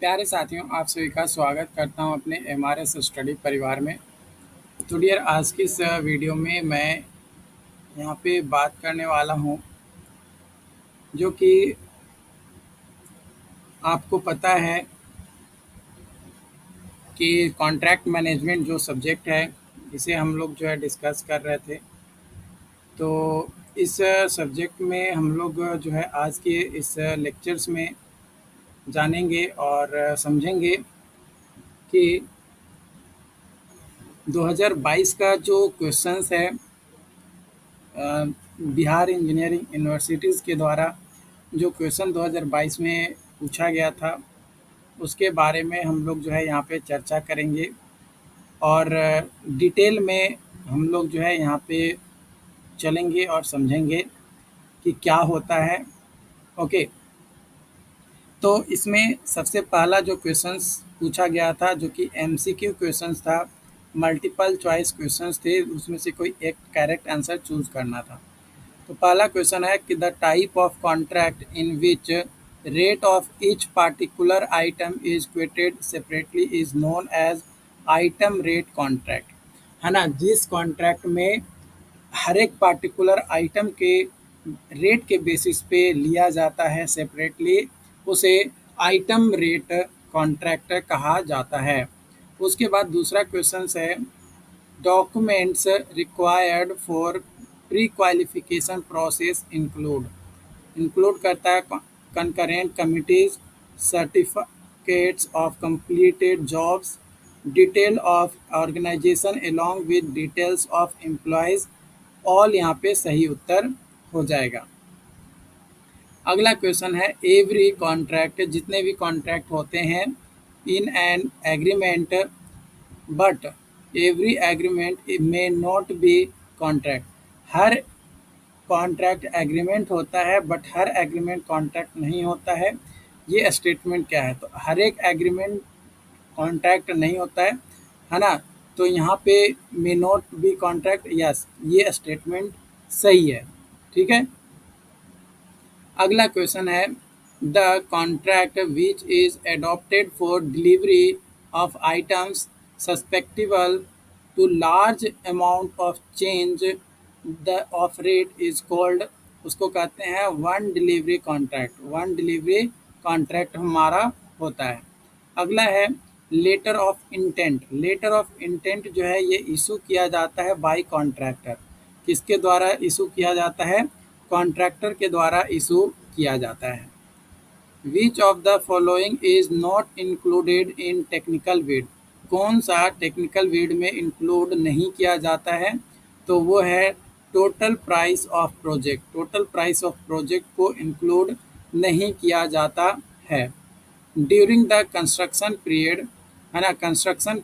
प्यारे साथियों, आप सभी का स्वागत करता हूं अपने एमआरएस स्टडी परिवार में। तो डियर, आज की इस वीडियो में मैं यहां पे बात करने वाला हूं, जो कि आपको पता है कि कॉन्ट्रैक्ट मैनेजमेंट जो सब्जेक्ट है, इसे हम लोग जो है डिस्कस कर रहे थे। तो इस सब्जेक्ट में हम लोग जो है आज के इस लेक्चर्स में जानेंगे और समझेंगे कि 2022 का जो क्वेश्चंस है बिहार इंजीनियरिंग यूनिवर्सिटीज़ के द्वारा जो क्वेश्चन 2022 में पूछा गया था, उसके बारे में हम लोग जो है यहाँ पे चर्चा करेंगे और डिटेल में हम लोग जो है यहाँ पे चलेंगे और समझेंगे कि क्या होता है। ओके, तो इसमें सबसे पहला जो क्वेश्चंस पूछा गया था, जो कि एमसीक्यू क्वेश्चंस था, मल्टीपल चॉइस क्वेश्चंस थे, उसमें से कोई एक करेक्ट आंसर चूज करना था। तो पहला क्वेश्चन है कि the type of contract in which rate of each particular item is quoted separately is known as item rate contract. है ना, जिस कॉन्ट्रैक्ट में हर एक पार्टिकुलर आइटम के रेट के बेसिस पे लिया जाता है सेपरेटली, उसे आइटम रेट कॉन्ट्रैक्ट कहा जाता है। उसके बाद दूसरा क्वेश्चन है, documents required for pre qualification process include करता है concurrent committees, certificates of completed jobs, detail of organisation along with details of employees. All यहाँ पे सही उत्तर हो जाएगा। अगला क्वेश्चन है, एवरी कॉन्ट्रैक्ट, जितने भी कॉन्ट्रैक्ट होते हैं, in an agreement but every agreement may not be contract. Her contract agreement होता है बट हर एग्रीमेंट कॉन्ट्रैक्ट नहीं होता है। ये स्टेटमेंट क्या है? तो हर एक एग्रीमेंट कॉन्ट्रैक्ट नहीं होता है ना। तो यहाँ पे may not be contract, yes, ये स्टेटमेंट सही है। ठीक है। अगला क्वेश्चन है, the contract which is adopted for delivery of items susceptible to large amount of change the of rate is called, उसको कहते हैं one delivery contract. One delivery contract हमारा होता है। अगला है, letter of intent. Letter of intent जो है ये इशू किया जाता है बाय कॉन्ट्रैक्टर। किसके द्वारा इशू किया जाता है? कॉन्ट्रैक्टर के द्वारा इशू किया जाता है। Which of the following is not included in technical bid? कौन सा टेक्निकल बिड में इंक्लूड नहीं किया जाता है? तो वो है total price of project. Total price of project को इंक्लूड नहीं किया जाता है। ड्यूरिंग द कंस्ट्रक्शन पीरियड, है ना, कंस्ट्रक्शन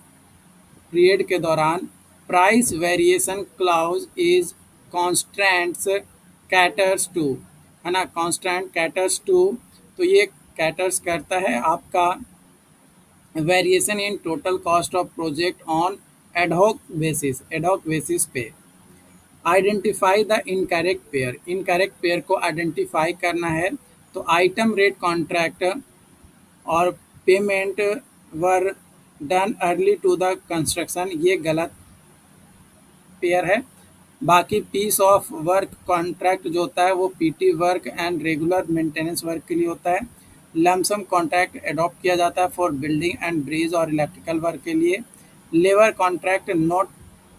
पीरियड के दौरान price variation clause is constants caters to, है ना, कॉन्स्टेंट कैटर्स टू। तो ये कैटर्स करता है आपका variation in total cost of project on ad hoc basis, ad hoc basis पे। Identify the incorrect pair. Incorrect pair को आइडेंटिफाई करना है। तो आइटम रेट कॉन्ट्रैक्ट और payment were done early to the construction, ये गलत पेयर है। बाकी पीस ऑफ वर्क कॉन्ट्रैक्ट जो होता है वो PT work and regular maintenance work के लिए होता है। लमसम कॉन्ट्रैक्ट अडॉप्ट किया जाता है फॉर बिल्डिंग एंड ब्रिज और इलेक्ट्रिकल वर्क के लिए। Labour contract not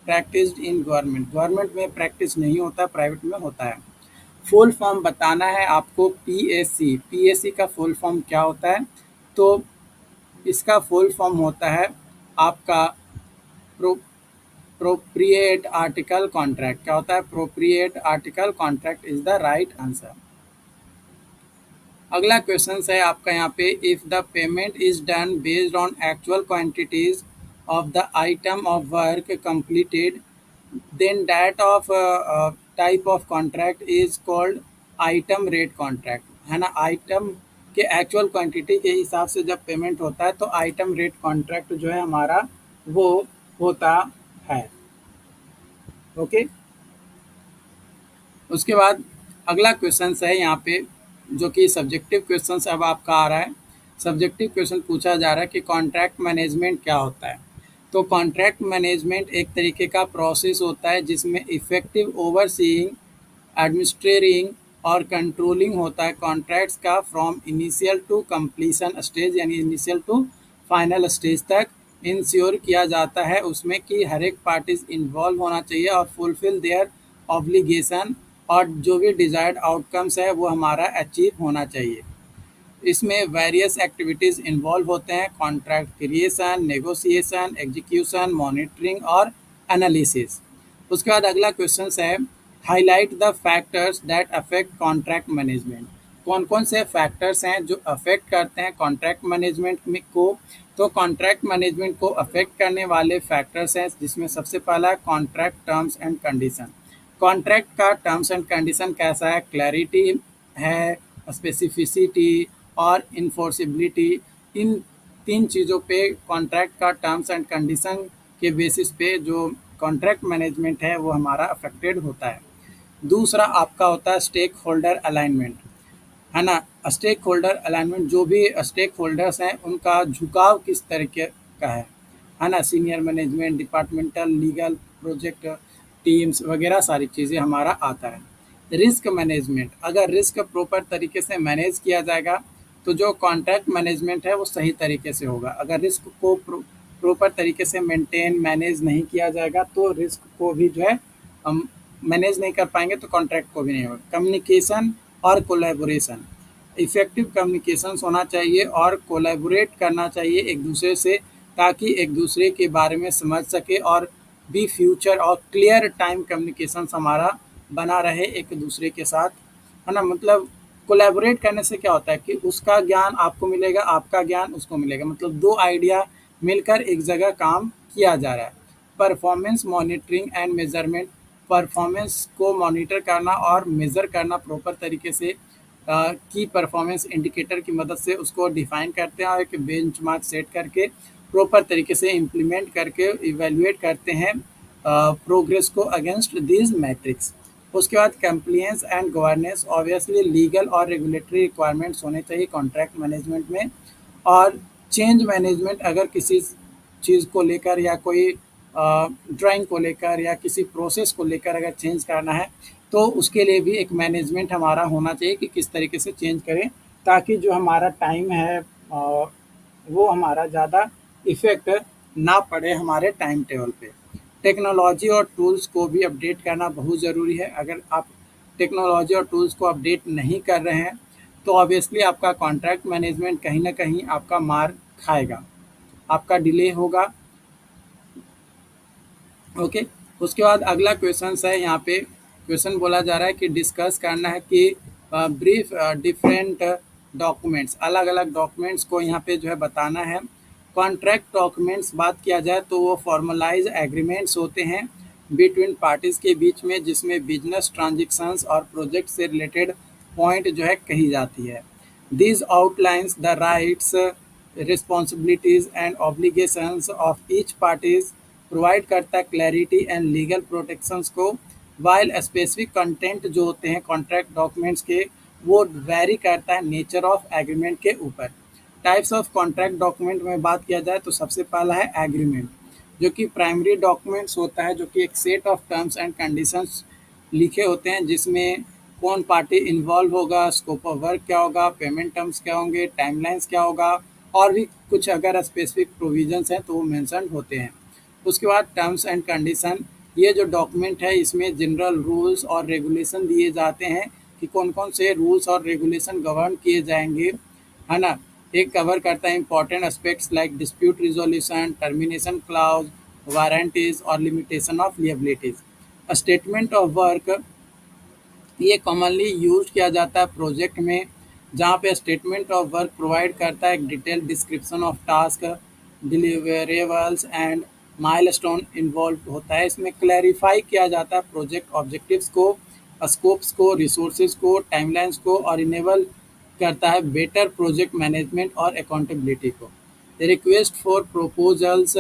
practised in government. Government में प्रैक्टिस नहीं होता, प्राइवेट में होता है। फुल फॉर्म बताना है आपको। पीएससी, पीएससी का फुल फॉर्म क्या होता है? तो इसका फुल फॉर्म होता है आपका प्रोप्रिएट आर्टिकल कॉन्ट्रैक्ट। क्या होता है? Appropriate article contract is the right answer. अगला क्वेश्चन है आपका यहाँ पे, if the payment is done based on actual quantities of the item of work completed, then that of type of contract is called item rate contract. है ना, item के actual quantity के हिसाब से जब पेमेंट होता है तो आइटम रेट कॉन्ट्रैक्ट जो है हमारा वो होता है। ओके। उसके बाद अगला क्वेश्चन है यहाँ पे, जो कि सब्जेक्टिव क्वेश्चन अब आपका आ रहा है। सब्जेक्टिव क्वेश्चन पूछा जा रहा है कि कॉन्ट्रैक्ट मैनेजमेंट क्या होता है। तो कॉन्ट्रैक्ट मैनेजमेंट एक तरीके का प्रोसेस होता है जिसमें इफ़ेक्टिव ओवरसीइंग, एडमिनिस्ट्रेटिंग और कंट्रोलिंग होता है कॉन्ट्रैक्ट्स का from initial to completion stage, यानी इनिशियल टू फाइनल स्टेज तक इंश्योर किया जाता है उसमें कि हर एक पार्टीज इन्वॉल्व होना चाहिए और फुलफिल देयर ऑब्लिगेशन, और जो भी डिजायर्ड आउटकम्स है वो हमारा अचीव होना चाहिए। इसमें वेरियस एक्टिविटीज़ इन्वॉल्व होते हैं, contract creation, negotiation, execution, monitoring और एनालिसिस। उसके बाद अगला क्वेश्चन है, highlight the factors that affect contract management. कौन कौन से फैक्टर्स हैं जो अफेक्ट करते हैं कॉन्ट्रैक्ट मैनेजमेंट में को। तो कॉन्ट्रैक्ट मैनेजमेंट को अफेक्ट करने वाले फैक्टर्स हैं जिसमें सबसे पहला है contract terms and condition. Contract का टर्म्स एंड कंडीशन कैसा है, क्लैरिटी है, स्पेसिफिसिटी और इन्फोर्सिबिलिटी। इन तीन चीज़ों पे कॉन्ट्रैक्ट का टर्म्स एंड कंडीशन के बेसिस पे जो कॉन्ट्रैक्ट मैनेजमेंट है वो हमारा अफेक्टेड होता है। दूसरा आपका होता है स्टेक होल्डर अलाइनमेंट, है ना। स्टेक होल्डर अलाइनमेंट, जो भी स्टेक होल्डर्स हैं उनका झुकाव किस तरीके का है ना। Senior management, departmental, legal, project teams वगैरह सारी चीज़ें हमारा आता है। रिस्क मैनेजमेंट, अगर रिस्क प्रॉपर तरीके से मैनेज किया जाएगा तो जो कॉन्ट्रैक्ट मैनेजमेंट है वो सही तरीके से होगा। अगर रिस्क को प्रॉपर तरीके से मेंटेन मैनेज नहीं किया जाएगा तो रिस्क को भी जो है हम मैनेज नहीं कर पाएंगे, तो कॉन्ट्रैक्ट को भी नहीं होगा। कम्युनिकेशन और कोलैबोरेशन, इफ़ेक्टिव कम्युनिकेशंस होना चाहिए और कोलैबोरेट करना चाहिए एक दूसरे से, ताकि एक दूसरे के बारे में समझ सके और भी फ्यूचर और क्लियर टाइम कम्युनिकेशंस हमारा बना रहे एक दूसरे के साथ, है ना। मतलब कोलैबोरेट करने से क्या होता है कि उसका ज्ञान आपको मिलेगा, आपका ज्ञान उसको मिलेगा, मतलब दो आइडिया मिलकर एक जगह काम किया जा रहा है। Performance monitoring and measurement, performance को मॉनिटर करना और मेज़र करना प्रॉपर तरीके से की परफॉर्मेंस इंडिकेटर की मदद से उसको डिफाइन करते हैं और एक बेंचमार्क सेट करके प्रॉपर तरीके से इम्प्लीमेंट करके इवेल्युएट करते हैं प्रोग्रेस को अगेंस्ट दीज मैट्रिक्स। उसके बाद compliance and governance, obviously legal और रेगुलेटरी रिक्वायरमेंट्स होने चाहिए कॉन्ट्रैक्ट मैनेजमेंट में। और चेंज मैनेजमेंट, अगर किसी चीज़ को लेकर या कोई ड्राइंग को लेकर या किसी प्रोसेस को लेकर अगर चेंज करना है तो उसके लिए भी एक मैनेजमेंट हमारा होना चाहिए कि किस तरीके से चेंज करें ताकि जो हमारा टाइम है वो हमारा ज़्यादा इफ़ेक्ट ना पड़े हमारे टाइम टेबल पे। टेक्नोलॉजी और टूल्स को भी अपडेट करना बहुत ज़रूरी है। अगर आप टेक्नोलॉजी और टूल्स को अपडेट नहीं कर रहे हैं तो ऑब्वियसली आपका कॉन्ट्रैक्ट मैनेजमेंट कहीं न कहीं आपका मार खाएगा, आपका डिले होगा। ओके, उसके बाद अगला क्वेश्चन है, यहाँ पे क्वेश्चन बोला जा रहा है कि डिस्कस करना है कि ब्रीफ डिफरेंट डॉक्यूमेंट्स, अलग अलग डॉक्यूमेंट्स को यहाँ पे जो है बताना है। कॉन्ट्रैक्ट डॉक्यूमेंट्स बात किया जाए तो वो फॉर्मलाइज एग्रीमेंट्स होते हैं बिटवीन पार्टीज़ के बीच में, जिसमें बिजनेस ट्रांजेक्शन्स और प्रोजेक्ट से रिलेटेड पॉइंट जो है कही जाती है। This outlines the rights, responsibilities and obligations of each parties, provide करता है क्लैरिटी एंड लीगल प्रोटेक्शंस को। वाइल स्पेसिफिक कंटेंट जो होते हैं कॉन्ट्रैक्ट डॉक्यूमेंट्स के वो वेरी करता है नेचर ऑफ एग्रीमेंट के ऊपर। टाइप्स ऑफ कॉन्ट्रैक्ट डॉक्यूमेंट में बात किया जाए तो सबसे पहला है एग्रीमेंट, जो कि प्राइमरी डॉक्यूमेंट्स होता है, जो कि एक set of terms and conditions लिखे होते हैं जिसमें कौन पार्टी इन्वॉल्व होगा, स्कोप ऑफ वर्क क्या होगा, पेमेंट टर्म्स क्या होंगे, टाइमलाइंस क्या होगा, और भी कुछ अगर स्पेसिफिक प्रोविजंस हैं तो वो मेंशन होते हैं। उसके बाद टर्म्स एंड कंडीशन, ये जो डॉक्यूमेंट है इसमें जनरल रूल्स और रेगुलेशन दिए जाते हैं कि कौन कौन से रूल्स और रेगुलेशन गवर्न किए जाएंगे, है ना। एक कवर करता है important aspects like dispute resolution, termination clause, warranties और limitation of liabilities. Statement of work, ये कॉमनली यूज किया जाता है प्रोजेक्ट में, जहाँ पे स्टेटमेंट ऑफ वर्क प्रोवाइड करता है एक detail description of task, deliverables and milestone involve होता है। इसमें क्लैरिफाई किया जाता है प्रोजेक्ट ऑब्जेक्टिव्स को, स्कोप्स को, रिसोर्सेज को, टाइमलाइंस को, और इनेबल करता है बेटर प्रोजेक्ट मैनेजमेंट और अकाउंटेबिलिटी को। रिक्वेस्ट फॉर प्रपोजल्स,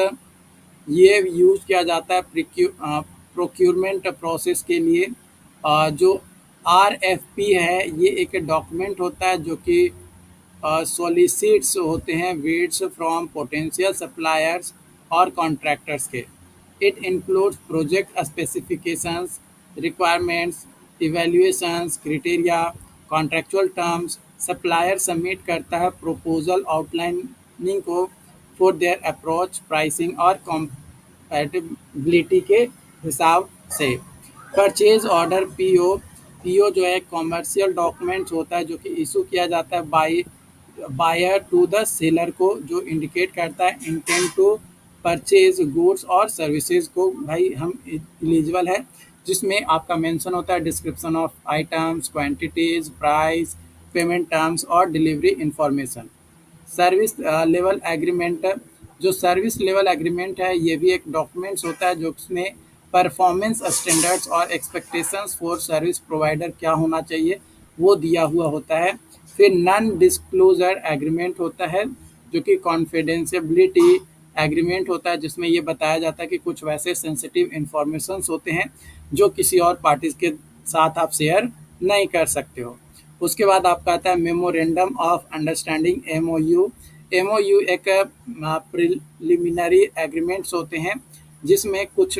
ये यूज किया जाता है प्रोक्यूरमेंट प्रोसेस के लिए। जो RFP है ये एक डॉक्यूमेंट होता है जो कि सॉलिसिट्स होते हैं बिड्स फ्रॉम पोटेंशियल सप्लायर्स और कॉन्ट्रैक्टर्स के। It includes project specifications, requirements, evaluations, criteria, contractual terms. Supplier submit करता है प्रपोजल आउटलाइनिंग को फॉर देयर अप्रोच, प्राइसिंग और कंपैटिबिलिटी के हिसाब से। परचेज ऑर्डर पीओ, पीओ जो है कॉमर्शियल डॉक्यूमेंट्स होता है जो कि इशू किया जाता है बायर टू द सेलर को, जो इंडिकेट करता है इंटेंट टू परचेज गुड्स और सर्विसेज को भाई हम एलिजिबल है, जिसमें आपका मेंशन होता है description of items, quantities, price, payment terms और delivery information. Service level agreement, जो सर्विस लेवल एग्रीमेंट है ये भी एक डॉक्यूमेंट्स होता है जो उसमें परफॉर्मेंस स्टैंडर्ड्स और एक्सपेक्टेशंस फॉर सर्विस प्रोवाइडर क्या होना चाहिए वो दिया हुआ होता है। फिर नॉन डिस्क्लोजर एग्रीमेंट होता है जो कि कॉन्फिडेंशियलिटी एग्रीमेंट होता है, जिसमें ये बताया जाता है कि कुछ वैसे सेंसिटिव इंफॉर्मेशंस होते हैं जो किसी और पार्टीज के साथ आप शेयर नहीं कर सकते हो। उसके बाद आपका आता है memorandum of understanding, MOU. MOU एक प्रिलिमिनरी एग्रीमेंट्स होते हैं जिसमें कुछ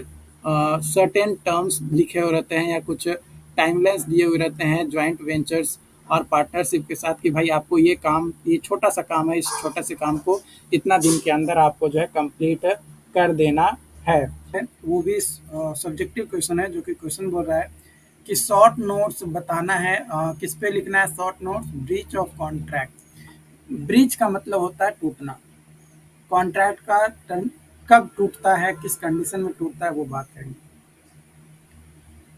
सर्टेन टर्म्स लिखे हुए रहते हैं या कुछ टाइमलाइंस दिए हुए रहते हैं ज्वाइंट वेंचर्स और पार्टनरशिप के साथ कि भाई आपको ये काम, ये छोटा सा काम है, इस छोटे से काम को इतना दिन के अंदर आपको जो है कंप्लीट कर देना है। वो भी सब्जेक्टिव क्वेश्चन है जो कि क्वेश्चन बोल रहा है कि शॉर्ट नोट्स बताना है, किस पे लिखना है short notes? Breach of contract. Breach का मतलब होता है टूटना। कॉन्ट्रैक्ट का टर्म कब टूटता है, किस कंडीशन में टूटता है, वो बात करेंगे।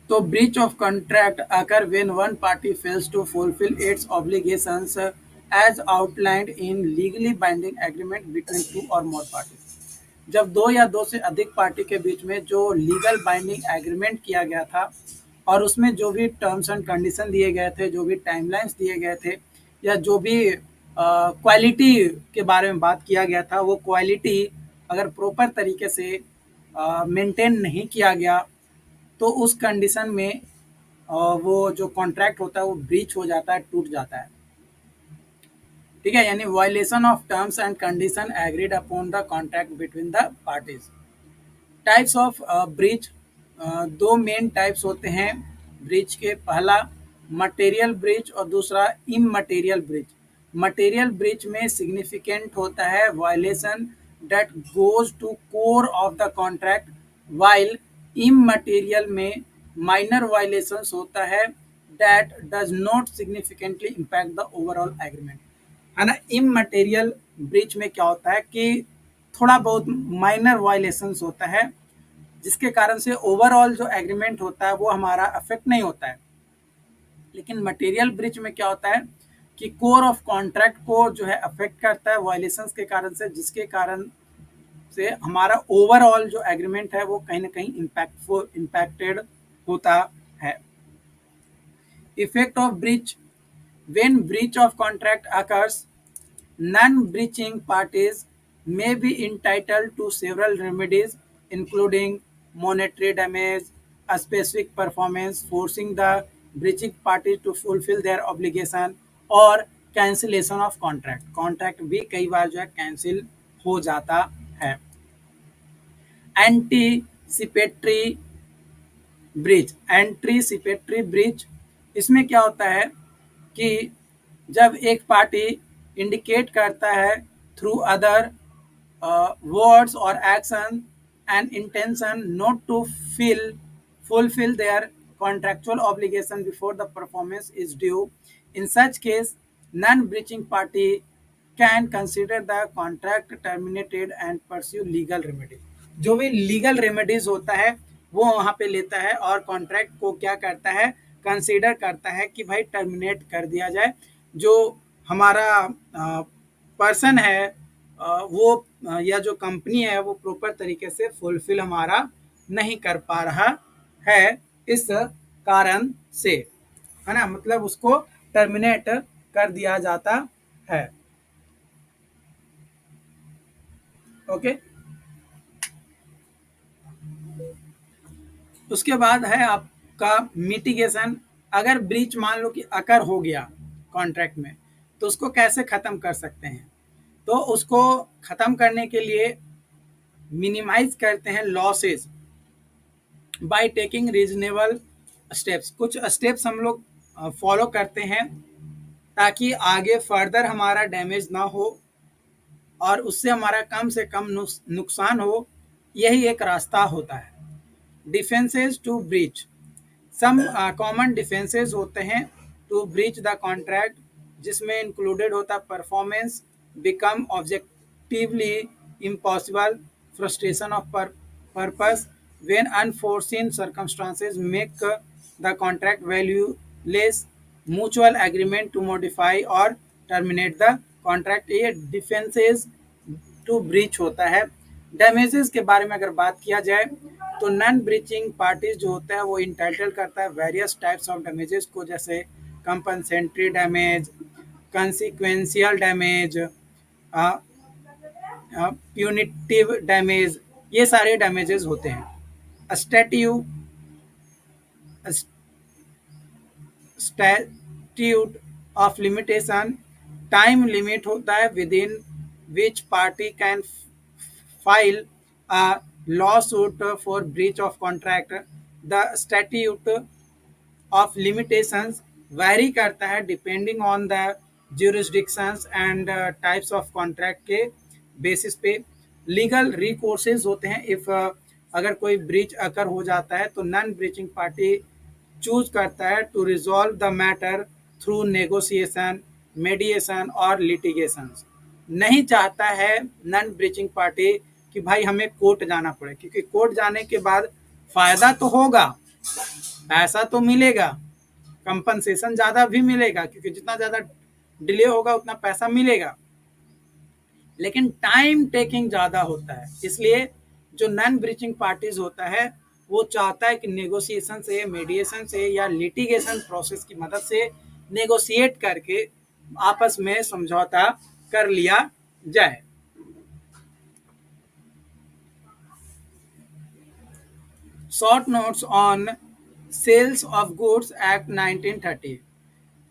तो breach of contract occur when one party fails to fulfil its obligations as outlined in legally binding agreement between two or more parties. जब दो या दो से अधिक पार्टी के बीच में जो लीगल बाइंडिंग एग्रीमेंट किया गया था और उसमें जो भी टर्म्स एंड कंडीशन दिए गए थे, जो भी टाइमलाइंस दिए गए थे, या जो भी क्वालिटी के बारे में बात किया गया था, वो क्वालिटी अगर प्रॉपर तरीके से मेंटेन नहीं किया गया तो उस कंडीशन में वो जो कॉन्ट्रैक्ट होता है वो ब्रीच हो जाता है, टूट जाता है। ठीक है, यानी violation of terms and condition agreed upon the contract between the parties. Types of breach, दो मेन टाइप्स होते हैं ब्रीच के। पहला मटेरियल ब्रीच और दूसरा इममटेरियल ब्रीच। मटेरियल ब्रीच में सिग्निफिकेंट होता है violation that goes to core of the contract, while immaterial में माइनर वायलेशंस होता है that does not significantly impact the overall agreement. है ना, इममटेरियल ब्रीच में क्या होता है कि थोड़ा बहुत माइनर वायलेशंस होता है जिसके कारण से ओवरऑल जो एग्रीमेंट होता है वो हमारा अफेक्ट नहीं होता है। लेकिन मटेरियल ब्रीच में क्या होता है कि कोर ऑफ कॉन्ट्रैक्ट को जो है अफेक्ट करता है वायलेशंस के कारण से, जिसके कारण से हमारा ओवरऑल जो एग्रीमेंट है वो कहीं ना कहीं इम्पैक्टेड होता है। Effect of breach, when breach of contract occurs, non-breaching parties may be entitled to several remedies, including monetary damage, a specific performance, forcing the breaching party to fulfill their obligation, और cancellation of contract। Contract भी कई बार जो है cancel हो जाता है। Anticipatory breach, anticipatory breach, इसमें क्या होता है कि जब एक पार्टी इंडिकेट करता है through other words or action and intention not to fulfill their contractual obligation before the performance is due. In such case, non-breaching party can consider the contract terminated and pursue legal remedy। जो भी legal remedies होता है वो वहां पे लेता है और कॉन्ट्रैक्ट को क्या करता है, कंसीडर करता है कि भाई टर्मिनेट कर दिया जाए। जो हमारा पर्सन है वो या जो कंपनी है वो प्रॉपर तरीके से फुलफिल हमारा नहीं कर पा रहा है इस कारण से, है ना, मतलब उसको टर्मिनेट कर दिया जाता है। ओके, उसके बाद है आपका मिटिगेशन। अगर ब्रीच मान लो कि अकर हो गया कॉन्ट्रैक्ट में, तो उसको कैसे ख़त्म कर सकते हैं? तो उसको ख़त्म करने के लिए मिनिमाइज करते हैं losses by taking reasonable steps. कुछ स्टेप्स हम लोग फॉलो करते हैं ताकि आगे फर्दर हमारा डैमेज ना हो और उससे हमारा कम से कम नुकसान हो। यही एक रास्ता होता है। Defences to breach, some common defences होते हैं टू ब्रीच द कॉन्ट्रैक्ट, जिसमें इंक्लूडेड होता है performance become objectively impossible, frustration of purpose when unforeseen circumstances make the contract valueless, mutual agreement to modify or terminate the contract. ये defences to breach होता है। Damages के बारे में अगर बात किया जाए तो नॉन ब्रीचिंग पार्टीज जो होता है वो इंटाइटल करता है वेरियस टाइप्स ऑफ डैमेजेस को, जैसे compensatory damage, consequential damage, punitive damage, ये सारे डैमेजेस होते हैं। Statue statute of limitation, time limit होता है within which party can file a lawsuit for breach of contract. The statute of limitations vary करता है depending on the jurisdictions and types of contract के basis पे। Legal रिकोर्सेज होते हैं if अगर कोई ब्रीच अकर हो जाता है तो नॉन ब्रीचिंग पार्टी चूज करता है to resolve the matter through negotiation, mediation or litigation. नहीं चाहता है नॉन ब्रीचिंग पार्टी कि भाई हमें कोर्ट जाना पड़े, क्योंकि कोर्ट जाने के बाद फायदा तो होगा, पैसा तो मिलेगा, कंपनसेशन ज़्यादा भी मिलेगा, क्योंकि जितना ज़्यादा डिले होगा उतना पैसा मिलेगा, लेकिन टाइम टेकिंग ज़्यादा होता है। इसलिए जो नॉन ब्रीचिंग पार्टीज होता है वो चाहता है कि नेगोशिएशन से, मेडिएशन से या लिटिगेशन प्रोसेस की मदद से नेगोशिएट करके आपस में समझौता कर लिया जाए। Short notes on sales of goods act 1930।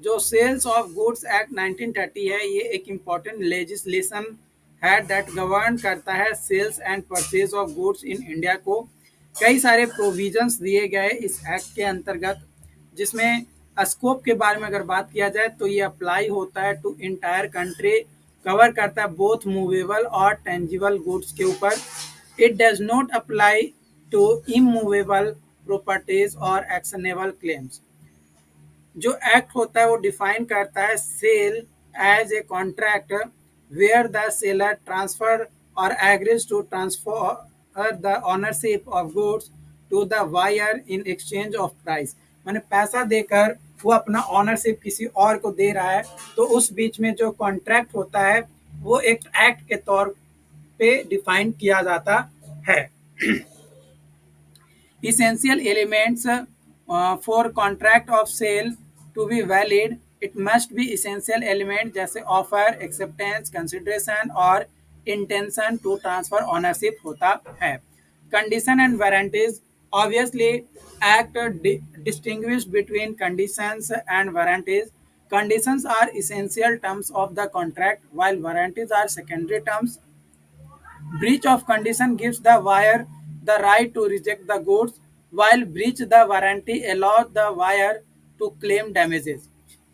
जो सेल्स ऑफ गुड्स एक्ट 1930 है, ये एक इम्पॉर्टेंट लेजिस्लेशन है दैट गवर्न करता है sales and purchase of goods in India को। कई सारे प्रोविजंस दिए गए इस एक्ट के अंतर्गत, जिसमें स्कोप के बारे में अगर बात किया जाए तो ये अप्लाई होता है टू इंटायर कंट्री, कवर करता है बोथ मूवेबल और टेंजिबल गुड्स के ऊपर। It does not apply to immovable properties और एक्शनेबल क्लेम्स। जो एक्ट होता है वो डिफाइन करता है sale as a contract where the seller transfer और agrees to transfer the ownership of goods to the buyer in exchange of price. माने पैसा देकर वो अपना ओनरशिप किसी और को दे रहा है, तो उस बीच में जो कॉन्ट्रैक्ट होता है वो एक एक्ट के तौर पे डिफाइन किया जाता है। Essential elements for contract of sale to be valid, it must be essential element जैसे offer, acceptance, consideration और intention to transfer ownership होता है। Condition and warranties, obviously act distinguish between conditions and warranties. Conditions are essential terms of the contract while warranties are secondary terms. Breach of condition gives the buyer the right to reject the goods, while breach the warranty allows the buyer to claim damages.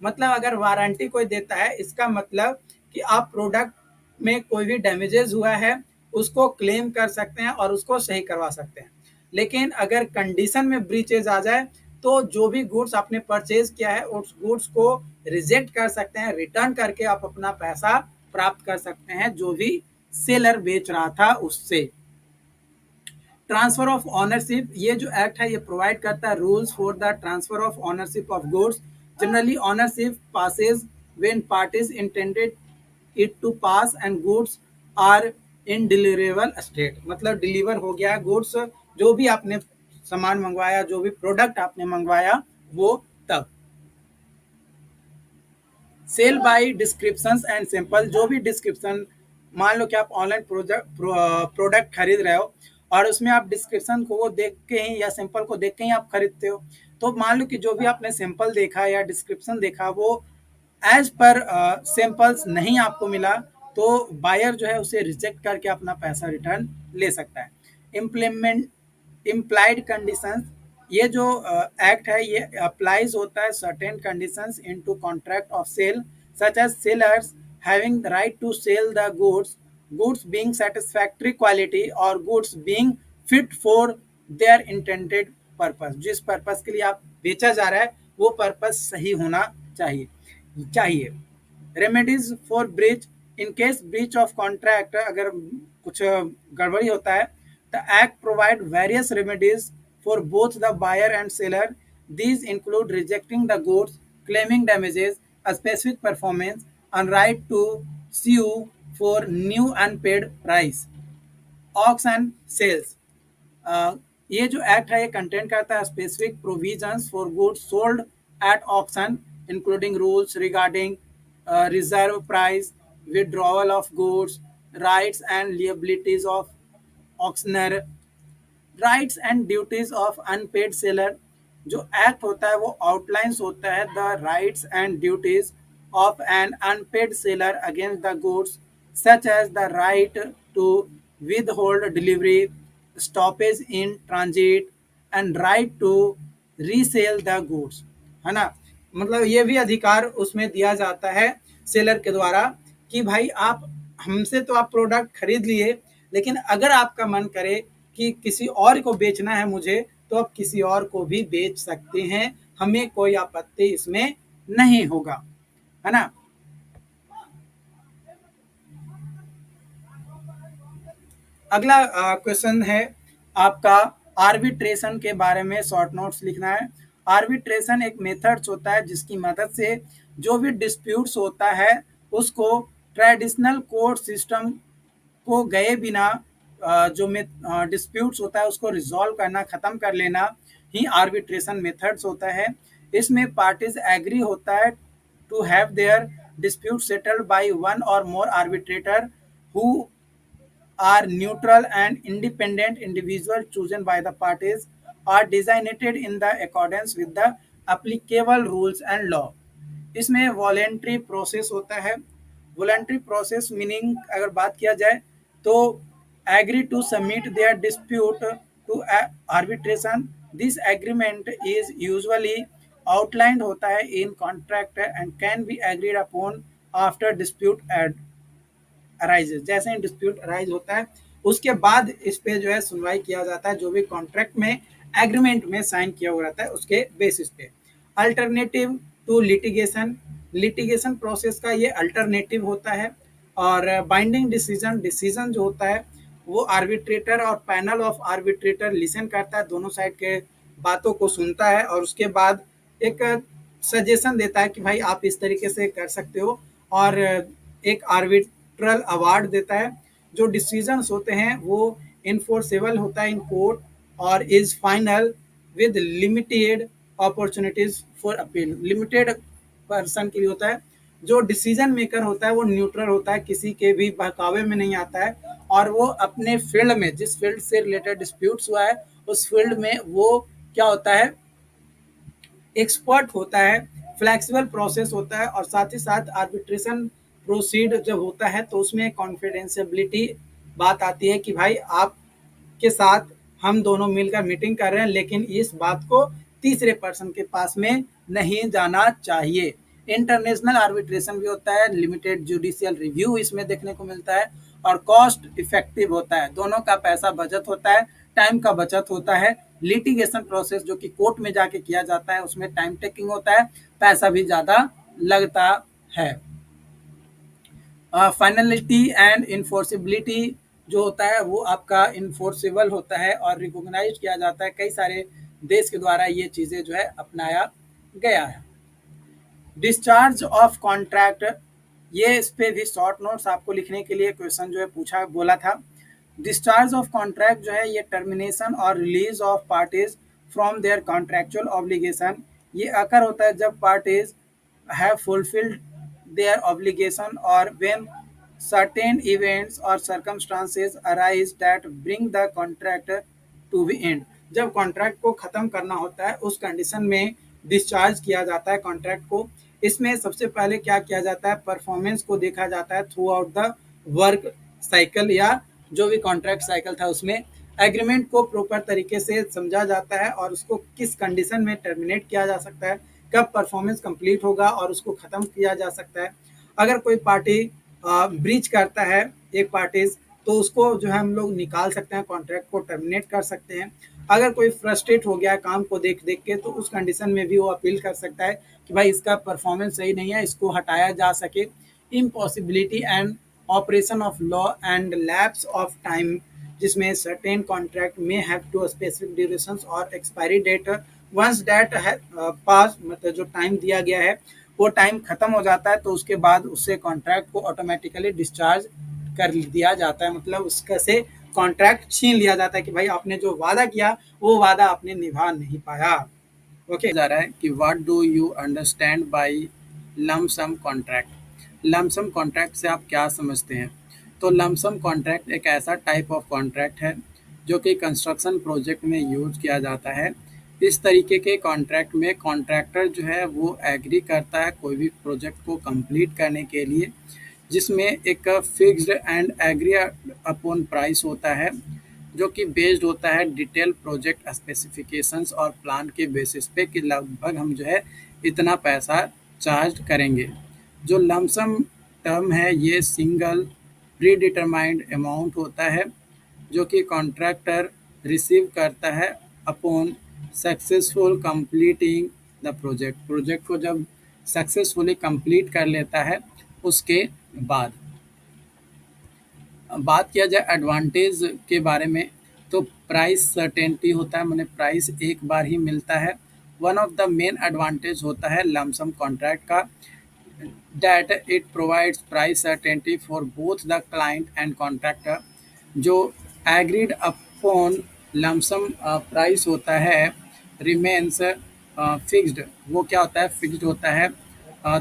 मतलब अगर warranty कोई देता है, इसका मतलब कि आप product में कोई भी डैमेजेस हुआ है उसको क्लेम कर सकते हैं और उसको सही करवा सकते हैं। लेकिन अगर कंडीशन में ब्रीचेज आ जाए तो जो भी गुड्स आपने परचेज किया है उस गुड्स को रिजेक्ट कर सकते हैं, रिटर्न करके आप अपना पैसा प्राप्त कर सकते हैं जो भी सेलर बेच रहा था उससे। ट्रांसफर ऑफ ऑनरशिप, ये जो एक्ट है ये प्रोवाइड करता है rules for the transfer of ownership of goods. Generally ownership passes when parties intended it to pass and goods are in deliverable state. मतलब डिलीवर हो गया गुड्स, जो भी आपने सामान मंगवाया, जो भी प्रोडक्ट आपने मंगवाया वो तब। Sale by descriptions and sample, जो भी डिस्क्रिप्शन, मान लो कि आप ऑनलाइन प्रोडक्ट खरीद रहे हो और उसमें आप डिस्क्रिप्शन को देख के ही या सैंपल को देख के ही आप खरीदते हो, तो मान लो कि जो भी आपने सैंपल देखा या डिस्क्रिप्शन देखा वो एज पर सैंपल्स नहीं आपको मिला तो बायर जो है उसे रिजेक्ट करके अपना पैसा रिटर्न ले सकता है। इम्प्लीमेंट इम्प्लाइड कंडीशंस, ये जो एक्ट है ये अप्लाइज होता है certain conditions into contract of sale such as sellers having the right to sell the goods, goods being satisfactory quality और goods being fit for their intended purpose. जिस purpose के लिए आप बेचा जा रहा है वो पर्पस सही होना चाहिए। Remedies for breach, in case breach of contract, अगर कुछ गड़बड़ी होता है, the act provide various remedies for both the buyer and seller. These include rejecting the goods, claiming damages, a specific performance, and right to sue for new unpaid price। Auction sales, ये जो act है ये content करता है specific provisions for goods sold at auction including rules regarding reserve price, withdrawal of goods, rights and liabilities of auctioneer, rights and duties of unpaid seller. जो act होता है वो आउटलाइंस होता है the rights and duties of an unpaid seller against the goods such as the right to withhold delivery, stoppage in transit and right to resell the goods, है ना। मतलब ये भी अधिकार उसमें दिया जाता है सेलर के द्वारा कि भाई आप हमसे तो आप प्रोडक्ट खरीद लिए, लेकिन अगर आपका मन करे कि किसी और को बेचना है मुझे तो आप किसी और को भी बेच सकते हैं, हमें कोई आपत्ति इसमें नहीं होगा, है ना। अगला क्वेश्चन है आपका आर्बिट्रेशन के बारे में शॉर्ट नोट्स लिखना है। आर्बिट्रेशन एक मेथड्स होता है जिसकी मदद से जो भी डिस्प्यूट्स होता है उसको ट्रेडिशनल कोर्ट सिस्टम को गए बिना जो डिस्प्यूट्स होता है उसको रिजॉल्व करना, ख़त्म कर लेना ही आर्बिट्रेशन मेथड्स होता है। इसमें पार्टीज एग्री होता है to have their dispute settled by one और more arbitrator who are neutral and independent individuals chosen by the parties are designated in the accordance with the applicable rules and law। इसमें voluntary process होता है। Voluntary process meaning अगर बात किया जाए तो agree to submit their dispute to arbitration. This agreement is usually outlined होता है in contract and can be agreed upon after dispute arises. जैसे ही डिस्प्यूट अराइज होता है उसके बाद इस पे जो है सुनवाई किया जाता है, जो भी कॉन्ट्रैक्ट में एग्रीमेंट में साइन किया हुआ रहता है उसके बेसिस पे। Alternative to litigation, litigation process का ये अल्टरनेटिव होता है। और बाइंडिंग डिसीजन, डिसीजन जो होता है वो आर्बिट्रेटर और पैनल ऑफ आर्बिट्रेटर लिसन करता है, दोनों साइड के बातों को सुनता है और उसके बाद एक सजेशन देता है कि भाई आप इस तरीके से कर सकते हो, और एक आर्बिट्रल अवार्ड देता है। जो डिसीजंस होते हैं वो इन्फोर्सेबल होता है इन कोर्ट और is final with limited opportunities for appeal. Limited person के लिए होता है। जो डिसीजन मेकर होता है वो न्यूट्रल होता है, किसी के भी बहकावे में नहीं आता है, और वो अपने फील्ड में, जिस फील्ड से रिलेटेड डिस्प्यूट्स हुआ है उस फील्ड में वो क्या होता है, एक्सपर्ट होता है। फ्लेक्सिबल प्रोसेस होता है और साथ ही साथ आर्बिट्रेशन प्रोसीड जब होता है तो उसमें कॉन्फिडेंशियबिलिटी बात आती है कि भाई आप के साथ हम दोनों मिलकर मीटिंग कर रहे हैं लेकिन इस बात को तीसरे पर्सन के पास में नहीं जाना चाहिए। इंटरनेशनल आर्बिट्रेशन भी होता है, लिमिटेड जुडिशियल रिव्यू इसमें देखने को मिलता है, और कॉस्ट इफेक्टिव होता है, दोनों का पैसा बचत होता है, टाइम का बचत होता है। लिटिगेशन प्रोसेस जो कि कोर्ट में जाके किया जाता है उसमें टाइम टेकिंग होता है, पैसा भी ज़्यादा लगता है। फाइनलिटी एंड इन्फोर्सिबिलिटी जो होता है वो आपका इन्फोर्सेबल होता है और रिकॉग्नाइज किया जाता है, कई सारे देश के द्वारा ये चीज़ें जो है अपनाया गया है। डिस्चार्ज ऑफ कॉन्ट्रैक्ट, ये इस पे भी शॉर्ट नोट्स आपको लिखने के लिए क्वेश्चन जो है पूछा बोला था। डिस्चार्ज ऑफ कॉन्ट्रैक्ट जो है ये टर्मिनेशन और release of parties from their contractual obligation, ये अकर होता है जब parties have fulfilled their obligation or when certain events or circumstances arise that bring the contract to be end। जब contract को ख़त्म करना होता है उस कंडीशन में डिस्चार्ज किया जाता है कॉन्ट्रैक्ट को। इसमें सबसे पहले क्या किया जाता है, परफॉर्मेंस को देखा जाता है through out the work cycle या जो भी कॉन्ट्रैक्ट साइकिल था उसमें एग्रीमेंट को प्रॉपर तरीके से समझा जाता है और उसको किस कंडीशन में टर्मिनेट किया जा सकता है, कब परफॉर्मेंस कंप्लीट होगा और उसको ख़त्म किया जा सकता है। अगर कोई पार्टी ब्रीच करता है एक पार्टीज, तो उसको जो है हम लोग निकाल सकते हैं, कॉन्ट्रैक्ट को टर्मिनेट कर सकते हैं। अगर कोई फ्रस्ट्रेट हो गया काम को देख देख के, तो उस कंडीशन में भी वो अपील कर सकता है कि भाई इसका परफॉर्मेंस सही नहीं है, इसको हटाया जा सके। Impossibility and operation of law and lapse of time, जिसमें सर्टेन कॉन्ट्रैक्ट में have to specific duration or expiry date once that pass, मतलब जो टाइम दिया गया है वो टाइम खत्म हो जाता है, तो उसके बाद उससे कॉन्ट्रैक्ट को ऑटोमेटिकली डिस्चार्ज कर दिया जाता है, मतलब उसका से कॉन्ट्रैक्ट छीन लिया जाता है कि भाई आपने जो वादा किया वो वादा आपने निभा नहीं पाया। ओके, जा रहा है कि what do you understand by lump sum contract. Lump sum contract से आप क्या समझते हैं? तो लमसम कॉन्ट्रैक्ट एक ऐसा टाइप ऑफ कॉन्ट्रैक्ट है जो कि कंस्ट्रक्शन प्रोजेक्ट में यूज किया जाता है। इस तरीके के कॉन्ट्रैक्ट में कॉन्ट्रैक्टर जो है वो एग्री करता है कोई भी प्रोजेक्ट को कंप्लीट करने के लिए, जिसमें एक fixed and agree upon price होता है जो कि बेस्ड होता है डिटेल प्रोजेक्ट स्पेसिफिकेशंस और प्लान के बेसिस पे कि लगभग हम जो है इतना पैसा चार्ज करेंगे। जो लमसम टर्म है ये सिंगल प्री डिटरमाइंड अमाउंट होता है जो कि कॉन्ट्रैक्टर रिसीव करता है upon successful completing the project. Project को जब सक्सेसफुली कंप्लीट कर लेता है उसके बाद। बात किया जाए एडवांटेज के बारे में, तो प्राइस सर्टेनिटी होता है, मैंने प्राइस एक बार ही मिलता है। One of the main advantage होता है लमसम कॉन्ट्रैक्ट का, that it provides price certainty for both the client and contractor। जो agreed upon lump sum price होता है remains fixed। वो क्या होता है, फिक्स्ड होता है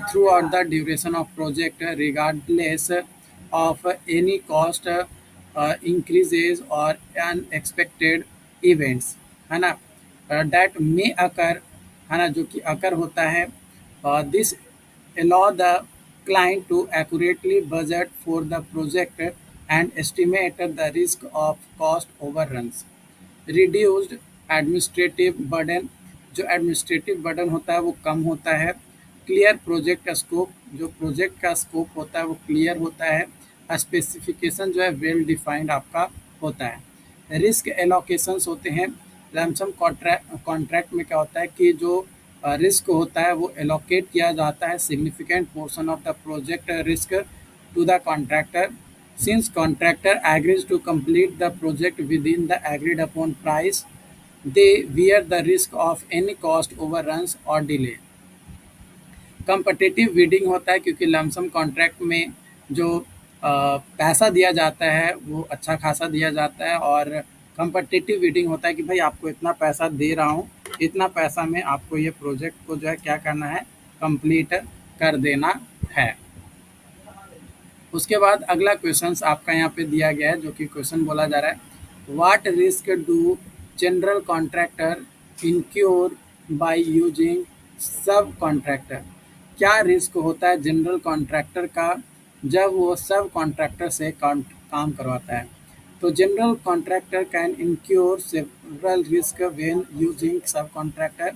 through out the duration of project regardless of any cost increases और अनएक्सपेक्टेड इवेंट्स, है ना, डैट मे अकर, है ना, जो कि अकर होता है। This allow the client to accurately budget for the project and estimate the risk of cost overruns। Reduced administrative burden, जो एडमिनिस्ट्रेटिव बर्डन होता है वो कम होता है। क्लियर प्रोजेक्ट स्कोप, जो प्रोजेक्ट का स्कोप होता है वो क्लियर होता है। स्पेसिफिकेशन जो है वेल डिफाइंड आपका होता है। रिस्क एलोकेशंस होते हैं लमसम कॉन्ट्रैक्ट में। क्या होता है कि जो रिस्क होता है वो एलोकेट किया जाता है significant portion of the project risk to the contractor. Since contractor agrees to complete the project within the agreed upon price, they bear the risk of any cost overruns और delay. Competitive bidding होता है क्योंकि lump sum contract में जो पैसा दिया जाता है वो अच्छा खासा दिया जाता है, और कम्पटिटिव बिडिंग होता है कि भाई आपको इतना पैसा दे रहा हूँ, इतना पैसा में आपको ये प्रोजेक्ट को जो है क्या करना है, कंप्लीट कर देना है। उसके बाद अगला क्वेश्चन आपका यहाँ पे दिया गया है, जो कि क्वेश्चन बोला जा रहा है, what risk do general contractor incur by using sub contractor. क्या रिस्क होता है जनरल कॉन्ट्रैक्टर का जब वो सब कॉन्ट्रैक्टर से काम करवाता है? तो general contractor can incur several risk when using sub contractor.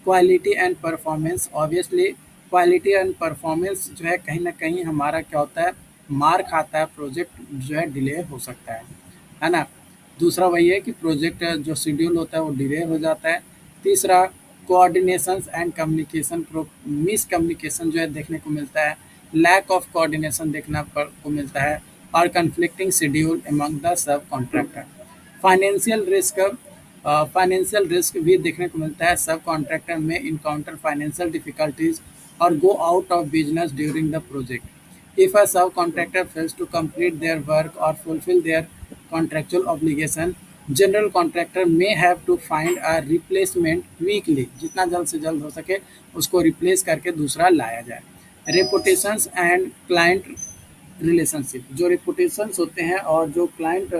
Quality and performance, obviously quality and performance जो है कहीं ना कहीं हमारा क्या होता है, मार खाता है, प्रोजेक्ट जो है डिले हो सकता है ना। दूसरा वही है कि प्रोजेक्ट जो शेड्यूल होता है वो डिले हो जाता है। तीसरा coordination and communication, miss communication जो है देखने को मिलता है, लैक ऑफ कोऑर्डिनेशन देखना को मिलता है, और conflicting schedule among the sub contractor. Financial risk, financial risk भी देखने को मिलता है। सब कॉन्ट्रैक्टर में इनकाउंटर फाइनेंशियल डिफिकल्टीज और go out of business during the project. If a sub contractor fails to complete their work और fulfill their contractual obligation, general contractor may have to find a replacement quickly। जितना जल्द से जल्द हो सके उसको replace करके दूसरा लाया जाए। रेपुटेशंस एंड क्लाइंट रिलेशनशिप, जो रेपुटेशंस होते हैं और जो क्लाइंट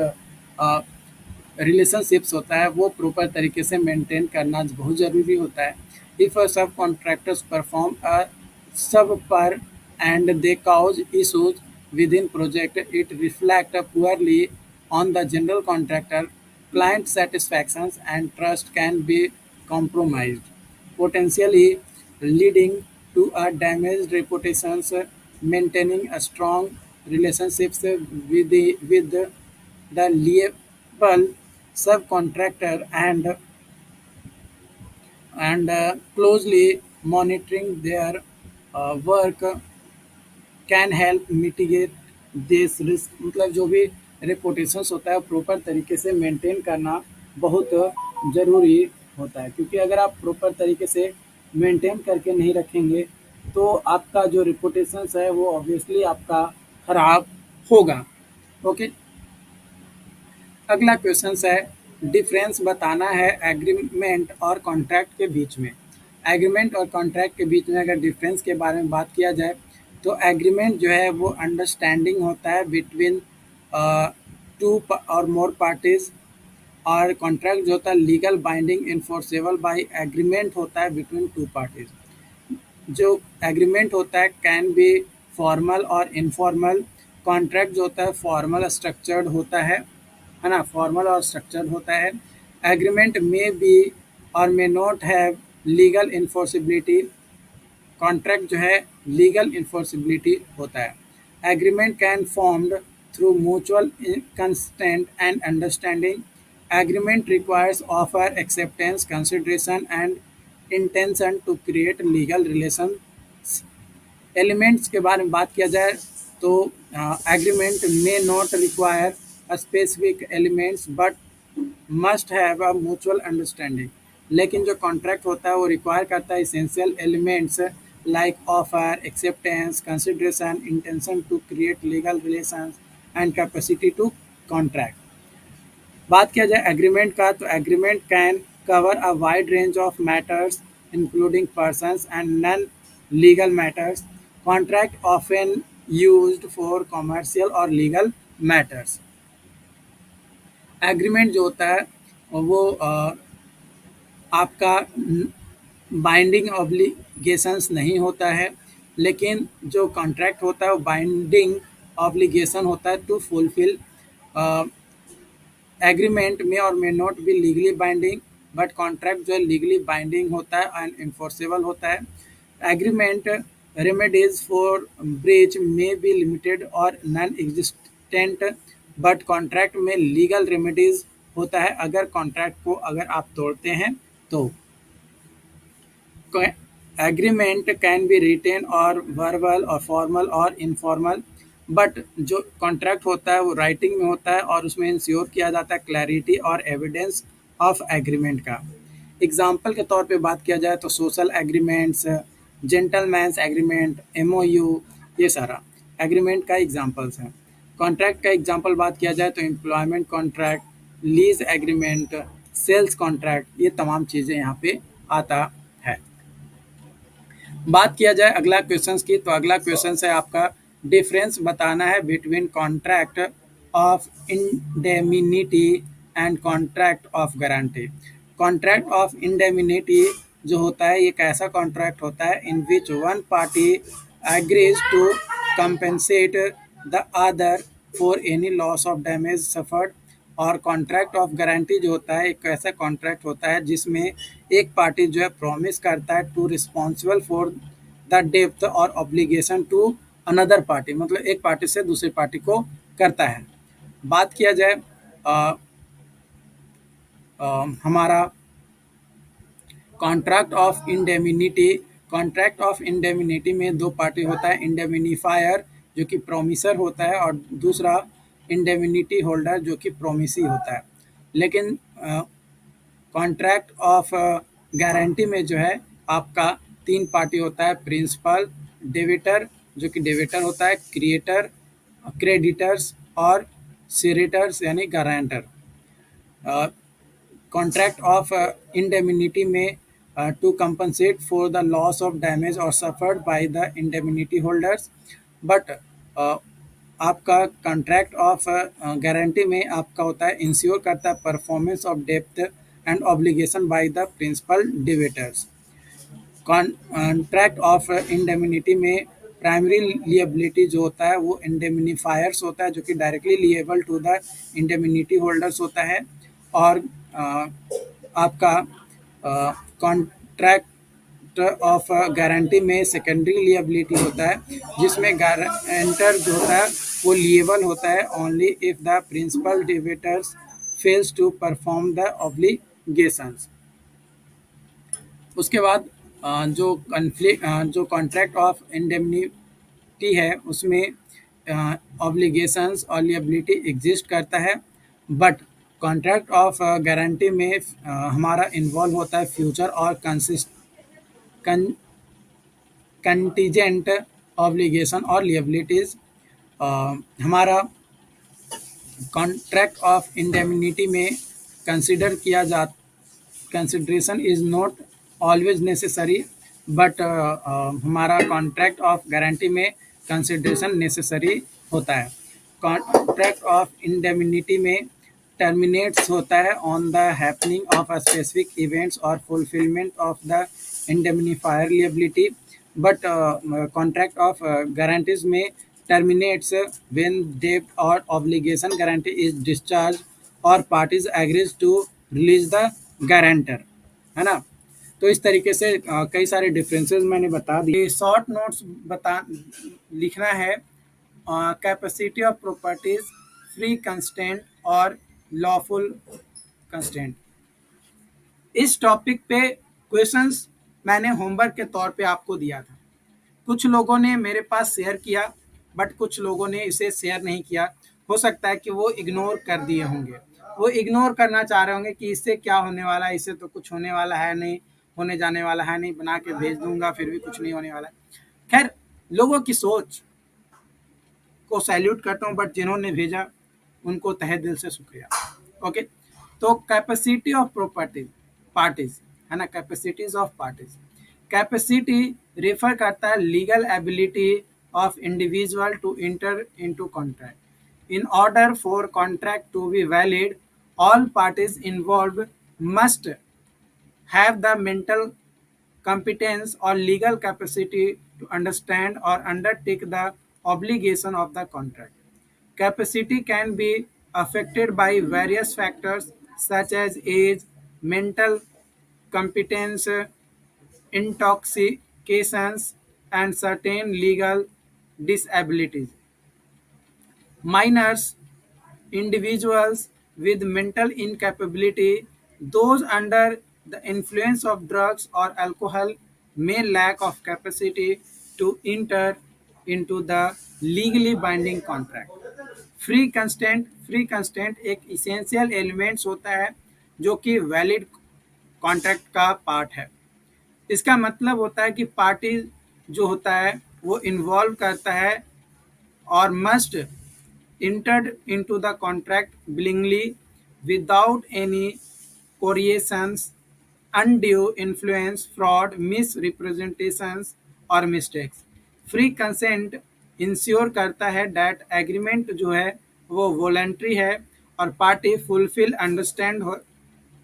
रिलेशनशिप्स होता है वो प्रॉपर तरीके से मेंटेन करना बहुत ज़रूरी होता है। इफ़ सब कॉन्ट्रैक्टर्स परफॉर्म अ सब पर and they cause issues within project. It reflects poorly on the general contractor. Client satisfactions and trust can be compromised, potentially leading to a damaged reputations. Maintaining a strong relationships with the liable subcontractor and closely monitoring their work can help mitigate this risk. मतलब जो भी रेपुटेशंस होता है proper तरीके से maintain करना बहुत ज़रूरी होता है, क्योंकि अगर आप प्रॉपर तरीके से मेंटेन करके नहीं रखेंगे तो आपका जो रेपुटेशंस है वो ऑब्वियसली आपका खराब होगा। ओके, अगला क्वेश्चन है, डिफरेंस बताना है एग्रीमेंट और कॉन्ट्रैक्ट के बीच में। एग्रीमेंट और कॉन्ट्रैक्ट के बीच में अगर डिफरेंस के बारे में बात किया जाए तो एग्रीमेंट जो है वो अंडरस्टैंडिंग होता है between two or more parties, और कॉन्ट्रैक्ट जो होता है legal binding enforceable by agreement होता है बिटवीन टू पार्टीज। जो एग्रीमेंट होता है कैन बी फॉर्मल और इनफॉर्मल। कॉन्ट्रैक्ट जो होता है फॉर्मल स्ट्रक्चर्ड होता है ना, फॉर्मल और स्ट्रक्चर्ड होता है। एग्रीमेंट में be or may not have legal enforceability. Contract जो है लीगल इन्फोर्सिबिलिटी होता है। Agreement can formed through mutual consent and understanding. Agreement requires offer acceptance consideration and intention to create legal relation. Elements के बारे में बात किया जाए तो agreement may not require specific elements but must have a mutual understanding. लेकिन जो contract होता है वो रिक्वायर करता है essential elements like offer acceptance consideration intention to create legal relations and capacity to contract. बात किया जाए एग्रीमेंट का तो agreement can cover a wide range of matters including persons and non legal matters. Contract often used for commercial और legal matters. Agreement जो होता है वो आपका बाइंडिंग ऑब्लिगेशंस नहीं होता है, लेकिन जो कॉन्ट्रैक्ट होता है वो बाइंडिंग ऑब्लिगेशन होता है टू फुलफिल। एग्रीमेंट में और may not B legally binding, but contract जो है लीगली बाइंडिंग होता है एंड इन्फोर्सेबल होता है। Agreement remedies for breach may be limited और नॉन एग्जिस्टेंट, बट कॉन्ट्रैक्ट में लीगल रेमेडीज होता है अगर कॉन्ट्रैक्ट को अगर आप तोड़ते हैं तो। एग्रीमेंट कैन बी रिटेन और वर्बल और फॉर्मल और इनफॉर्मल, बट जो कॉन्ट्रैक्ट होता है वो राइटिंग में होता है और उसमें इंश्योर किया जाता है क्लैरिटी और एविडेंस ऑफ एग्रीमेंट का। एग्जाम्पल के तौर पे बात किया जाए तो social agreements, gentleman's agreement, MOU, ये सारा एग्रीमेंट का एग्जाम्पल्स हैं। कॉन्ट्रैक्ट का एग्जाम्पल बात किया जाए तो employment contract, lease agreement, sales contract, ये तमाम चीज़ें यहाँ पे आता है। बात किया जाए अगला क्वेश्चन की तो अगला क्वेश्चन है आपका, डिफरेंस बताना है between contract of indemnity and contract of guarantee. Contract of indemnity जो होता है ये कैसा कॉन्ट्रैक्ट होता है, in which one party agrees to compensate the other for any loss of damage suffered. और कॉन्ट्रैक्ट ऑफ गारंटी जो होता है एक ऐसा कॉन्ट्रैक्ट होता है जिसमें एक पार्टी जो है प्रॉमिस करता है टू रिस्पॉन्सिबल फॉर द डेप्थ or obligation to another party, मतलब एक पार्टी से दूसरी पार्टी को करता है। बात किया जाए हमारा contract of indemnity. Contract of indemnity में दो पार्टी होता है, इंडेमिनीफायर जो कि प्रोमिसर होता है और दूसरा इंडेमिनिटी होल्डर जो कि प्रोमिसी होता है। लेकिन कॉन्ट्रैक्ट ऑफ गारंटी में जो है आपका तीन पार्टी होता है, प्रिंसिपल, डेबिटर जो कि डेबिटर होता है, क्रिएटर, क्रेडिटर्स और सीरेटर्स यानी गारंटर। कॉन्ट्रैक्ट ऑफ इंडेमिनिटी में to compensate for the loss of damage और suffered by the indemnity holders, but आपका कॉन्ट्रैक्ट ऑफ गारंटी में आपका होता है इंश्योर करता है परफॉर्मेंस ऑफ डेप्थ and obligation by the principal debtors. Contract of indemnity में प्राइमरी लिएबिलिटी जो होता है वो इंडेमनीफायर्स होता है, जो कि directly liable to the indemnity holders होता है। और आपका कॉन्ट्रैक्ट ऑफ गारंटी में सेकेंडरी लिएबिलिटी होता है, जिसमें गारंटर जो होता है वो लिएबल होता है only if the principal debtors fails to perform the obligations. उसके बाद जो कॉन्ट्रैक्ट ऑफ इंडेमनिटी है उसमें ऑब्लिगेशंस और लिएबिलिटी एग्जिस्ट करता है, बट कॉन्ट्रैक्ट ऑफ गारंटी में हमारा इन्वॉल्व होता है फ्यूचर और कंटीजेंट ऑब्लिगेशन और लिएबिलिटीज। हमारा कॉन्ट्रैक्ट ऑफ इंडेमनिटी में कंसिडर किया जा consideration is not always necessary, but हमारा कॉन्ट्रैक्ट ऑफ गारंटी में कंसिडरेशन नेसेसरी होता है। कॉन्ट्रैक्ट ऑफ इंडेमनिटी में टर्मिनेट्स होता है on the happening of a specific events और fulfilment of the indemnifier liability, but contract of guarantees में terminates when debt or obligation guarantee is discharged or parties agrees to release the guarantor, है ना। तो इस तरीके से कई सारे डिफरेंसेस मैंने बता दिए। शॉर्ट नोट्स लिखना है capacity of properties, free consent और लॉफुल कंस्टेंट। इस टॉपिक पे क्वेश्चंस मैंने होमवर्क के तौर पे आपको दिया था। कुछ लोगों ने मेरे पास शेयर किया, बट कुछ लोगों ने इसे शेयर नहीं किया। हो सकता है कि वो इग्नोर कर दिए होंगे, वो इग्नोर करना चाह रहे होंगे कि इससे क्या होने वाला है, इससे तो कुछ होने वाला है नहीं, होने जाने वाला है नहीं, बना के भेज दूंगा फिर भी कुछ नहीं होने वाला है। खैर, लोगों की सोच को सैल्यूट करता हूँ, बट जिन्होंने भेजा उनको तहे दिल से शुक्रिया। ओके, तो कैपेसिटी ऑफ प्रॉपर्टीज पार्टीज, है ना, capacities of parties. Capacity refer करता है legal ability of individual to enter into contract. In order for contract to be valid, all parties involved must have the mental competence or legal capacity to understand or undertake the obligation of the contract. Capacity can be affected by various factors such as age, mental competence, intoxications, and certain legal disabilities. Minors, individuals with mental incapability, those under the influence of drugs or alcohol may lack of capacity to enter into the legally binding contract. Free consent एक essential elements होता है जो कि valid contract का part है। इसका मतलब होता है कि पार्टी जो होता है वो इन्वॉल्व करता है और must entered into the contract willingly without any coercions, undue influence, fraud, misrepresentations or mistakes. Free consent ensure करता है डैट एग्रीमेंट जो है वो वॉलंटरी है और पार्टी फुलफिल अंडरस्टैंड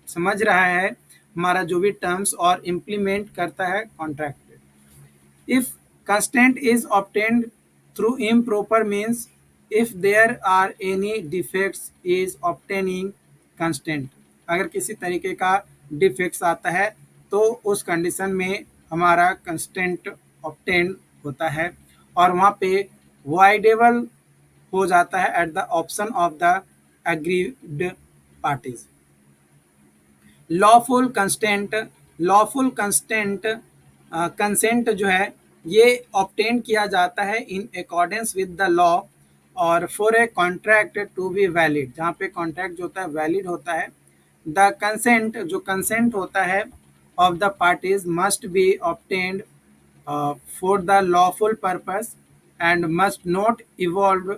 समझ रहा है हमारा जो भी टर्म्स और इम्प्लीमेंट करता है कॉन्ट्रैक्ट पे। If consent is obtained through improper means, if there are any defects is obtaining constant, अगर किसी तरीके का डिफेक्ट्स आता है तो उस कंडीशन में हमारा कंस्टेंट ऑब्टेन होता है और वहाँ पे वाइडेबल हो जाता है at the option of the agreed parties. Lawful constant consent जो है ये ऑब्टेन किया जाता है in accordance with the law और for a contract to be valid, जहाँ पे कॉन्ट्रैक्ट जो होता है वैलिड होता है। द कंसेंट जो कंसेंट होता है of the parties must be obtained for the lawful purpose and must not evolve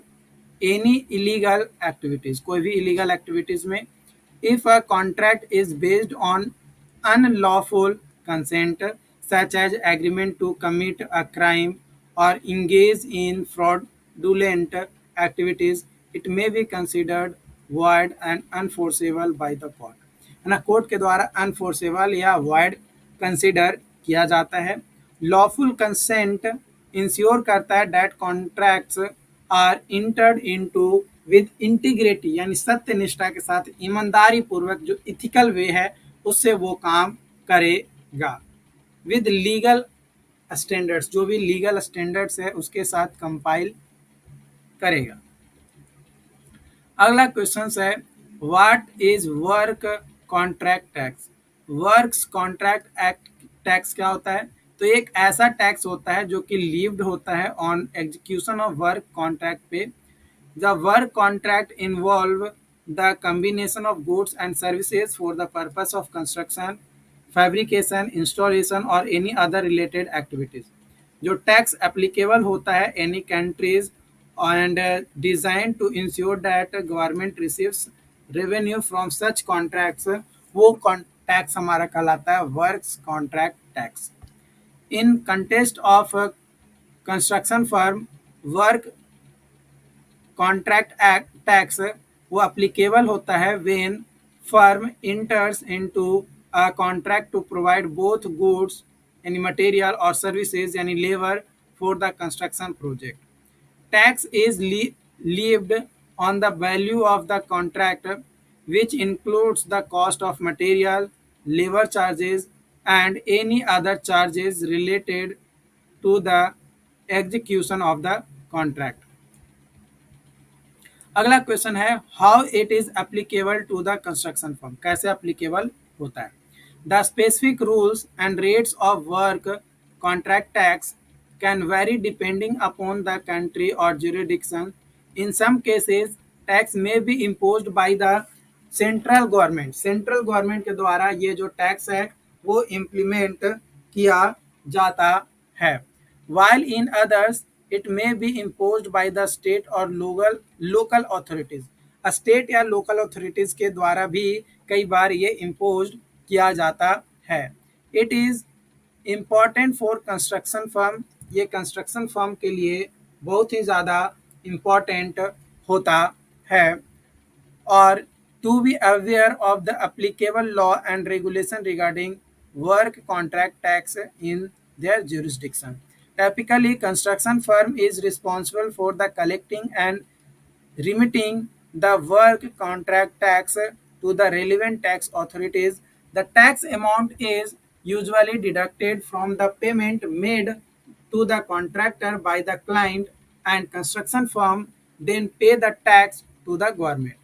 any illegal activities, कोई भी इलीगल एक्टिविटीज में। If a contract is based on unlawful consent such as agreement to commit a crime or engage in fraudulent activities, it may be considered void and unenforceable by the court, है ना। Court के द्वारा अनफोर्सेबल या void consider किया जाता है। Lawful consent ensure करता है that contracts are entered into with integrity, यानी सत्य निष्ठा के साथ ईमानदारी पूर्वक, जो इथिकल वे है उससे वो काम करेगा। विद लीगल स्टैंडर्ड्स, जो भी लीगल स्टैंडर्ड्स है उसके साथ कंपाइल करेगा। अगला क्वेश्चन है what is work contract tax. Works contract act tax क्या होता है? तो एक ऐसा टैक्स होता है जो कि लीव्ड होता है on execution of work contract पे। The work contract involve the combination of goods and services for the purpose of construction, fabrication, installation और एनी अदर रिलेटेड एक्टिविटीज। जो टैक्स एप्लीकेबल होता है any countries and designed to ensure that government receives revenue from such contracts, वो tax हमारा कहलाता है works contract tax. In context of construction firm, work contract act tax वो applicable होता है when firm enters into a contract to provide both goods यानी material और services यानी labour for the construction project. Tax is levied on the value of the contract, which includes the cost of material, labor charges, and any other charges related to the execution of the contract. अगला question है how it is applicable to the construction firm. कैसे applicable होता है? The specific rules and rates of work contract tax can vary depending upon the country or jurisdiction. In some cases, tax may be imposed by the central government. Central government के द्वारा ये जो tax है वो implement किया जाता है। While in others, it may be imposed by the state or local authorities. State या लोकल अथॉरिटीज के द्वारा भी कई बार ये इम्पोज किया जाता है। It is important for construction firm, ये कंस्ट्रक्शन फर्म के लिए बहुत ही ज़्यादा इम्पॉर्टेंट होता है। और to be aware of the applicable law and regulation regarding work contract tax in their jurisdiction. Typically, construction firm is responsible for the collecting and remitting the work contract tax to the relevant tax authorities. The tax amount is usually deducted from the payment made to the contractor by the client, and construction firm then pay the tax to the government.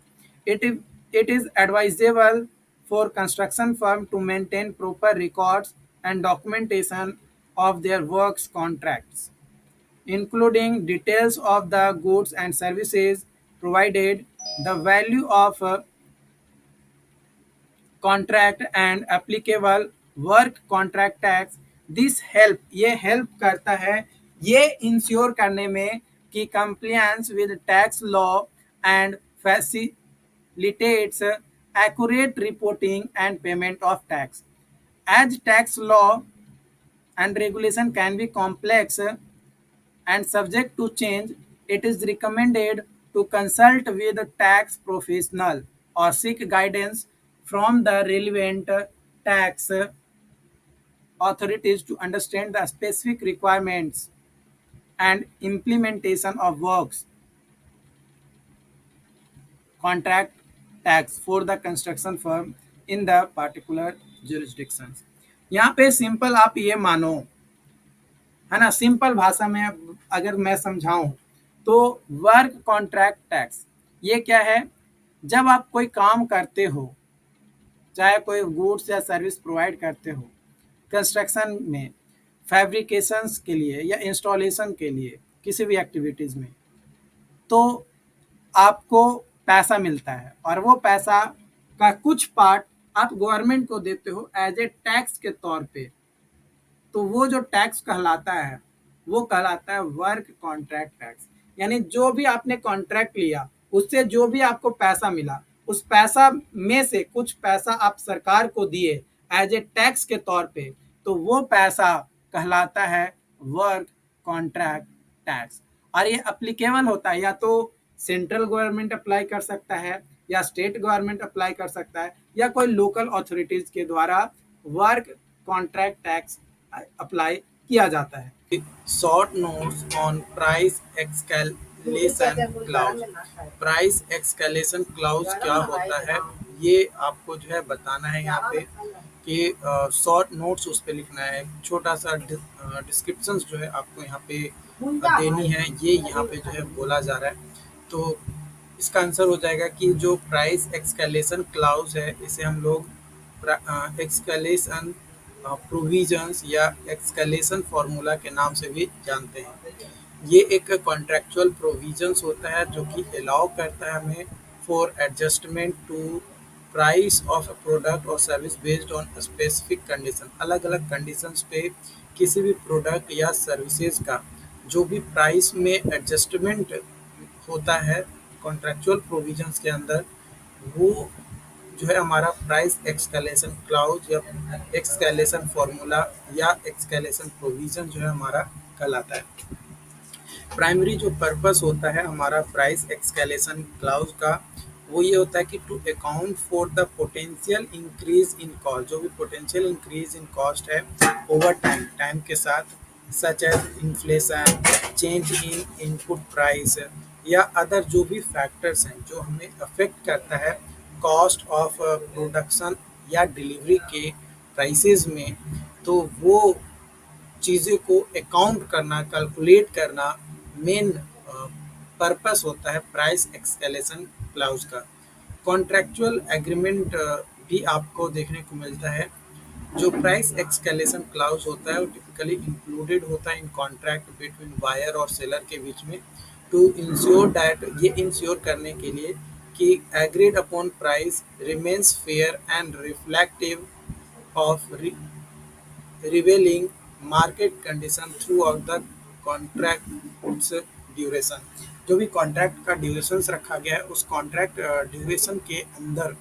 It is advisable for construction firm to maintain proper records and documentation of their works contracts, including details of the goods and services provided, the value of contract and applicable work contract tax. This help, ये help करता है ये ensure करने में कि compliance with tax law and facilitates accurate reporting and payment of tax. As tax law and regulation can be complex and subject to change, it is recommended to consult with a tax professional or seek guidance from the relevant tax authorities to understand the specific requirements and implementation of works contract tax for the construction firm in the particular jurisdictions. यहाँ पे simple आप ये मानो है ना, simple भाषा में अगर मैं समझाऊं तो वर्क कॉन्ट्रैक्ट टैक्स ये क्या है? जब आप कोई काम करते हो, चाहे कोई गुड्स या सर्विस प्रोवाइड करते हो कंस्ट्रक्शन में, फैब्रिकेशंस के लिए या इंस्टॉलेशन के लिए, किसी भी एक्टिविटीज़ में, तो आपको पैसा मिलता है और वो पैसा का कुछ पार्ट आप गवर्नमेंट को देते हो एज ए टैक्स के तौर पे। तो वो जो टैक्स कहलाता है वो कहलाता है वर्क कॉन्ट्रैक्ट टैक्स। यानी जो भी आपने कॉन्ट्रैक्ट लिया उससे जो भी आपको पैसा मिला उस पैसा में से कुछ पैसा आप सरकार को दिए एज ए टैक्स के तौर पे, तो वो पैसा कहलाता है वर्क कॉन्ट्रैक्ट टैक्स। और ये अप्लीकेबल होता है या तो सेंट्रल गवर्नमेंट अप्लाई कर सकता है या स्टेट गवर्नमेंट अप्लाई कर सकता है या कोई लोकल अथॉरिटीज के द्वारा वर्क कॉन्ट्रैक्ट टैक्स अप्लाई किया जाता है। Short notes on price escalation clause. Price escalation clause क्या होता है, ये आपको जो है बताना है यहाँ पे कि शॉर्ट नोट्स उस पे लिखना है, छोटा सा डिस्क्रिप्शन जो है आपको यहाँ पे देनी है, ये यहाँ पे जो है बोला जा रहा है। तो इसका आंसर हो जाएगा कि जो प्राइस एक्सकैलेशन क्लाउज है, इसे हम लोग एक्सकैलेशन प्रोविजंस या एक्सकैलेशन फार्मूला के नाम से भी जानते हैं। ये एक कॉन्ट्रेक्चुअल प्रोविजंस होता है जो कि अलाउ करता है हमें for adjustment to price of a product और service based on specific condition. अलग अलग कंडीशंस पे किसी भी प्रोडक्ट या सर्विसेज का जो भी प्राइस में एडजस्टमेंट होता है कॉन्ट्रेक्चुअल प्रोविजंस के अंदर, वो जो है हमारा प्राइस एक्सकैलेशन क्लाउज या एक्सकैलेशन फार्मूला या एक्सकैलेशन प्रोविजन जो है हमारा कहलाता है। प्राइमरी जो पर्पस होता है हमारा प्राइस एक्सकैलेशन क्लाउज का, वो ये होता है कि to account for the potential increase in cost. जो भी पोटेंशियल इंक्रीज इन कॉस्ट है ओवर टाइम, टाइम के साथ, such as inflation, change in input price या अदर जो भी फैक्टर्स हैं जो हमें अफेक्ट करता है कॉस्ट ऑफ प्रोडक्शन या डिलीवरी के प्राइसेस में, तो वो चीज़ों को अकाउंट करना, कैलकुलेट करना मेन पर्पस होता है प्राइस एक्सकैलेशन क्लाउज का। कॉन्ट्रैक्चुअल एग्रीमेंट भी आपको देखने को मिलता है। जो प्राइस एक्सकैलेशन क्लाउज होता है वो टिपिकली इंक्लूडेड होता है इन कॉन्ट्रैक्ट बिटवीन बायर और सेलर के बीच में, टू इंश्योर दैट, ये इंश्योर करने के लिए कि agreed upon price remains fair and reflective of revealing market condition through out the contract duration. जो भी कॉन्ट्रैक्ट का ड्यूरेशन रखा गया है उस कॉन्ट्रैक्ट ड्यूरेशन के अंदर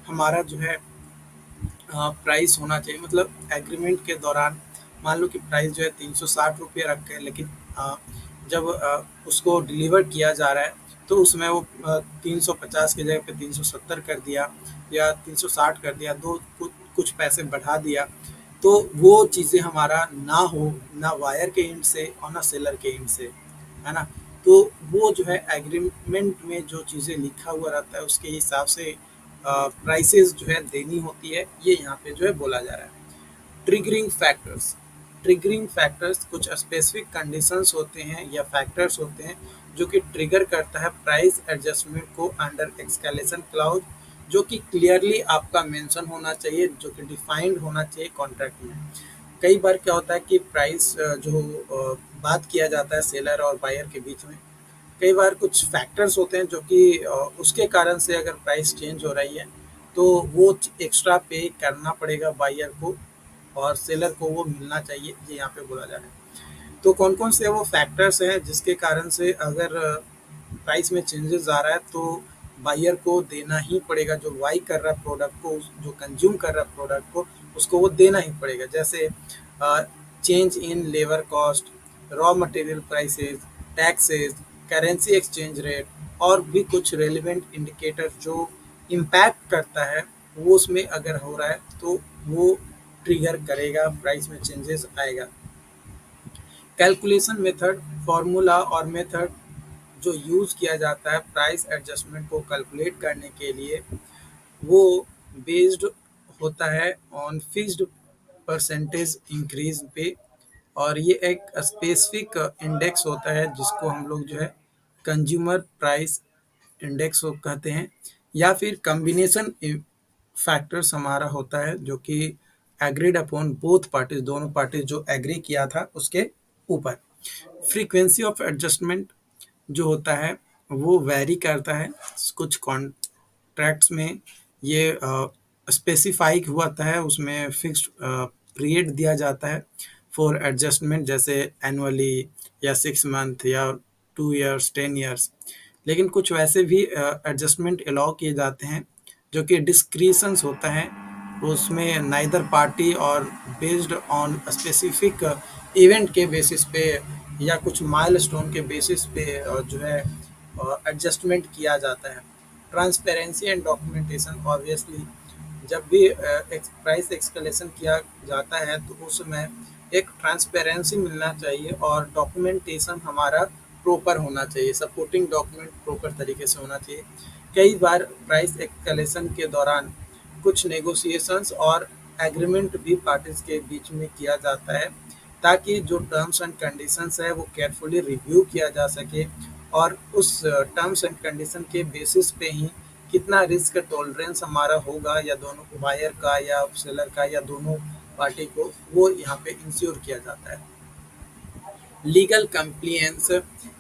हमारा जो है प्राइस होना चाहिए। मतलब एग्रीमेंट के दौरान मान लो कि प्राइस जो है 360 रुपये रखे हैं, लेकिन जब उसको डिलीवर किया जा रहा है तो उसमें वो 350 की जगह पे 370 कर दिया या 360 कर दिया, दो कुछ पैसे बढ़ा दिया, तो वो चीज़ें हमारा ना हो, ना वायर के एंड से और ना सेलर के एंड से, है ना। तो वो जो है एग्रीमेंट में जो चीज़ें लिखा हुआ रहता है उसके हिसाब से प्राइसेस जो है देनी होती है, ये यहाँ पे जो है बोला जा रहा है। Triggering factors. ट्रिगरिंग फैक्टर्स कुछ स्पेसिफिक कंडीशंस होते हैं या फैक्टर्स होते हैं जो कि ट्रिगर करता है प्राइस एडजस्टमेंट को अंडर एक्सकैलेशन क्लाउज, जो कि क्लियरली आपका मेंशन होना चाहिए, जो कि डिफाइंड होना चाहिए कॉन्ट्रैक्ट में। कई बार क्या होता है कि प्राइस जो बात किया जाता है सेलर और बायर के बीच में, कई बार कुछ फैक्टर्स होते हैं जो कि उसके कारण से अगर प्राइस चेंज हो रही है तो वो एक्स्ट्रा पे करना पड़ेगा बायर को और सेलर को वो मिलना चाहिए, ये यहाँ पे बोला जा रहा है। तो कौन कौन से वो फैक्टर्स हैं जिसके कारण से अगर प्राइस में चेंजेस आ रहा है तो बायर को देना ही पड़ेगा, जो बाई कर रहा है प्रोडक्ट को, जो कंज्यूम कर रहा है प्रोडक्ट को, उसको वो देना ही पड़ेगा। जैसे change in labour cost, raw material prices, taxes, currency exchange rate और भी कुछ रेलिवेंट इंडिकेटर जो इम्पैक्ट करता है, वो उसमें अगर हो रहा है तो वो ट्रिगर करेगा, प्राइस में चेंजेस आएगा। कैलकुलेशन मेथड, फार्मूला और मेथड जो यूज़ किया जाता है प्राइस एडजस्टमेंट को कैलकुलेट करने के लिए, वो बेस्ड होता है ऑन फिक्स्ड परसेंटेज इंक्रीज पे, और ये एक स्पेसिफिक इंडेक्स होता है जिसको हम लोग जो है कंज्यूमर प्राइस इंडेक्स कहते हैं, या फिर कम्बिनेशन फैक्टर्स हमारा होता है जो कि एग्रीड अपॉन बोथ पार्टीज, दोनों पार्टीज जो एग्री किया था उसके ऊपर। फ्रीक्वेंसी ऑफ एडजस्टमेंट जो होता है वो वैरी करता है। कुछ कॉन्ट्रैक्ट्स में ये स्पेसिफाई हुआ है, उसमें फिक्स्ड पीरियड दिया जाता है फॉर एडजस्टमेंट, जैसे एनुअली या 6 मंथ या 2 ईयर्स 10 ईयर्स। लेकिन कुछ वैसे भी एडजस्टमेंट अलाउ किए जाते हैं जो कि डिस्क्रिशंस होता है, उसमें नाइदर पार्टी और बेस्ड ऑन स्पेसिफिक इवेंट के बेसिस पे या कुछ माइलस्टोन के बेसिस पे जो है एडजस्टमेंट किया जाता है। ट्रांसपेरेंसी एंड डॉक्यूमेंटेशन, ऑब्वियसली जब भी प्राइस एक्सकलेशन किया जाता है तो उस समय एक ट्रांसपेरेंसी मिलना चाहिए और डॉक्यूमेंटेशन हमारा प्रॉपर होना चाहिए, सपोर्टिंग डॉक्यूमेंट प्रॉपर तरीके से होना चाहिए। कई बार प्राइस एस्केलेशन के दौरान कुछ नेगोशिएशंस और एग्रीमेंट भी पार्टीज के बीच में किया जाता है, ताकि जो टर्म्स एंड कंडीशंस है वो केयरफुली रिव्यू किया जा सके और उस टर्म्स एंड कंडीशन के बेसिस पे ही कितना रिस्क टॉलरेंस हमारा होगा, या दोनों बायर का या सेलर का या दोनों पार्टी को, वो यहाँ पे इंश्योर किया जाता है। लीगल कंप्लियंस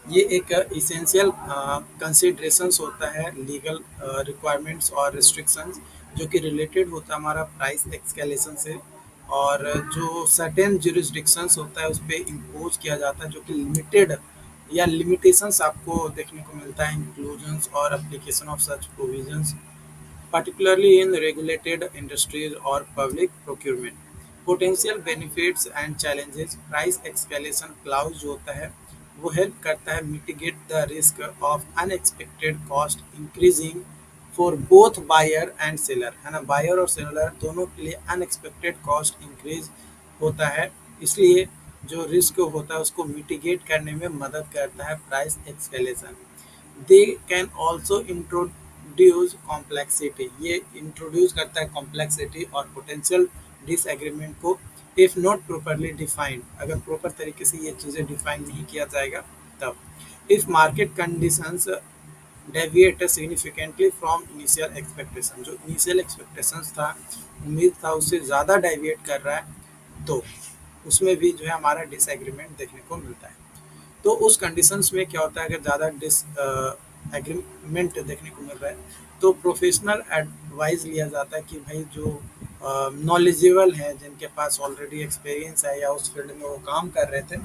ये एक इसेंशियल कंसिडरेशंस होता है, लीगल रिक्वायरमेंट्स और रिस्ट्रिक्शंस जो कि रिलेटेड होता है हमारा प्राइस एक्सकेलेशन से, और जो सर्टेन जुरिस्डिक्शंस होता है उस पर इम्पोज किया जाता है, जो कि लिमिटेड या लिमिटेशंस आपको देखने को मिलता है इंक्लूजन्स और application of such provisions, particularly in regulated industries or public procurement. Potential benefits and challenges, price escalation clause जो होता है वो हेल्प करता है mitigate the risk of unexpected cost increasing for both buyer and seller, है ना, buyer और seller दोनों के लिए unexpected cost increase होता है, इसलिए जो रिस्क होता है उसको मिटिगेट करने में मदद करता है price एक्सकेलेशन। They can also introduce complexity, ये इंट्रोड्यूस करता है कॉम्प्लेक्सिटी और पोटेंशियल डिसएग्रीमेंट को, इफ़ नॉट प्रॉपरली डिफाइंड, अगर प्रॉपर तरीके से ये चीज़ें डिफाइन नहीं किया जाएगा तब। If market conditions deviate significantly from initial expectation, जो इनिशियल एक्सपेक्टेशंस था, उम्मीद था, उससे ज़्यादा डेविएट कर रहा है तो उसमें भी जो है हमारा डिसएग्रीमेंट देखने को मिलता है। तो उस कंडीशंस में क्या होता है, अगर ज़्यादा डिस एग्रीमेंट देखने को मिल रहा है तो प्रोफेशनल एडवाइस लिया जाता है कि भाई जो नॉलेजेबल हैं, जिनके पास ऑलरेडी एक्सपीरियंस है या उस फील्ड में वो काम कर रहे थे,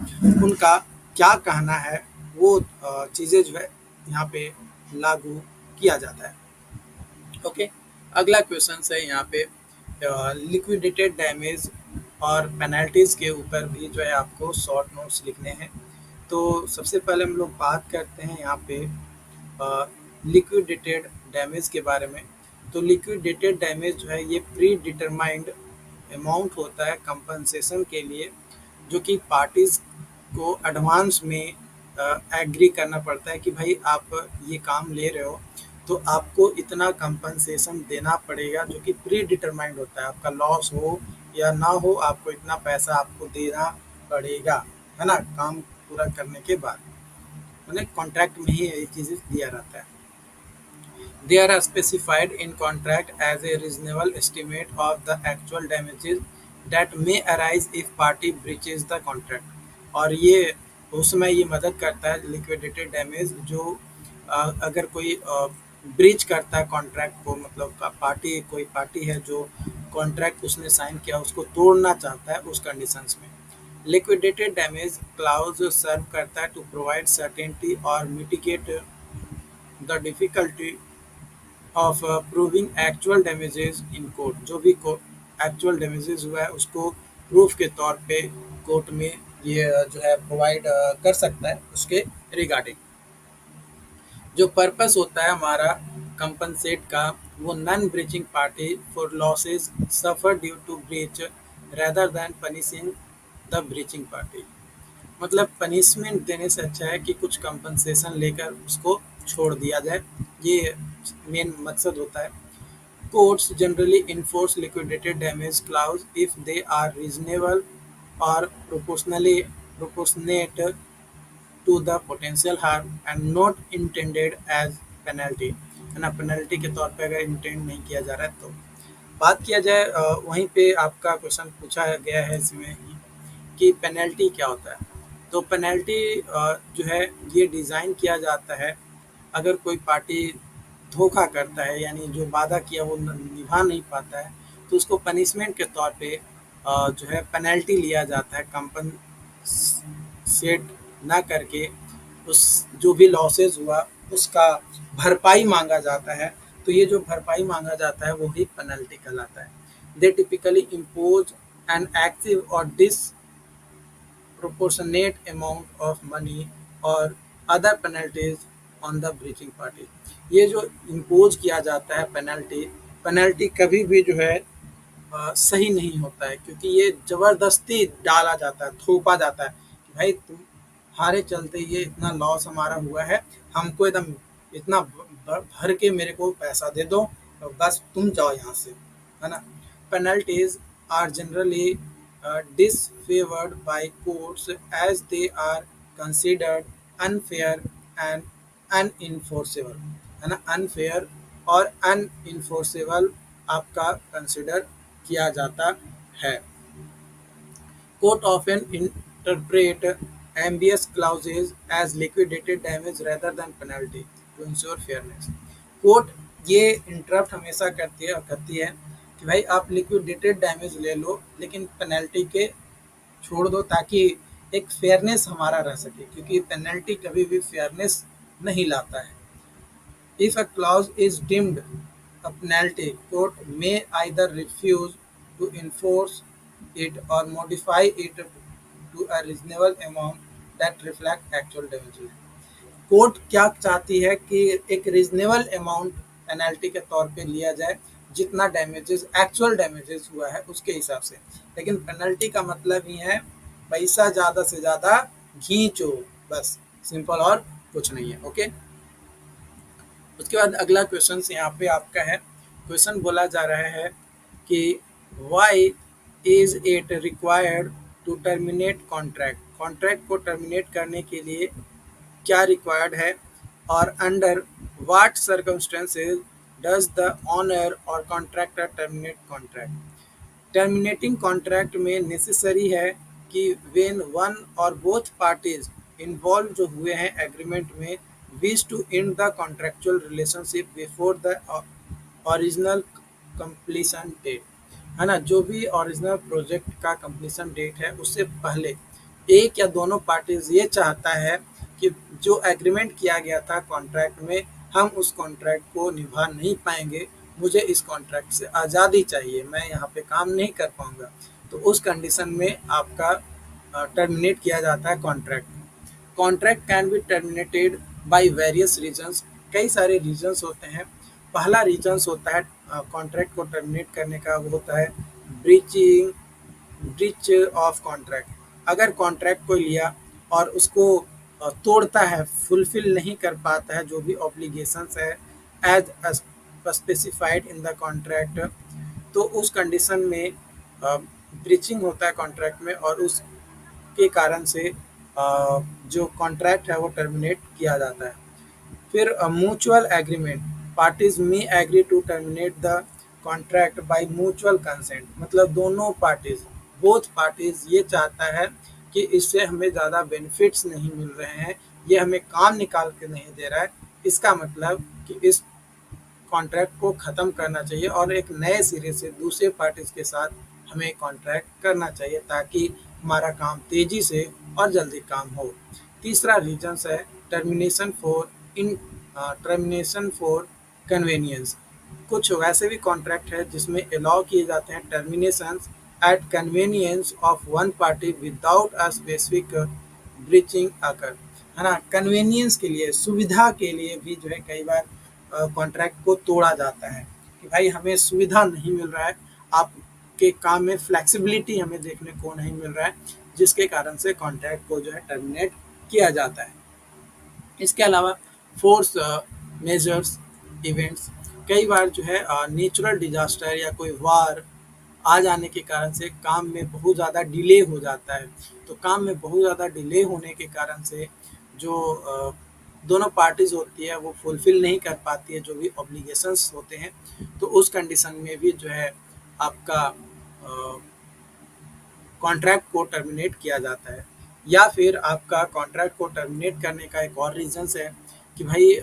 उनका क्या कहना है, वो चीज़ें जो है यहाँ पे लागू किया जाता है। ओके, अगला क्वेश्चन है यहाँ पे लिक्विडेटेड डैमेज और पेनल्टीज़ के ऊपर भी जो है आपको शॉर्ट नोट्स लिखने हैं। तो सबसे पहले हम लोग बात करते हैं यहाँ पे लिक्विडेटेड डैमेज के बारे में। तो लिक्विडेटेड डैमेज जो है ये प्री डिटरमाइंड अमाउंट होता है कंपनसेशन के लिए, जो कि पार्टीज को एडवांस में एग्री करना पड़ता है कि भाई आप ये काम ले रहे हो तो आपको इतना कंपनसेशन देना पड़ेगा, जो कि प्री डिटरमाइंड होता है, आपका लॉस हो या ना हो आपको इतना पैसा आपको देना पड़ेगा, है ना, काम पूरा करने के बाद, मतलब कॉन्ट्रैक्ट में ही ये चीज़ें दिया रहता है। They are specified in contract as a reasonable estimate of the actual damages that may arise if party breaches the contract। और ये उसमें ये मदद करता है लिक्विडेटेड डैमेज, जो अगर कोई ब्रीच करता है कॉन्ट्रैक्ट को, मतलब का पार्टी, कोई पार्टी है जो कॉन्ट्रैक्ट उसने साइन किया उसको तोड़ना चाहता है उस कंडीशंस में। लिक्विडेटेड डैमेज क्लाउज सर्व करता है टू प्रोवाइड सर्टेनिटी और mitigate the difficulty of proving actual damages in court, जो भी एक्चुअल डैमेजेस हुआ है उसको प्रूफ के तौर पे कोर्ट में ये जो है प्रोवाइड कर सकता है उसके रिगार्डिंग। जो पर्पस होता है हमारा कंपनसेट का, वो non breaching party for losses suffer due to breach rather than punishing the breaching party, मतलब पनिशमेंट देने से अच्छा है कि कुछ कंपनसेशन लेकर उसको छोड़ दिया जाए, ये मेन मकसद होता है। Courts generally enforce liquidated damage clause if they are reasonable और proportionate to the potential harm and not intended as penalty, है ना, पेनल्टी के तौर पे अगर इंटेंड नहीं किया जा रहा है तो। बात किया जाए वहीं पे आपका क्वेश्चन पूछा गया है इसमें कि पेनल्टी क्या होता है। तो पेनल्टी जो है ये डिज़ाइन किया जाता है अगर कोई पार्टी धोखा करता है, यानी जो वादा किया वो निभा नहीं पाता है, तो उसको पनिशमेंट के तौर पे जो है पेनल्टी लिया जाता है, कंपनसेट ना करके उस जो भी लॉसेस हुआ उसका भरपाई मांगा जाता है। तो ये जो भरपाई मांगा जाता है वो ही पेनल्टी कहलाता है। दे टिपिकली इम्पोज एन एक्टिव और disproportionate amount of money और other penalties on the breaching party। ये जो इम्पोज किया जाता है पेनल्टी, पेनल्टी कभी भी जो है सही नहीं होता है, क्योंकि ये ज़बरदस्ती डाला जाता है, थोपा जाता है कि भाई तुम्हारे चलते ये इतना लॉस हमारा हुआ है, हमको एकदम इतना भर के मेरे को पैसा दे दो और बस तुम जाओ यहाँ से, है ना। Penalties are generally disfavored by courts as they are considered unfair and unenforceable, है ना। अनफेयर और अनइन्फोर्सेबल आपका कंसिडर किया जाता है। Court often interpret ambiguous clauses as liquidated damage rather than penalty to ensure fairness. Court ये इंटरप्ट हमेशा करती है कि भाई आप लिक्विडेटेड डैमेज ले लो, लेकिन पेनल्टी के छोड़ दो, ताकि एक फेयरनेस हमारा रह सके, क्योंकि पेनल्टी कभी भी फेयरनेस नहीं लाता है। If a clause is deemed a penalty, court may either refuse to enforce it or modify it to a reasonable amount that reflect actual damages. Court क्या चाहती है कि एक रीजनेबल अमाउंट पेनल्टी के तौर पे लिया जाए, जितना डैमेजेस एक्चुअल डैमेजेस हुआ है उसके हिसाब से। लेकिन पेनल्टी का मतलब ही है पैसा ज़्यादा से ज़्यादा खींचो, बस सिंपल, और कुछ नहीं है। ओके, उसके बाद अगला क्वेश्चन यहाँ पे आपका है। क्वेश्चन बोला जा रहा है कि why is it required to terminate contract, contract को टर्मिनेट करने के लिए क्या रिक्वायर्ड है, और under what circumstances does the owner और contractor terminate contract. Terminating contract में नेसेसरी है कि व्हेन वन और बोथ पार्टीज इन्वॉल्व जो हुए हैं एग्रीमेंट में wish to end the contractual relationship before the original completion date, है ना। जो भी ओरिजिनल प्रोजेक्ट का कंप्लीशन डेट है उससे पहले एक या दोनों पार्टीज ये चाहता है कि जो एग्रीमेंट किया गया था कॉन्ट्रैक्ट में, हम उस कॉन्ट्रैक्ट को निभा नहीं पाएंगे, मुझे इस कॉन्ट्रैक्ट से आज़ादी चाहिए, मैं यहाँ पे काम नहीं कर पाऊँगा, तो उस कंडीशन में आपका टर्मिनेट किया जाता है contract. Contract can be terminated by various reasons, कई सारे रीजंस होते हैं। पहला रीजंस होता है कॉन्ट्रैक्ट को टर्मिनेट करने का, वो होता है ब्रीचिंग ब्रीच ऑफ कॉन्ट्रैक्ट। अगर कॉन्ट्रैक्ट को लिया और उसको तोड़ता है, फुलफिल नहीं कर पाता है जो भी ऑब्लिगेशंस है as specified in the contract, तो उस कंडीशन में ब्रीचिंग होता है कॉन्ट्रैक्ट में, और उसके कारण से जो कॉन्ट्रैक्ट है वो टर्मिनेट किया जाता है। फिर mutual agreement, parties may agree to terminate the contract by mutual consent, मतलब दोनों पार्टीज, बोथ पार्टीज ये चाहता है कि इससे हमें ज़्यादा बेनिफिट्स नहीं मिल रहे हैं, ये हमें काम निकाल के नहीं दे रहा है, इसका मतलब कि इस कॉन्ट्रैक्ट को ख़त्म करना चाहिए और एक नए सिरे से दूसरे पार्टीज के साथ हमें कॉन्ट्रैक्ट करना चाहिए, ताकि हमारा काम तेज़ी से और जल्दी काम हो। तीसरा रीजंस है टर्मिनेशन फॉर कन्वीनियंस। कुछ वैसे भी कॉन्ट्रैक्ट है जिसमें अलाउ किए जाते हैं termination at convenience of one party without a specific breaching occur, है ना। कन्वीनियंस के लिए, सुविधा के लिए भी जो है कई बार कॉन्ट्रैक्ट को तोड़ा जाता है कि भाई हमें सुविधा नहीं मिल रहा है, आपके काम में फ्लेक्सिबिलिटी हमें देखने को नहीं मिल रहा है, जिसके कारण से कॉन्ट्रैक्ट को जो है टर्मिनेट किया जाता है। इसके अलावा फोर्स मेजर्स इवेंट्स, कई बार जो है नेचुरल डिजास्टर या कोई वार आ जाने के कारण से काम में बहुत ज़्यादा डिले हो जाता है, तो काम में बहुत ज़्यादा डिले होने के कारण से जो दोनों पार्टीज होती है वो फुलफिल नहीं कर पाती है जो भी ऑब्लिगेशंस होते हैं, तो उस कंडीशन में भी जो है आपका कॉन्ट्रैक्ट को टर्मिनेट किया जाता है। या फिर आपका कॉन्ट्रैक्ट को टर्मिनेट करने का एक और रीज़न्स है कि भाई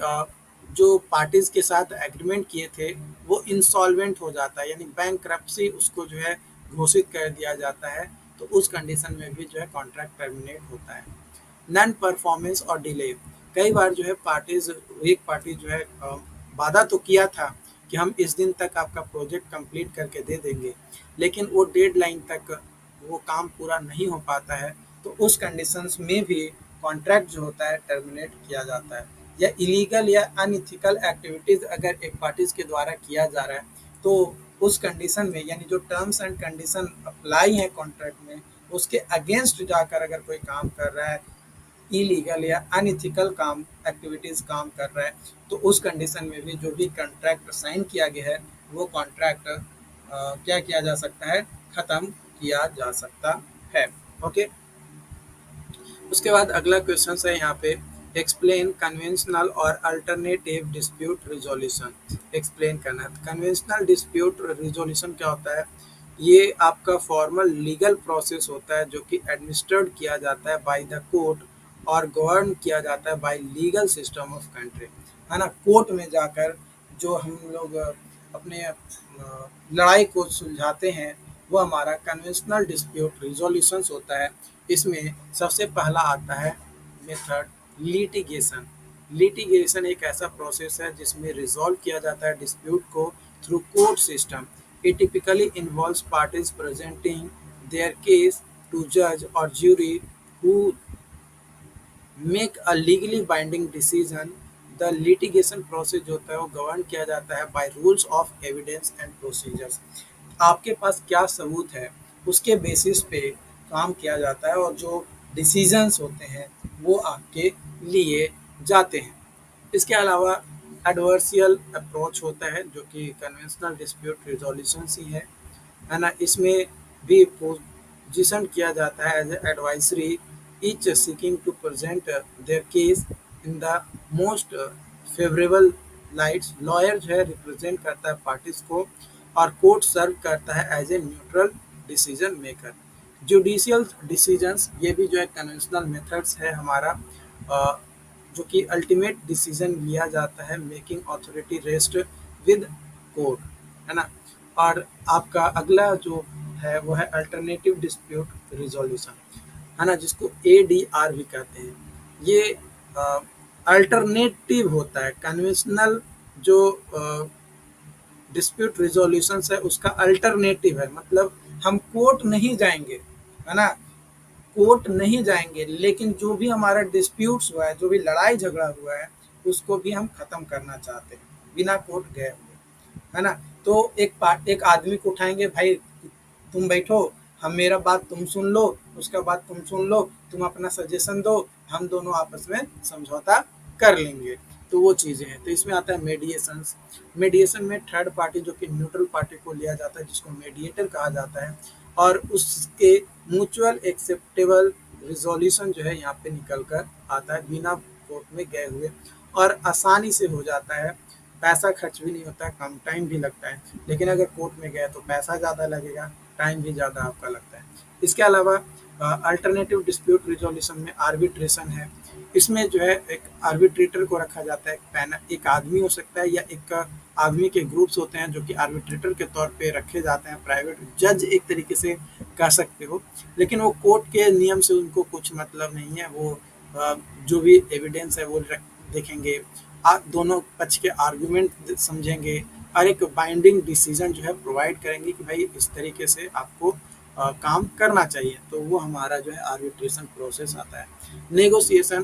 जो पार्टीज़ के साथ एग्रीमेंट किए थे वो इंसॉल्वेंट हो जाता है, यानी बैंकरप्सी उसको जो है घोषित कर दिया जाता है, तो उस कंडीशन में भी जो है कॉन्ट्रैक्ट टर्मिनेट होता है। नॉन परफॉर्मेंस और डिले, कई बार जो है पार्टीज, एक पार्टी जो है वादा तो किया था कि हम इस दिन तक आपका प्रोजेक्ट कंप्लीट करके दे देंगे, लेकिन वो डेडलाइन तक वो काम पूरा नहीं हो पाता है, तो उस कंडीशंस में भी कॉन्ट्रैक्ट जो होता है टर्मिनेट किया जाता है। या इलीगल या अनइथिकल एक्टिविटीज़ अगर एक पार्टीज के द्वारा किया जा रहा है, तो उस कंडीशन में यानी जो टर्म्स एंड कंडीशन अप्लाई है कॉन्ट्रैक्ट में, उसके अगेंस्ट जाकर अगर कोई काम कर रहा है, इलीगल या अनइथिकल काम एक्टिविटीज काम कर रहा है, तो उस कंडीशन में भी जो भी कॉन्ट्रैक्ट साइन किया गया है वो कॉन्ट्रैक्ट क्या किया जा सकता है, खत्म किया जा सकता है। ओके। उसके बाद अगला क्वेश्चन है यहाँ पे, एक्सप्लेन कन्वेंशनल और अल्टरनेटिव डिस्प्यूट रिजोल्यूशन। एक्सप्लेन करना है। कन्वेंशनल डिस्प्यूट रिजोल्यूशन क्या होता है? ये आपका फॉर्मल लीगल प्रोसेस होता है जो कि एडमिनिस्ट्रेड किया जाता है बाय द कोर्ट और गवर्न किया जाता है bye legal system of country, है ना। कोर्ट में जाकर जो हम लोग अपने लड़ाई को सुलझाते हैं वो हमारा कन्वेंशनल डिस्प्यूट रिजोल्यूशंस होता है। इसमें सबसे पहला आता है मेथड लिटिगेशन। लिटिगेशन एक ऐसा प्रोसेस है जिसमें रिजॉल्व किया जाता है डिस्प्यूट को through court system. It typically involves parties presenting their case to जज और jury who make a legally binding decision. The litigation process जो होता है वो गवर्न किया जाता है by rules of evidence and procedures. आपके पास क्या सबूत है उसके बेसिस पे काम किया जाता है और जो डिसीजंस होते हैं वो आपके लिए जाते हैं। इसके अलावा एडवर्सियल अप्रोच होता है जो कि कन्वेंशनल डिस्प्यूट रिजोल्यूशन ही है ना। इसमें भी पोजीशन किया जाता है as advisory, each seeking to present their case in the most favourable lights. Lawyer जो है रिप्रेजेंट करता है पार्टीज को और कोर्ट सर्व करता है as a neutral decision maker. Judicial decisions ये भी जो है कन्वेंशनल मेथड्स है हमारा, जो कि अल्टीमेट डिसीजन लिया जाता है making authority rest with court, है ना। और आपका अगला जो है वो है अल्टरनेटिव डिस्प्यूट रिजोल्यूशन, है ना, जिसको ADR भी कहते हैं। ये अल्टरनेटिव होता है कन्वेंशनल जो डिस्प्यूट रिजोल्यूशन है उसका अल्टरनेटिव है, मतलब हम कोर्ट नहीं जाएंगे, है ना, कोर्ट नहीं जाएंगे, लेकिन जो भी हमारा डिस्प्यूट्स हुआ है, जो भी लड़ाई झगड़ा हुआ है, उसको भी हम खत्म करना चाहते हैं बिना कोर्ट गए हुए, है ना। तो एक आदमी को उठाएंगे, भाई तुम बैठो, हम मेरा बात तुम सुन लो, उसका बात तुम सुन लो, तुम अपना सजेशन दो, हम दोनों आपस में समझौता कर लेंगे। तो वो चीज़ें हैं। तो इसमें आता है मेडिएशंस। मेडिएशन में थर्ड पार्टी जो कि न्यूट्रल पार्टी को लिया जाता है जिसको मेडिएटर कहा जाता है और उसके म्यूचुअल एक्सेप्टेबल रिजोल्यूशन जो है यहाँ पे निकल कर आता है बिना कोर्ट में गए हुए और आसानी से हो जाता है। पैसा खर्च भी नहीं होता है, कम टाइम भी लगता है, लेकिन अगर कोर्ट में गए तो पैसा ज़्यादा लगेगा, टाइम भी ज़्यादा आपका लगता है। इसके अलावा अल्टरनेटिव डिस्प्यूट रिजोल्यूशन में आर्बिट्रेशन है। इसमें जो है एक आर्बिट्रेटर को रखा जाता है, एक आदमी हो सकता है या एक आदमी के ग्रुप्स होते हैं जो कि आर्बिट्रेटर के तौर पे रखे जाते हैं, प्राइवेट जज एक तरीके से कह सकते हो, लेकिन वो कोर्ट के नियम से उनको कुछ मतलब नहीं है। वो जो भी एविडेंस है वो देखेंगे, दोनों पक्ष के आर्गुमेंट समझेंगे और एक बाइंडिंग डिसीजन जो है प्रोवाइड करेंगे कि भाई इस तरीके से आपको काम करना चाहिए। तो वो हमारा जो है आर्बिट्रेशन प्रोसेस आता है। नेगोशिएशन,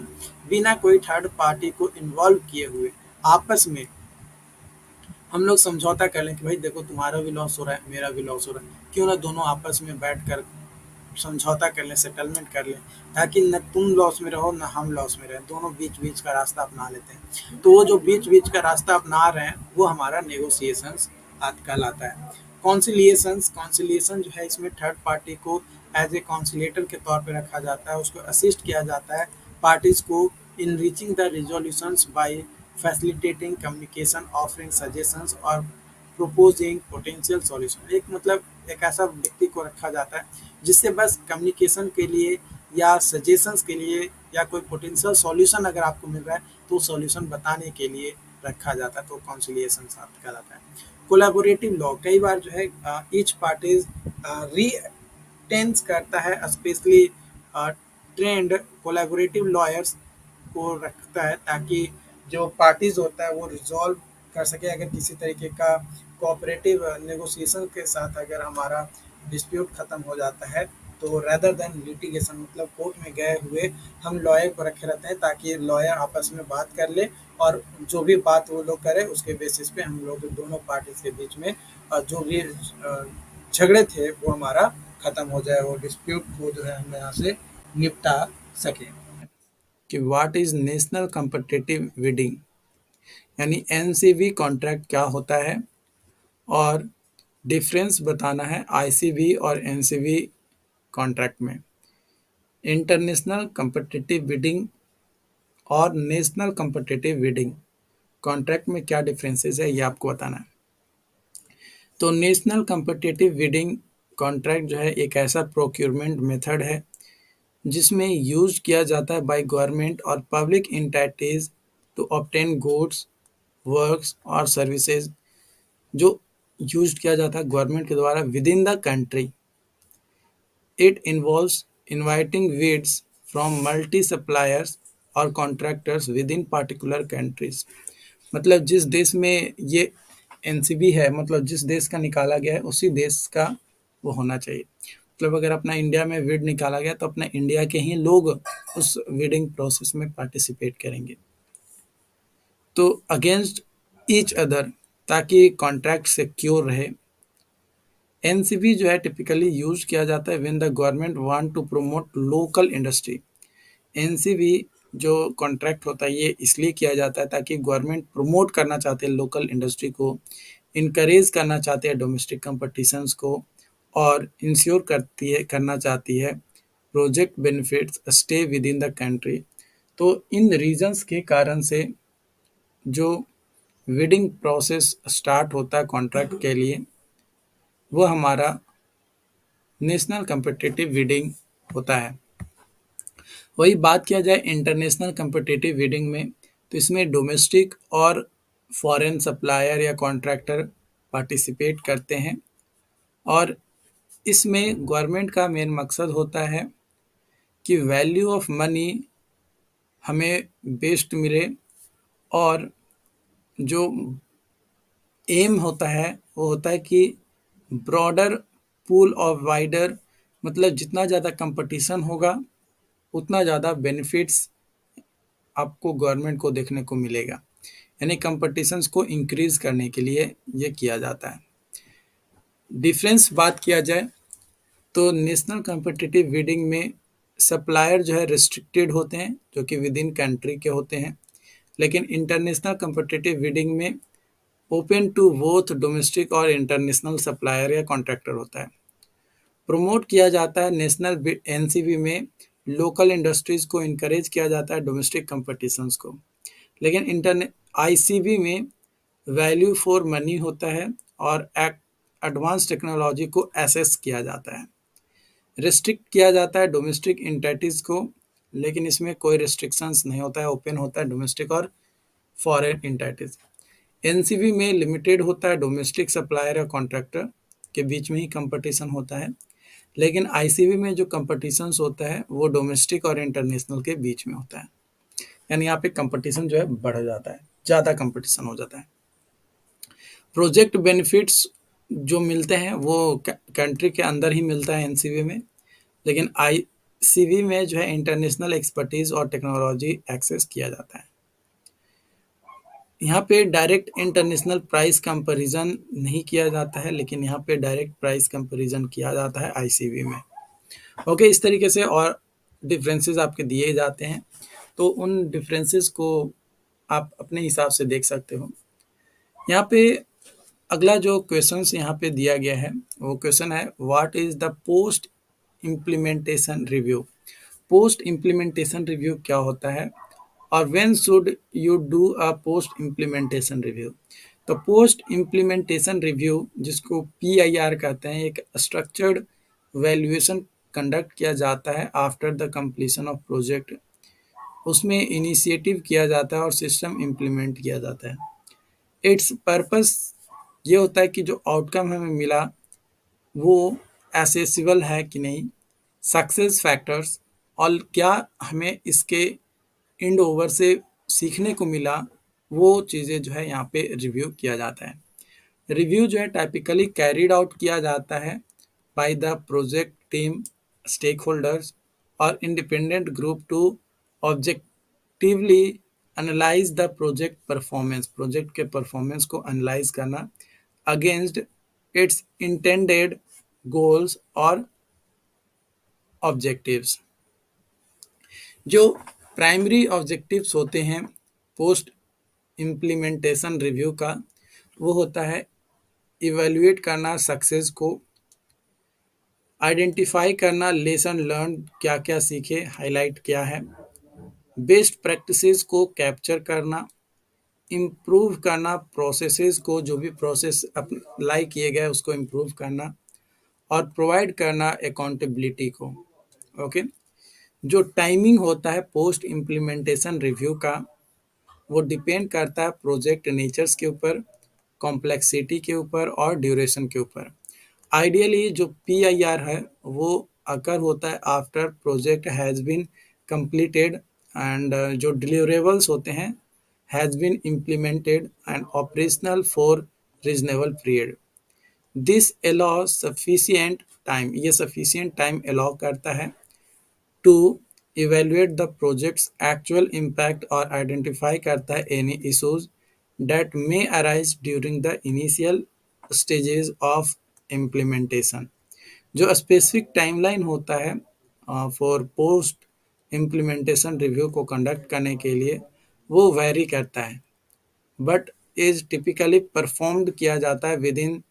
बिना कोई थर्ड पार्टी को इन्वॉल्व किए हुए आपस में हम लोग समझौता कर लें कि भाई देखो तुम्हारा भी लॉस हो रहा है, मेरा भी लॉस हो रहा है, क्यों ना दोनों आपस में बैठ कर समझौता कर लें, सेटलमेंट कर लें, ताकि न तुम लॉस में रहो न हम लॉस में रहें, दोनों बीच बीच का रास्ता अपना लेते हैं। तो वो जो बीच बीच का रास्ता अपना रहे हैं वो हमारा नेगोशिएशंस कहलाता है। कॉन्सिलिएशंस, कॉन्सिलिएशन जो है इसमें थर्ड पार्टी को एज ए कॉन्सिलेटर के तौर पर रखा जाता है, उसको असिस्ट किया जाता है पार्टीज को in reaching the resolutions by facilitating communication, offering suggestions और प्रोपोजिंग पोटेंशियल सॉल्यूशन। एक मतलब एक ऐसा व्यक्ति को रखा जाता है जिससे बस कम्युनिकेशन के लिए या सजेशंस के लिए या कोई पोटेंशियल सॉल्यूशन अगर आपको मिल रहा है तो सॉल्यूशन बताने के लिए रखा जाता है, तो कॉन्सिलिएशन कहलाता है। कोलैबोरेटिव लॉ, कई बार जो है ईच पार्टीज रीटेंस करता है स्पेशली ट्रेंड कोलैबोरेटिव लॉयर्स को रखता है ताकि जो पार्टीज होता है वो रिजॉल्व कर सके। अगर किसी तरीके का कोऑपरेटिव नेगोशिएशन के साथ अगर हमारा डिस्प्यूट खत्म हो जाता है तो रेदर देन लिटिगेशन मतलब कोर्ट में गए हुए हम लॉयर को रखे रहते हैं ताकि लॉयर आपस में बात कर ले और जो भी बात वो लोग करें उसके बेसिस पे हम लोग दोनों पार्टीज के बीच में जो भी झगड़े थे वो हमारा खत्म हो जाए, वो डिस्प्यूट को जो है हम यहाँ से निपटा सके। कि what is national competitive bidding, यानी एनसीबी कॉन्ट्रैक्ट क्या होता है और डिफरेंस बताना है आईसीबी और एनसीबी कॉन्ट्रैक्ट में। इंटरनेशनल कॉम्पिटिटिव बिडिंग और नेशनल कॉम्पिटिटिव बिडिंग कॉन्ट्रैक्ट में क्या डिफरेंसेस है ये आपको बताना है। तो नेशनल कॉम्पिटिटिव बिडिंग कॉन्ट्रैक्ट जो है एक ऐसा प्रोक्योरमेंट मेथड है जिसमें यूज किया जाता है बाय गवर्नमेंट और public entities to obtain goods, works और सर्विसेज, जो यूज किया जाता है गवर्नमेंट के द्वारा within the country. It involves inviting bids from multi suppliers और contractors within particular countries. मतलब जिस देश में ये एनसीबी है, मतलब जिस देश का निकाला गया है उसी देश का वो होना चाहिए। मतलब अगर अपना इंडिया में बिड निकाला गया तो अपना इंडिया के ही लोग उस बिडिंग प्रोसेस में पार्टिसिपेट करेंगे, तो अगेंस्ट ईच अदर, ताकि कॉन्ट्रैक्ट सिक्योर रहे। एनसीबी जो है टिपिकली यूज किया जाता है when the government want to promote local industry. NCB जो कॉन्ट्रैक्ट होता है ये इसलिए किया जाता है ताकि गवर्नमेंट प्रमोट करना चाहते हैं लोकल इंडस्ट्री को, इनकरेज करना चाहते हैं डोमेस्टिक कंपटीशंस को, और इंश्योर करना चाहती है project benefits stay with in the country. तो इन रीजंस के कारण से जो बिडिंग प्रोसेस स्टार्ट होता है कॉन्ट्रैक्ट के लिए वो हमारा नेशनल कॉम्पिटिटिव बिडिंग होता है। वही बात किया जाए इंटरनेशनल कॉम्पिटिटिव बिडिंग में, तो इसमें डोमेस्टिक और फॉरेन सप्लायर या कॉन्ट्रैक्टर पार्टिसिपेट करते हैं और इसमें गवर्नमेंट का मेन मकसद होता है कि वैल्यू ऑफ मनी हमें बेस्ट मिले, और जो एम होता है वो होता है कि ब्रॉडर पूल ऑफ वाइडर, मतलब जितना ज़्यादा कंपटीशन होगा उतना ज़्यादा बेनिफिट्स आपको गवर्नमेंट को देखने को मिलेगा, यानी कंपटीशंस को इंक्रीज करने के लिए ये किया जाता है। डिफरेंस बात किया जाए तो नेशनल कॉम्पिटिटिव बिडिंग में सप्लायर जो है रिस्ट्रिक्टेड होते हैं जो कि विद इन कंट्री के होते हैं, लेकिन इंटरनेशनल कॉम्पिटिटिव बिडिंग में ओपन टू बोथ डोमेस्टिक और इंटरनेशनल सप्लायर या कॉन्ट्रैक्टर होता है। प्रमोट किया जाता है नेशनल एनसीबी में लोकल इंडस्ट्रीज को इनकरेज किया जाता है डोमेस्टिक कंपटीशंस को, लेकिन इंटरने आईसीबी में वैल्यू फॉर मनी होता है और एडवांस टेक्नोलॉजी को एसेस किया जाता है। रिस्ट्रिक्ट किया जाता है डोमेस्टिक एंटिटीज को, लेकिन इसमें कोई रिस्ट्रिक्शंस नहीं होता है, ओपन होता है डोमेस्टिक और फॉरेन एंटिटीज। एनसीबी में लिमिटेड होता है डोमेस्टिक सप्लायर और कॉन्ट्रैक्टर के बीच में ही कंपटीशन होता है, लेकिन आईसीबी में जो कंपटीशंस होता है वो डोमेस्टिक और इंटरनेशनल के बीच में होता है, यानी यहाँ पे कंपटीशन जो है बढ़ जाता है, ज़्यादा कंपटीशन हो जाता है। प्रोजेक्ट बेनिफिट्स जो मिलते हैं वो कंट्री के अंदर ही मिलता है एनसीबी में, लेकिन आईसीबी में जो है इंटरनेशनल एक्सपर्टीज और टेक्नोलॉजी एक्सेस किया जाता है। यहाँ पे डायरेक्ट इंटरनेशनल प्राइस कंपैरिजन नहीं किया जाता है, लेकिन यहाँ पे डायरेक्ट प्राइस कंपैरिजन किया जाता है आईसीबी में। ओके, इस तरीके से और डिफरेंसेस आपके दिए जाते हैं, तो उन डिफरेंसेस को आप अपने हिसाब से देख सकते हो। यहाँ पे अगला जो क्वेश्चंस यहाँ पे दिया गया है वो क्वेश्चन है what is the post implementation review. Post implementation review क्या होता है और when should you do a post implementation review. तो पोस्ट इम्प्लीमेंटेशन रिव्यू, जिसको पीआईआर कहते हैं, एक स्ट्रक्चर्ड वैल्यूएशन कंडक्ट किया जाता है after the completion of project. उसमें इनिशिएटिव किया जाता है और सिस्टम इम्प्लीमेंट किया जाता है। इट्स पर्पस ये होता है कि जो आउटकम हमें मिला वो एसेसिबल है कि नहीं, सक्सेस फैक्टर्स, और क्या हमें इसके एंड ओवर से सीखने को मिला, वो चीज़ें जो है यहाँ पे रिव्यू किया जाता है। रिव्यू जो है टाइपिकली कैरिड आउट किया जाता है by the project team stakeholders or independent group to objectively analyze the project के performance को analyze करना against its intended goals और objectives। जो प्राइमरी ऑब्जेक्टिव्स होते हैं पोस्ट इम्प्लीमेंटेशन रिव्यू का, वो होता है इवेल्युएट करना सक्सेस को, आइडेंटिफाई करना लेसन लर्न, क्या क्या सीखे, हाईलाइट क्या है, बेस्ट प्रैक्टिसेस को कैप्चर करना, इम्प्रूव करना प्रोसेसेस को, जो भी प्रोसेस अप्लाई किए गए उसको इम्प्रूव करना, और प्रोवाइड करना अकाउंटेबिलिटी को। ओके। जो टाइमिंग होता है पोस्ट इम्प्लीमेंटेशन रिव्यू का, वो डिपेंड करता है प्रोजेक्ट नेचर्स के ऊपर, कॉम्प्लेक्सिटी के ऊपर और ड्यूरेशन के ऊपर। आइडियली जो PIR है वो अकर होता है after project has been completed and जो डिलीवरेबल्स होते हैं has been implemented and operational for reasonable period. This allow sufficient time, ये सफिशिएंट टाइम अलाउ करता है to evaluate the project's actual impact और आइडेंटिफाई करता है any issues that may arise during the initial stages of implementation। जो specific timeline होता है for post implementation review को कंडक्ट करने के लिए वो वैरी करता है, बट इज टिपिकली परफॉर्म्ड किया जाता है with in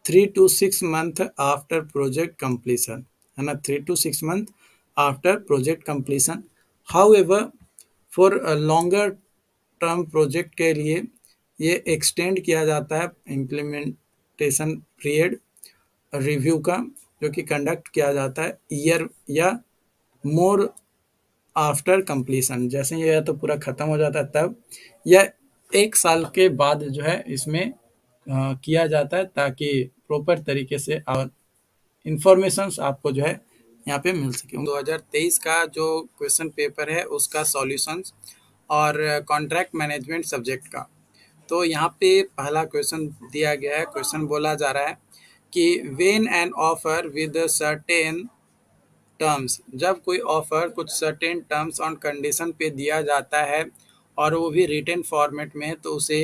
3 to 6 month after project completion, है ना, 3 to 6 month after project completion. However for longer term project के लिए ये एक्सटेंड किया जाता है इम्प्लीमेंटेशन पीरियड रिव्यू का, जो कि कंडक्ट किया जाता है ईयर या मोर आफ्टर कंप्लीशन। जैसे ये या तो पूरा ख़त्म हो जाता है तब, या 1 साल के बाद जो है इसमें किया जाता है, ताकि प्रॉपर तरीके से और इंफॉर्मेशंस आपको जो है यहाँ पे मिल सके। 2023 का जो क्वेश्चन पेपर है उसका सॉल्यूशंस और कॉन्ट्रैक्ट मैनेजमेंट सब्जेक्ट का। तो यहाँ पे पहला क्वेश्चन दिया गया है, क्वेश्चन बोला जा रहा है कि when an offer with certain terms, जब कोई ऑफर कुछ सर्टेन टर्म्स और कंडीशन पे दिया जाता है और वो भी रिटन फॉर्मेट में, तो उसे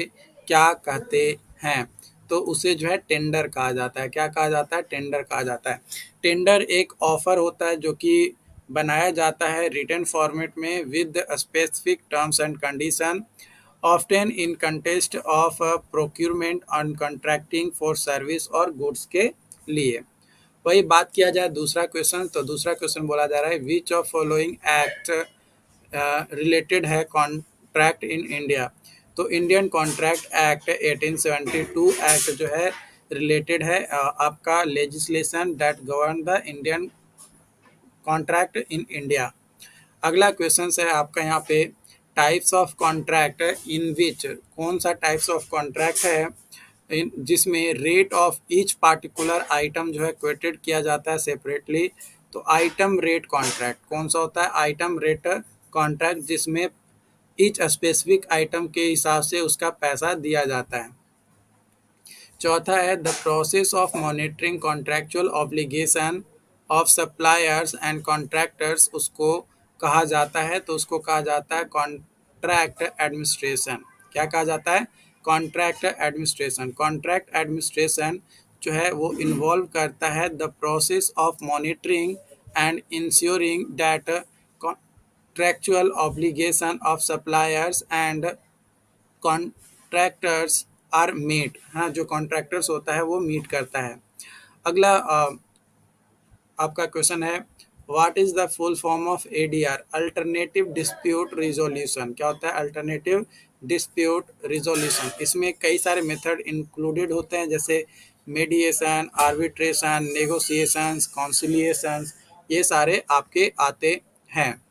क्या कहते हैं? तो उसे जो है टेंडर कहा जाता है। क्या कहा जाता है? टेंडर कहा जाता है। टेंडर एक ऑफर होता है जो कि बनाया जाता है रिटन फॉर्मेट में with specific terms and condition, often in context of procurement and contracting for service और गुड्स के लिए। वही बात किया जाए दूसरा क्वेश्चन, तो दूसरा क्वेश्चन बोला जा रहा है which of following act related है कॉन्ट्रैक्ट इन इंडिया। तो इंडियन कॉन्ट्रैक्ट एक्ट 1872 एक्ट जो है रिलेटेड है आपका legislation that govern the Indian contract in India. अगला क्वेश्चन है आपका यहाँ पे टाइप्स ऑफ कॉन्ट्रैक्ट इन विच, कौन सा टाइप्स ऑफ कॉन्ट्रैक्ट है जिसमें rate of each particular item जो है क्वेटेड किया जाता है सेपरेटली। तो आइटम रेट कॉन्ट्रैक्ट कौन सा होता है? आइटम रेट कॉन्ट्रैक्ट, जिसमें ईच स्पेसिफिक आइटम के हिसाब से उसका पैसा दिया जाता है। चौथा है the process of monitoring contractual obligation of suppliers and contractors, उसको कहा जाता है, तो उसको कहा जाता है कॉन्ट्रैक्ट एडमिनिस्ट्रेशन। क्या कहा जाता है? Contract administration. कॉन्ट्रैक्ट एडमिनिस्ट्रेशन जो है वो इन्वॉल्व करता है the process of monitoring and ensuring that contractual obligation of suppliers and contractors are meet. हाँ, जो कॉन्ट्रैक्टर्स होता है वो मीट करता है। अगला आपका क्वेश्चन है what is the full form of ADR? Alternative dispute resolution. क्या होता है अल्टरनेटिव डिस्प्यूट रिजोल्यूशन? इसमें कई सारे मेथड इंक्लूडेड होते हैं, जैसे मेडिएशन, आर्बिट्रेशन, नेगोशिएशंस, कॉन्सिलिएशंस, ये सारे आपके आते हैं।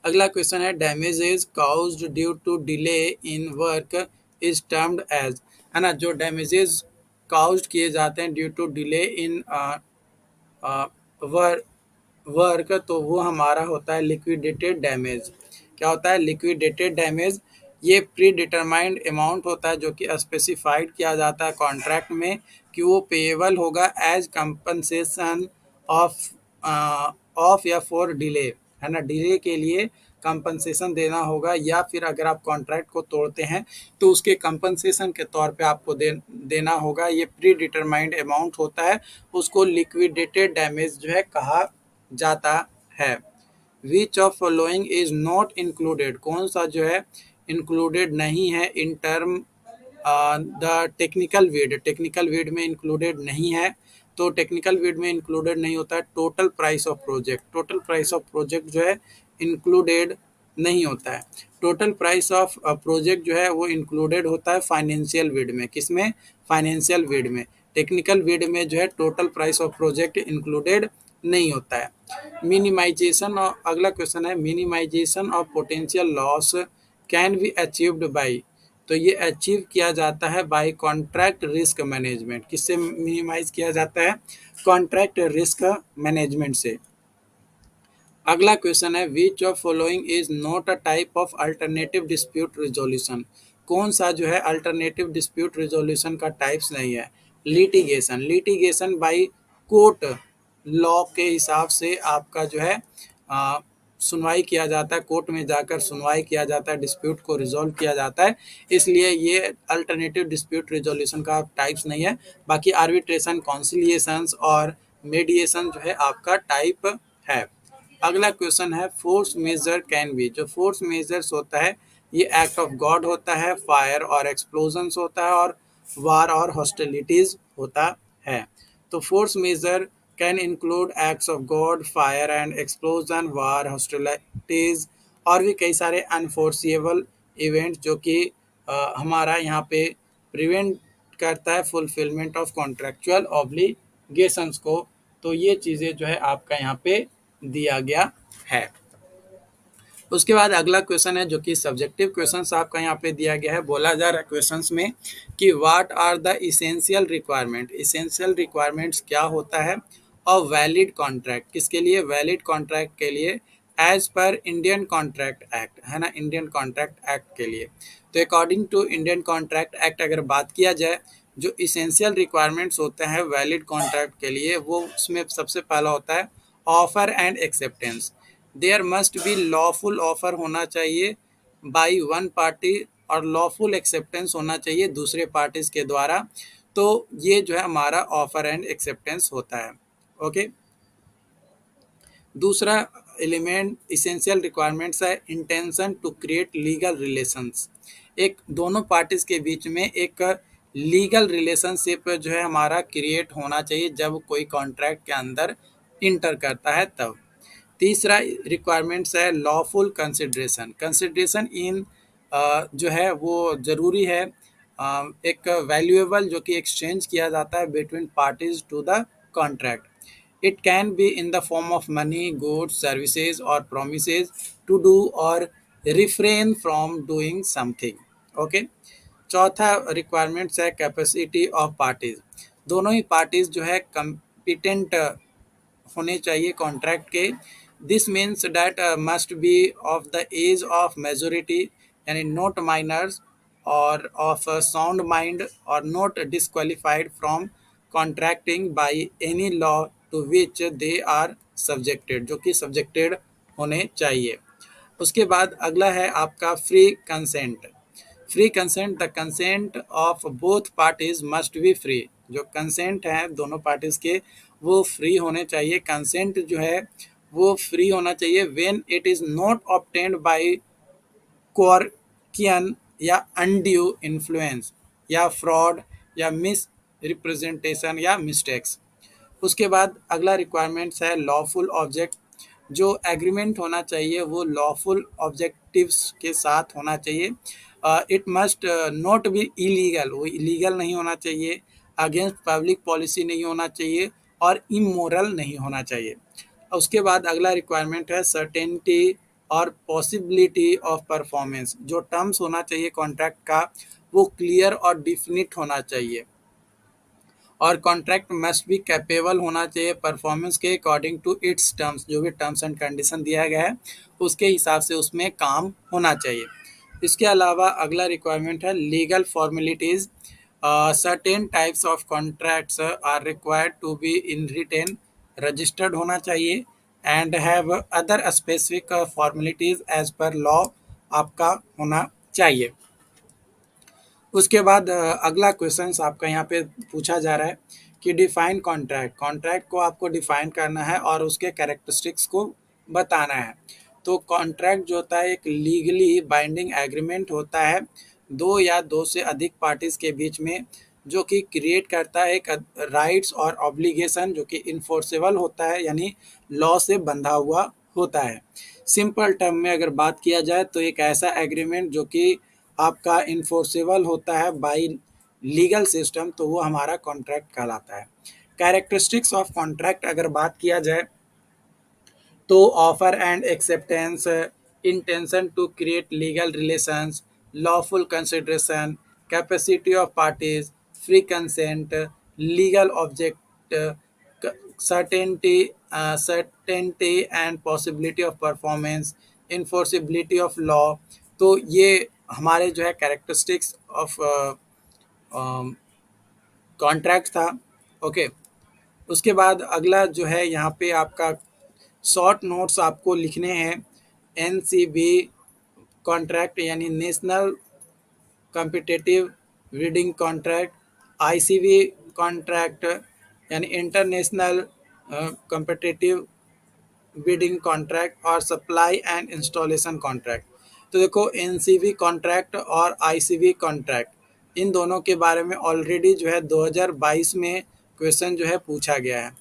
अगला क्वेश्चन है damages caused due to delay in work is termed as, है ना, जो डैमेजेस काउज्ड किए जाते हैं due to delay in work, तो वो हमारा होता है लिक्विडेटेड डैमेज। क्या होता है? Liquidated damage. ये प्री डिटरमाइंड अमाउंट होता है जो कि स्पेसिफाइड किया जाता है कॉन्ट्रैक्ट में कि वो पेएबल होगा एज कंपनसेशन ऑफ ऑफ या फॉर डिले, है ना, डिले के लिए कंपनसेशन देना होगा, या फिर अगर आप कॉन्ट्रैक्ट को तोड़ते हैं तो उसके कंपनसेशन के तौर पे आपको देना होगा। ये प्री डिटरमाइंड अमाउंट होता है, उसको लिक्विडेटेड डैमेज जो है कहा जाता है। Which of following is not included, कौन सा जो है इंक्लूडेड नहीं है in term the technical weed, technical bid में इंक्लूडेड नहीं है। तो टेक्निकल वीड में इंक्लूडेड नहीं होता है total price of project, total price of project जो है इंक्लूडेड नहीं होता है। टोटल प्राइस ऑफ प्रोजेक्ट जो है वो इंक्लूडेड होता है फाइनेंशियल वीड में, किसमें, फाइनेंशियल वीड में। टेक्निकल वीड में जो है total price of project included नहीं होता है। मिनिमाइजेशन, और अगला क्वेश्चन है minimization of potential loss can be achieved by, तो ये अचीव किया जाता है बाय कॉन्ट्रैक्ट रिस्क मैनेजमेंट, किससे मिनिमाइज किया जाता है, कॉन्ट्रैक्ट रिस्क मैनेजमेंट से। अगला क्वेश्चन है which of following is not a type of alternative dispute resolution, कौन सा जो है अल्टरनेटिव डिस्प्यूट रिजोल्यूशन का टाइप्स नहीं है। Litigation, litigation by court law के हिसाब से आपका जो है सुनवाई किया जाता है, कोर्ट में जाकर सुनवाई किया जाता है, डिस्प्यूट को रिजॉल्व किया जाता है, इसलिए ये अल्टरनेटिव डिस्प्यूट रिजोल्यूशन का टाइप्स नहीं है। बाकी आर्बिट्रेशन, कॉन्सिलिएशंस और मेडिएशन जो है आपका टाइप है। अगला क्वेश्चन है फोर्स मेजर कैन बी, जो फोर्स मेजर्स होता है ये एक्ट ऑफ गॉड होता है, फायर और एक्सप्लोजन्स होता है, और वार और हॉस्टिलिटीज होता है। तो force majeure can include acts of God, fire and explosion, war, hostilities, और भी कई सारे अनफोर्सिएबल इवेंट जो कि हमारा यहाँ पे प्रिवेंट करता है फुलफिलमेंट ऑफ कॉन्ट्रेक्चुअल ऑब्लिगेशंस को। तो ये चीज़ें जो है आपका यहाँ पे दिया गया है। उसके बाद अगला क्वेश्चन है जो कि सब्जेक्टिव क्वेश्चन आपका यहाँ पे दिया गया है। बोला जा रहा है क्वेश्चंस में कि what are the essential requirement, essential requirements क्या होता है और वैलिड कॉन्ट्रैक्ट, किसके लिए, वैलिड कॉन्ट्रैक्ट के लिए as per Indian contract act, है ना, इंडियन कॉन्ट्रैक्ट एक्ट के लिए। तो according to Indian contract act अगर बात किया जाए, जो इसेंशियल रिक्वायरमेंट्स होते हैं वैलिड कॉन्ट्रैक्ट के लिए, वो उसमें सबसे पहला होता है offer and acceptance. There must be lawful offer होना चाहिए बाई वन पार्टी, और लॉफुल एक्सेप्टेंस होना चाहिए दूसरे पार्टीज के द्वारा। तो ये जो है हमारा ऑफर एंड एक्सेप्टेंस होता है। ओके, दूसरा एलिमेंट इसेंशियल रिक्वायरमेंट्स है intention to create legal relations, एक दोनों पार्टीज के बीच में एक लीगल रिलेशनशिप जो है हमारा क्रिएट होना चाहिए जब कोई कॉन्ट्रैक्ट के अंदर इंटर करता है तब। तीसरा रिक्वायरमेंट्स है लॉफुल कंसिड्रेशन, कंसिड्रेशन इन जो है वो ज़रूरी है, एक वैल्यूएबल जो कि एक्सचेंज किया जाता है between parties to the contract. It can be in the form of money, goods, services और प्रोमिसेज टू डू और refrain from doing something. Okay, चौथा रिक्वायरमेंट्स है कैपेसिटी ऑफ पार्टीज, दोनों ही पार्टीज जो है कम्पिटेंट होने चाहिए कॉन्ट्रैक्ट के। This means that must be of the age of majority, यानी नॉट माइनर्स, और ऑफ साउंड माइंड, और not disqualified from contracting by any law to which they are subjected, जो कि सब्जेक्टेड होने चाहिए। उसके बाद अगला है आपका free consent. Free consent, the consent of both parties must be free, जो कंसेंट है दोनों पार्टीज के वो फ्री होने चाहिए। कंसेंट जो है वो फ्री होना चाहिए when it is not obtained by coercion या अनड्यू इन्फ्लुएंस या फ्रॉड या मिस रिप्रेजेंटेशन या मिस्टेक्स। उसके बाद अगला रिक्वायरमेंट्स है लॉफुल ऑब्जेक्ट, जो एग्रीमेंट होना चाहिए वो लॉफुल ऑब्जेक्टिव्स के साथ होना चाहिए। It must not be illegal, वो इलीगल नहीं होना चाहिए, अगेंस्ट पब्लिक पॉलिसी नहीं होना चाहिए, और इमोरल नहीं होना चाहिए। उसके बाद अगला रिक्वायरमेंट है सर्टेनिटी और पॉसिबिलिटी ऑफ परफॉर्मेंस, जो टर्म्स होना चाहिए कॉन्ट्रैक्ट का वो क्लियर और डिफिनिट होना चाहिए, और कॉन्ट्रैक्ट मस्ट बी कैपेबल होना चाहिए परफॉर्मेंस के अकॉर्डिंग टू इट्स टर्म्स, जो भी टर्म्स एंड कंडीशन दिया गया है उसके हिसाब से उसमें काम होना चाहिए। इसके अलावा अगला रिक्वायरमेंट है legal formalities, certain types of contracts are required to be in written registered होना चाहिए and have other specific formalities as per law आपका होना चाहिए। उसके बाद अगला क्वेश्चन आपका यहाँ पे पूछा जा रहा है कि डिफाइन कॉन्ट्रैक्ट। कॉन्ट्रैक्ट को आपको डिफाइन करना है और उसके कैरेक्टरिस्टिक्स को बताना है। तो कॉन्ट्रैक्ट जो होता है एक लीगली बाइंडिंग एग्रीमेंट होता है दो या दो से अधिक पार्टीज के बीच में, जो कि क्रिएट करता है एक राइट्स और ऑब्लिगेशन जो कि इन्फोर्सेबल होता है, यानी लॉ से बंधा हुआ होता है। सिंपल टर्म में अगर बात किया जाए तो एक ऐसा एग्रीमेंट जो कि आपका इन्फोर्सेबल होता है बाय लीगल सिस्टम, तो वो हमारा कॉन्ट्रैक्ट कहलाता है। कैरेक्टरिस्टिक्स ऑफ कॉन्ट्रैक्ट अगर बात किया जाए तो offer and acceptance, intention to create legal relations, lawful consideration, capacity of parties, free consent, legal object, certainty and possibility of performance, enforceability of law. तो ये हमारे जो है कैरेक्टरिस्टिक्स ऑफ कॉन्ट्रैक्ट था। ओके, उसके बाद अगला जो है यहाँ पे आपका शॉर्ट नोट्स आपको लिखने हैं। एनसीबी कॉन्ट्रैक्ट यानी national competitive reading contract, ICB contract यानी इंटरनेशनल कॉम्पिटिटिव बिडिंग कॉन्ट्रैक्ट, और सप्लाई एंड इंस्टॉलेशन कॉन्ट्रैक्ट। तो देखो एनसीबी कॉन्ट्रैक्ट और आईसीबी कॉन्ट्रैक्ट इन दोनों के बारे में ऑलरेडी जो है 2022 में क्वेश्चन जो है पूछा गया है।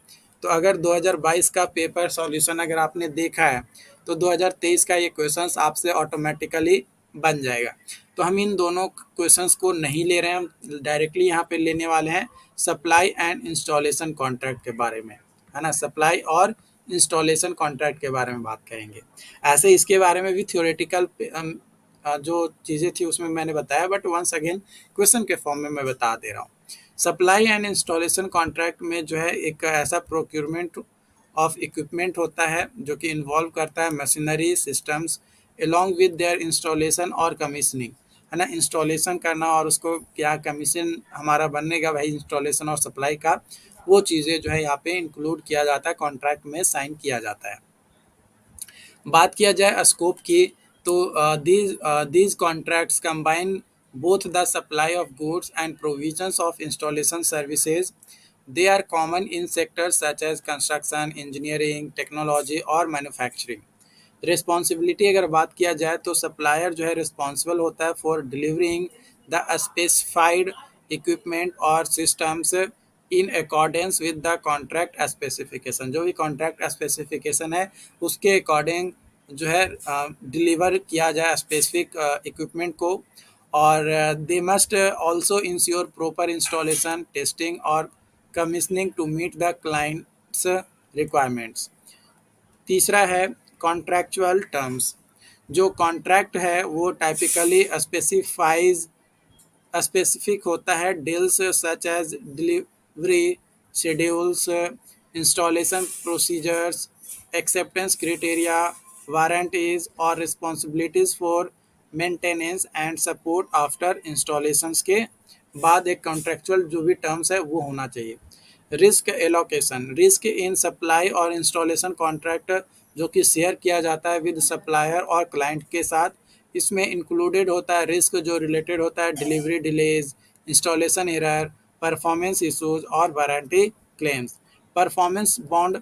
तो अगर 2022 का पेपर सॉल्यूशन अगर आपने देखा है तो 2023 का ये क्वेश्चंस आपसे ऑटोमेटिकली बन जाएगा। तो हम इन दोनों क्वेश्चंस को नहीं ले रहे हैं, हम डायरेक्टली यहाँ पे लेने वाले हैं सप्लाई एंड इंस्टॉलेशन कॉन्ट्रैक्ट के बारे में, है ना। सप्लाई और इंस्टॉलेशन कॉन्ट्रैक्ट के बारे में बात करेंगे। ऐसे इसके बारे में भी थ्योरेटिकल जो चीज़ें थी उसमें मैंने बताया, बट वंस अगेन क्वेश्चन के फॉर्म में मैं बता दे रहा हूँ। सप्लाई एंड इंस्टॉलेशन कॉन्ट्रैक्ट में जो है एक ऐसा प्रोक्योरमेंट ऑफ इक्विपमेंट होता है जो कि इन्वॉल्व करता है machinery systems along with their installation और कमीशनिंग, है ना। इंस्टॉलेशन करना और उसको क्या कमीशन हमारा बनेगा भाई इंस्टॉलेशन और सप्लाई का, वो चीज़ें जो है यहाँ पे इंक्लूड किया जाता है, कॉन्ट्रैक्ट में साइन किया जाता है। बात किया जाए स्कोप की तो these contracts combine both the supply of goods and provisions of installation services. They are common in sectors such as construction, engineering, technology और manufacturing. रिस्पॉन्सिबिलिटी अगर बात किया जाए तो सप्लायर जो है रिस्पॉन्सिबल होता है for delivering the specified equipment और systems in accordance with the contract specification. जो भी कॉन्ट्रैक्ट स्पेसिफिकेशन है उसके अकॉर्डिंग जो है डिलीवर किया जाए स्पेसिफिक इक्विपमेंट को। और they must also ensure proper installation, testing और commissioning to meet the clients requirements. तीसरा है कॉन्ट्रैक्चुअल टर्म्स। जो कॉन्ट्रैक्ट है वो टाइपिकली स्पेसिफिक होता है deals such as delivery schedules, installation procedures, acceptance criteria, warranties और responsibilities for maintenance and support after installations के बाद एक कॉन्ट्रैक्चुअल जो भी टर्म्स है वो होना चाहिए। Risk allocation, risk in supply और इंस्टॉलेशन कॉन्ट्रैक्ट जो कि शेयर किया जाता है विद सप्लायर और क्लाइंट के साथ। इसमें इंक्लूडेड होता है रिस्क जो रिलेटेड होता है delivery delays, installation error, performance issues और warranty claims. Performance bond,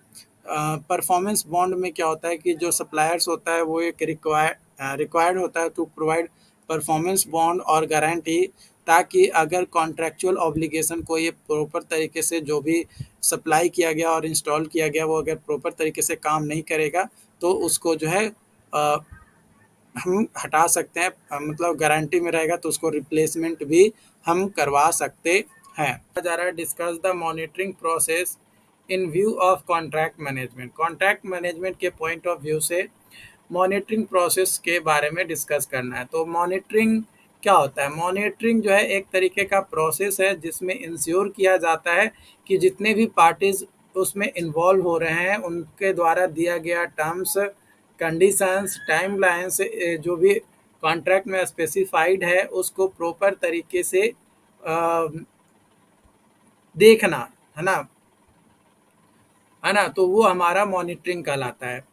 performance bond में क्या होता है कि जो सप्लायर्स होता है वो एक रिक्वायर्ड होता है टू प्रोवाइड परफॉर्मेंस बॉन्ड और गारंटी, ताकि अगर कॉन्ट्रैक्चुअल ऑब्लिगेशन को ये प्रॉपर तरीके से जो भी सप्लाई किया गया और इंस्टॉल किया गया वो अगर प्रॉपर तरीके से काम नहीं करेगा तो उसको जो है हम हटा सकते हैं, मतलब गारंटी में रहेगा तो उसको रिप्लेसमेंट भी हम करवा सकते हैं। जा रहा है discuss the monitoring process in view of contract management. Contract management के पॉइंट ऑफ व्यू से मॉनिटरिंग प्रोसेस के बारे में डिस्कस करना है। तो मॉनिटरिंग क्या होता है? मॉनिटरिंग जो है एक तरीके का प्रोसेस है जिसमें इंश्योर किया जाता है कि जितने भी पार्टीज उसमें इन्वॉल्व हो रहे हैं उनके द्वारा दिया गया टर्म्स, कंडीशंस, टाइमलाइंस जो भी कॉन्ट्रैक्ट में स्पेसिफाइड है उसको प्रॉपर तरीके से देखना, है ना। है ना, तो वो हमारा मॉनिटरिंग कहलाता है।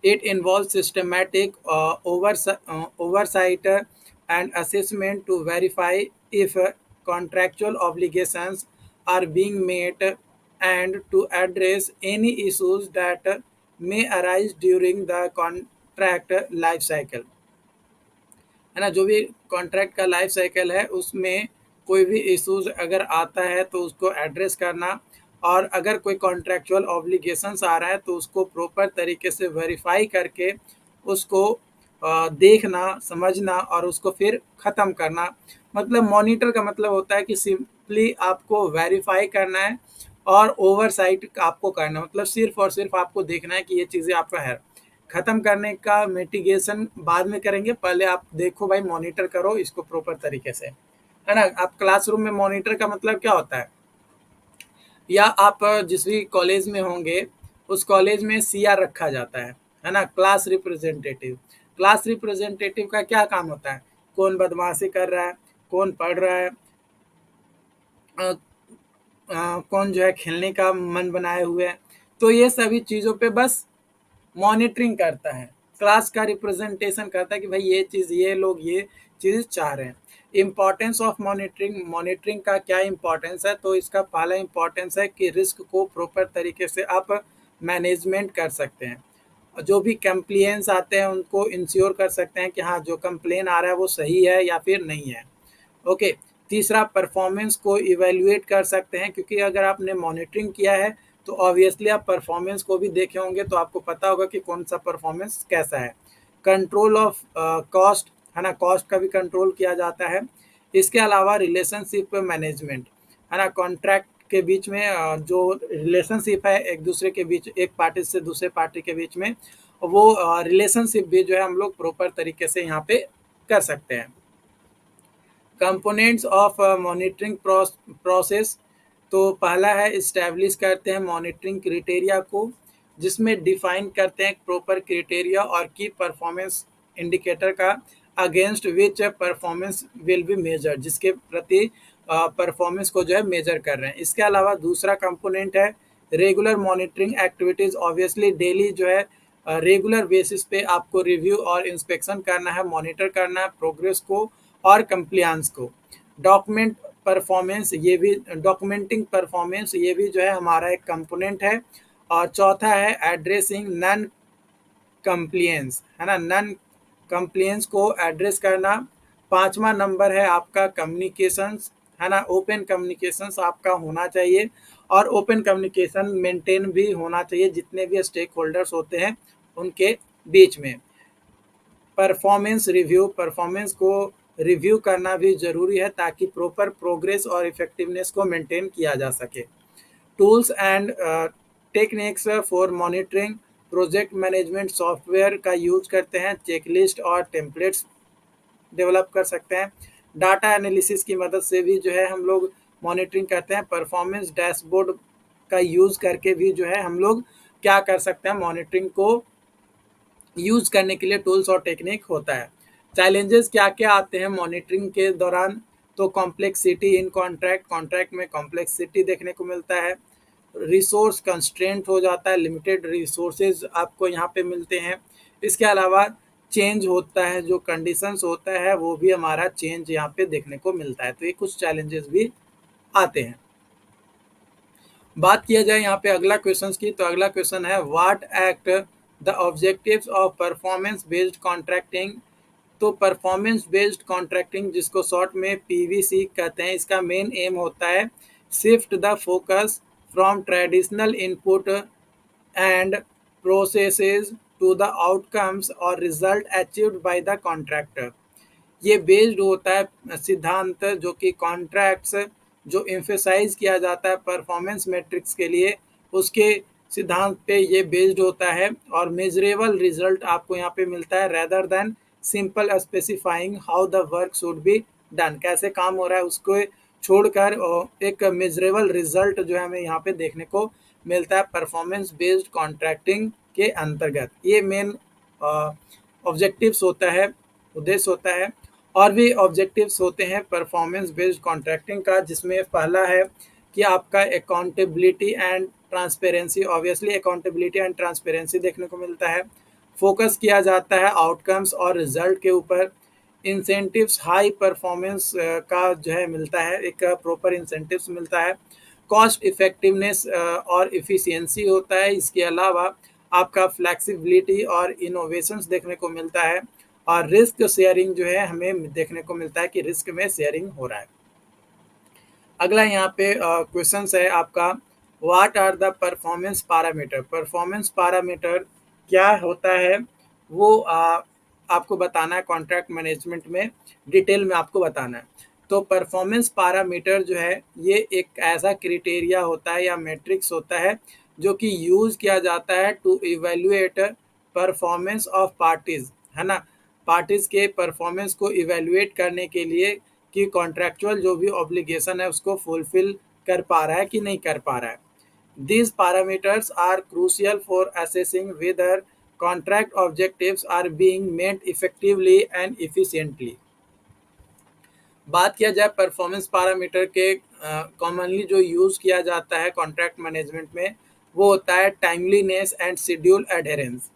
It involve systematic oversight and assessment to verify if contractual obligations are being met and to address any issues that may arise during the contract life cycle। है ना, जो भी कॉन्ट्रैक्ट का लाइफ साइकिल है उसमें कोई भी इश्यूज अगर आता है तो उसको एड्रेस करना, और अगर कोई कॉन्ट्रैक्चुअल ऑब्लिगेशंस आ रहा है तो उसको प्रॉपर तरीके से वेरीफाई करके उसको देखना, समझना और उसको फिर ख़त्म करना। मतलब मॉनिटर का मतलब होता है कि सिंपली आपको वेरीफाई करना है और ओवरसाइट आपको करना है, मतलब सिर्फ और सिर्फ आपको देखना है कि ये चीज़ें आपका है। खत्म करने का मिटिगेशन बाद में करेंगे, पहले आप देखो भाई, मॉनिटर करो इसको प्रॉपर तरीके से, है ना। आप क्लासरूम में मॉनिटर का मतलब क्या होता है, या आप जिस भी कॉलेज में होंगे उस कॉलेज में सीआर रखा जाता है ना, क्लास रिप्रेजेंटेटिव। क्लास रिप्रेजेंटेटिव का क्या काम होता है, कौन बदमाशी कर रहा है, कौन पढ़ रहा है, कौन जो है खेलने का मन बनाए हुए है, तो ये सभी चीज़ों पे बस मॉनिटरिंग करता है, क्लास का रिप्रेजेंटेशन करता है कि भाई ये चीज़, ये लोग ये चीज़ चाह रहे हैं। इम्पॉर्टेंस ऑफ मॉनिटरिंग, मॉनिटरिंग का क्या इम्पॉर्टेंस है, तो इसका पहला इम्पॉर्टेंस है कि रिस्क को प्रॉपर तरीके से आप मैनेजमेंट कर सकते हैं, जो भी कंप्लेंट्स आते हैं उनको इंश्योर कर सकते हैं कि हाँ जो कंप्लेन आ रहा है वो सही है या फिर नहीं है। ओके, तीसरा परफॉर्मेंस को इवेल्युएट कर सकते हैं, क्योंकि अगर आपने मॉनिटरिंग किया है तो ऑब्वियसली आप परफॉर्मेंस को भी देखे होंगे तो आपको पता होगा कि कौन सा परफॉर्मेंस कैसा है। कंट्रोल ऑफ कॉस्ट, है ना, कॉस्ट का भी कंट्रोल किया जाता है। इसके अलावा रिलेशनशिप मैनेजमेंट, है ना, कॉन्ट्रैक्ट के बीच में जो रिलेशनशिप है एक दूसरे के बीच, एक पार्टी से दूसरे पार्टी के बीच में, वो रिलेशनशिप भी जो है हम लोग प्रॉपर तरीके से यहाँ पे कर सकते हैं। कंपोनेंट्स ऑफ मॉनिटरिंग प्रोसेस, तो पहला है इस्टेब्लिश करते हैं मॉनिटरिंग क्राइटेरिया को, जिसमें डिफाइन करते हैं प्रॉपर क्राइटेरिया और की परफॉर्मेंस इंडिकेटर का against which performance will be measure, जिसके प्रति परफॉर्मेंस को जो है मेजर कर रहे हैं। इसके अलावा दूसरा कंपोनेंट है regular monitoring activities. Obviously daily जो है रेगुलर बेसिस पे आपको रिव्यू और इंस्पेक्शन करना है, मॉनिटर करना है प्रोग्रेस को और कंप्लायंस को। डॉक्यूमेंट परफॉर्मेंस, ये भी डॉक्यूमेंटिंग परफॉर्मेंस, ये भी जो है हमारा एक कंपोनेंट है। और चौथा है एड्रेसिंग नन कंप्लियंस, है ना, नन कंप्लियंस को एड्रेस करना। पांचवा नंबर है आपका कम्युनिकेशंस, है ना, ओपन कम्युनिकेशंस आपका होना चाहिए, और ओपन कम्युनिकेशन मेंटेन भी होना चाहिए जितने भी स्टेक होल्डर्स होते हैं उनके बीच में। परफॉर्मेंस रिव्यू, परफॉर्मेंस को रिव्यू करना भी ज़रूरी है ताकि प्रॉपर प्रोग्रेस और इफेक्टिवनेस को मेंटेन किया जा सके। Tools and techniques for monitoring, project management software का यूज करते हैं, चेकलिस्ट और टेम्पलेट्स डेवलप कर सकते हैं। डाटा एनालिसिस की मदद से भी जो है हम लोग मॉनिटरिंग करते हैं। परफॉर्मेंस डैशबोर्ड का यूज़ करके भी जो है हम लोग क्या कर सकते हैं, मॉनिटरिंग को यूज करने के लिए टूल्स और टेक्निक होता है। चैलेंजेस क्या क्या आते हैं मॉनिटरिंग के दौरान, तो कॉम्प्लेक्सिटी इन कॉन्ट्रैक्ट, कॉन्ट्रैक्ट में कॉम्प्लेक्सिटी देखने को मिलता है। रिसोर्स कंस्ट्रेंट हो जाता है, लिमिटेड रिसोर्सेज आपको यहाँ पे मिलते हैं। इसके अलावा चेंज होता है, जो कंडीशंस होता है वो भी हमारा चेंज यहाँ पे देखने को मिलता है, तो ये कुछ चैलेंजेस भी आते हैं। बात किया जाए यहाँ पे अगला क्वेश्चन की, तो अगला क्वेश्चन है what act the objectives of performance based contracting. तो परफॉर्मेंस बेस्ड कॉन्ट्रैक्टिंग, जिसको शॉर्ट में पीवीसी कहते हैं, इसका मेन एम होता है shift the focus from traditional input and processes to the outcomes और result achieved by the contractor. ये बेस्ड होता है सिद्धांत जो कि कॉन्ट्रैक्ट्स जो एम्फेसाइज किया जाता है परफॉर्मेंस मैट्रिक्स के लिए, उसके सिद्धांत पे ये बेस्ड होता है, और मेजरेबल रिजल्ट आपको यहाँ पे मिलता है rather than simple specifying how the work should be done, कैसे काम हो रहा है उसको छोड़कर एक मेजरेबल रिजल्ट जो है हमें यहाँ पे देखने को मिलता है परफॉर्मेंस बेस्ड कॉन्ट्रैक्टिंग के अंतर्गत। ये मेन ऑब्जेक्टिव्स होता है, उद्देश्य होता है। और भी ऑब्जेक्टिव्स होते हैं परफॉर्मेंस बेस्ड कॉन्ट्रैक्टिंग का, जिसमें पहला है कि आपका accountability and transparency, obviously accountability and transparency देखने को मिलता है। फोकस किया जाता है आउटकम्स और रिजल्ट के ऊपर। इंसेंटिव्स हाई परफॉर्मेंस का जो है मिलता है, एक प्रॉपर इंसेंटिव्स मिलता है। कॉस्ट इफेक्टिवनेस और इफ़िशियंसी होता है। इसके अलावा आपका फ्लेक्सिबिलिटी और इनोवेशंस देखने को मिलता है। और रिस्क शेयरिंग जो है हमें देखने को मिलता है कि रिस्क में शेयरिंग हो रहा है। अगला यहाँ पे क्वेश्चन है आपका, what are the performance parameter. Performance parameter क्या होता है वो आपको बताना है, कॉन्ट्रैक्ट मैनेजमेंट में डिटेल में आपको बताना है। तो परफॉर्मेंस पैरामीटर जो है ये एक ऐसा क्राइटेरिया होता है या मैट्रिक्स होता है जो कि यूज किया जाता है to evaluate performance of parties, है ना। पार्टीज के परफॉर्मेंस को इवेल्युएट करने के लिए कि कॉन्ट्रैक्चुअल जो भी ऑब्लिगेशन है उसको फुलफिल कर पा रहा है कि नहीं कर पा रहा है। These parameters are crucial for assessing whether contract objectives are being met effectively and efficiently. बात किया जाए परफॉर्मेंस पैरामीटर के कॉमनली जो यूज किया जाता है कॉन्ट्रैक्ट मैनेजमेंट में, वो होता है टाइमलीनेस एंड शेड्यूल एडहेरेंस।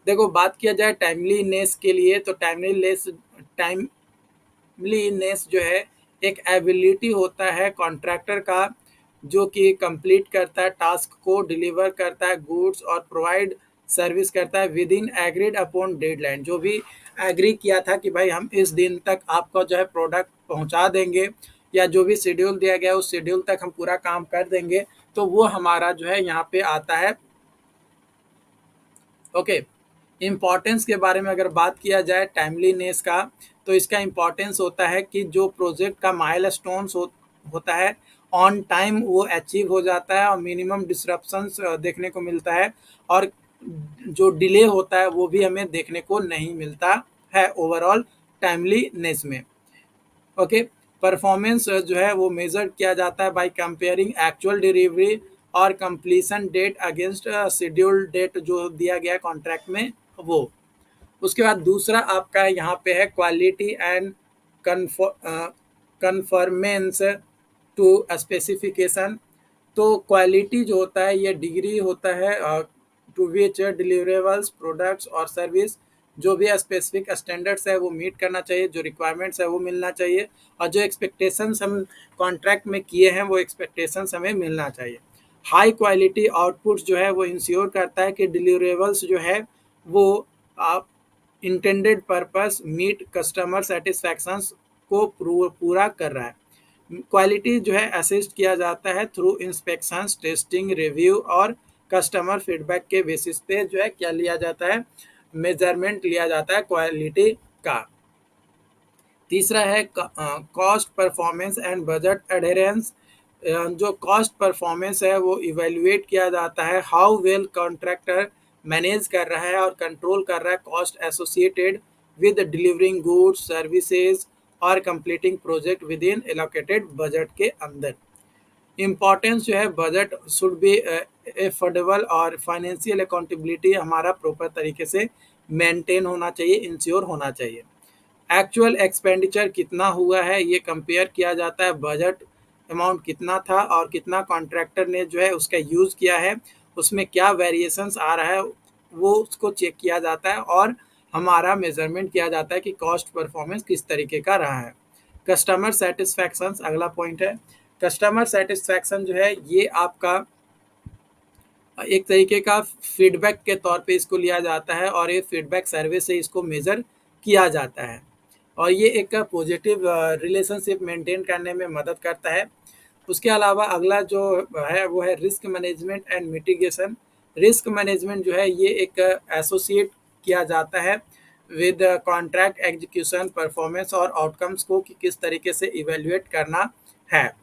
देखो, बात किया जाए टाइमलीनेस के लिए, तो टाइमलीनेस जो है एक एबिलिटी होता है कॉन्ट्रैक्टर का जो कि कंप्लीट करता है टास्क को, डिलीवर करता है गुड्स और प्रोवाइड सर्विस करता है with in agreed upon deadline. जो भी एग्री किया था कि भाई हम इस दिन तक आपका जो है प्रोडक्ट पहुंचा देंगे, या जो भी शेड्यूल दिया गया उस शेड्यूल तक हम पूरा काम कर देंगे, तो वो हमारा जो है यहाँ पे आता है। ओके, इम्पॉर्टेंस के बारे में अगर बात किया जाए टाइमलीनेस का, तो इसका इम्पॉर्टेंस होता है कि जो प्रोजेक्ट का माइलस्टोन्स होता है ऑन टाइम वो अचीव हो जाता है और मिनिमम डिसरप्शंस देखने को मिलता है, और जो डिले होता है वो भी हमें देखने को नहीं मिलता है ओवरऑल टाइमलीनेस में। ओके, परफॉर्मेंस जो है वो मेजर किया जाता है बाय कंपेयरिंग एक्चुअल डिलीवरी और completion date against scheduled date जो दिया गया है कॉन्ट्रैक्ट में वो। उसके बाद दूसरा आपका यहाँ पे है quality and conformance to specification. तो क्वालिटी जो होता है ये डिग्री होता है टू विच डिलीवरेबल्स प्रोडक्ट्स और सर्विस, जो भी स्पेसिफिक स्टैंडर्ड्स है वो मीट करना चाहिए, जो रिक्वायरमेंट्स है वो मिलना चाहिए, और जो एक्सपेक्टेशंस हम कॉन्ट्रैक्ट में किए हैं वो एक्सपेक्टेशंस हमें मिलना चाहिए। हाई क्वालिटी आउटपुट जो है वो इंश्योर करता है कि डिलीवरेबल्स जो है वो आप इंटेंडेड पर्पस मीट कस्टमर सेटिस्फैक्शंस को पूरा कर रहा है। क्वालिटी जो है असिस्ट किया जाता है थ्रू इंस्पेक्शंस, टेस्टिंग, रिव्यू और कस्टमर फीडबैक के बेसिस पे जो है क्या लिया जाता है, मेजरमेंट लिया जाता है क्वालिटी का। तीसरा है cost performance and budget adherence. जो कॉस्ट परफॉर्मेंस है वो इवेल्युएट किया जाता है हाउ वेल कॉन्ट्रैक्टर मैनेज कर रहा है और कंट्रोल कर रहा है cost associated with delivering goods services और completing project within allocated budget के अंदर। इम्पॉर्टेंस जो है बजट शुड बी एफोर्डेबल और फाइनेंशियल अकाउंटेबिलिटी हमारा प्रॉपर तरीके से मेंटेन होना चाहिए, इंश्योर होना चाहिए। एक्चुअल एक्सपेंडिचर कितना हुआ है ये कंपेयर किया जाता है, बजट अमाउंट कितना था और कितना कॉन्ट्रैक्टर ने जो है उसका यूज़ किया है, उसमें क्या वेरिएशंस आ रहा है वो उसको चेक किया जाता है, और हमारा मेजरमेंट किया जाता है कि कॉस्ट परफॉर्मेंस किस तरीके का रहा है। कस्टमर सेटिस्फैक्शन अगला पॉइंट है। कस्टमर सेटिस्फैक्शन जो है ये आपका एक तरीके का फीडबैक के तौर पे इसको लिया जाता है, और ये फीडबैक सर्वे से इसको मेज़र किया जाता है, और ये एक पॉजिटिव रिलेशनशिप मेंटेन करने में मदद करता है। उसके अलावा अगला जो है वो है risk management and mitigation. Risk management जो है ये एक एसोसिएट किया जाता है विद कॉन्ट्रैक्ट एग्जीक्यूशन परफॉर्मेंस और आउटकम्स को कि किस तरीके से इवेल्युएट करना है,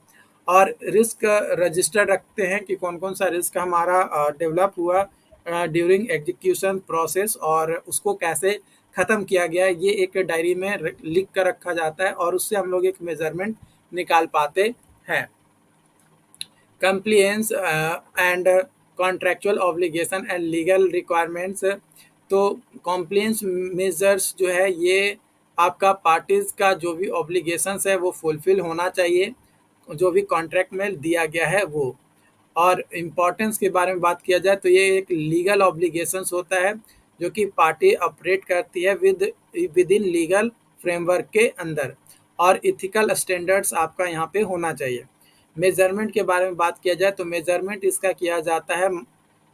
और रिस्क रजिस्टर रखते हैं कि कौन कौन सा रिस्क हमारा डेवलप हुआ ड्यूरिंग एग्जीक्यूशन प्रोसेस और उसको कैसे ख़त्म किया गया है, ये एक डायरी में लिख कर रखा जाता है, और उससे हम लोग एक मेजरमेंट निकाल पाते हैं। Compliance and contractual obligation and legal requirements. तो कॉम्प्लायंस मेजर्स जो है ये आपका पार्टीज़ का जो भी ऑब्लिगेशंस है वो फुलफिल होना चाहिए, जो भी कॉन्ट्रैक्ट में दिया गया है वो। और इम्पोर्टेंस के बारे में बात किया जाए तो ये एक लीगल ऑब्लिगेशंस होता है जो कि पार्टी ऑपरेट करती है विद इन लीगल फ्रेमवर्क के अंदर, और इथिकल स्टैंडर्ड्स आपका यहाँ पे होना चाहिए। मेजरमेंट के बारे में बात किया जाए तो मेजरमेंट इसका किया जाता है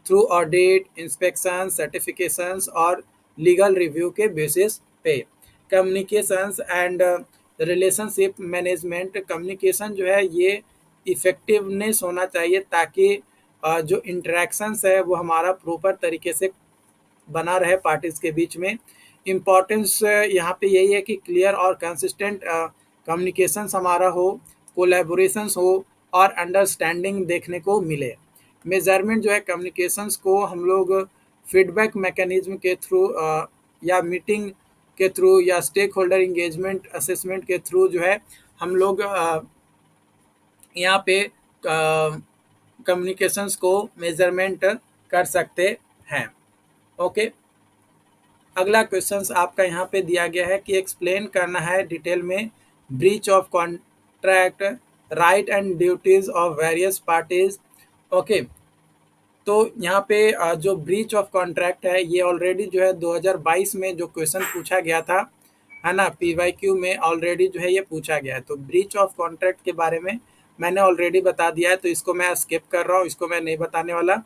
थ्रू ऑडिट, इंस्पेक्शन, सर्टिफिकेशंस और लीगल रिव्यू के बेसिस पे। Communications and relationship management, communication जो है ये इफेक्टिवनेस होना चाहिए ताकि जो इंटरेक्शंस है वो हमारा प्रॉपर तरीके से बना रहे पार्टीज के बीच में। इम्पॉर्टेंस यहाँ पे यही है कि क्लियर और कंसिस्टेंट कम्युनिकेशंस हमारा हो, कोलैबोरेशंस हो और अंडरस्टैंडिंग देखने को मिले। मेजरमेंट जो है कम्युनिकेशंस को हम लोग फीडबैक मैकेनिज्म के थ्रू या मीटिंग के थ्रू या स्टेक होल्डर इंगेजमेंट असेसमेंट के थ्रू जो है हम लोग यहाँ पे कम्युनिकेशंस को मेजरमेंट कर सकते हैं। ओके, अगला क्वेश्चन आपका यहाँ पे दिया गया है कि एक्सप्लेन करना है डिटेल में breach of contract, right and duties of various parties. Okay, तो यहाँ पे जो ब्रीच ऑफ कॉन्ट्रैक्ट है ये ऑलरेडी जो है 2022 में जो क्वेश्चन पूछा गया था, है ना, पीवाईक्यू में ऑलरेडी जो है ये पूछा गया है। तो ब्रीच ऑफ कॉन्ट्रैक्ट के बारे में मैंने ऑलरेडी बता दिया है, तो इसको मैं स्किप कर रहा हूँ, इसको मैं नहीं बताने वाला।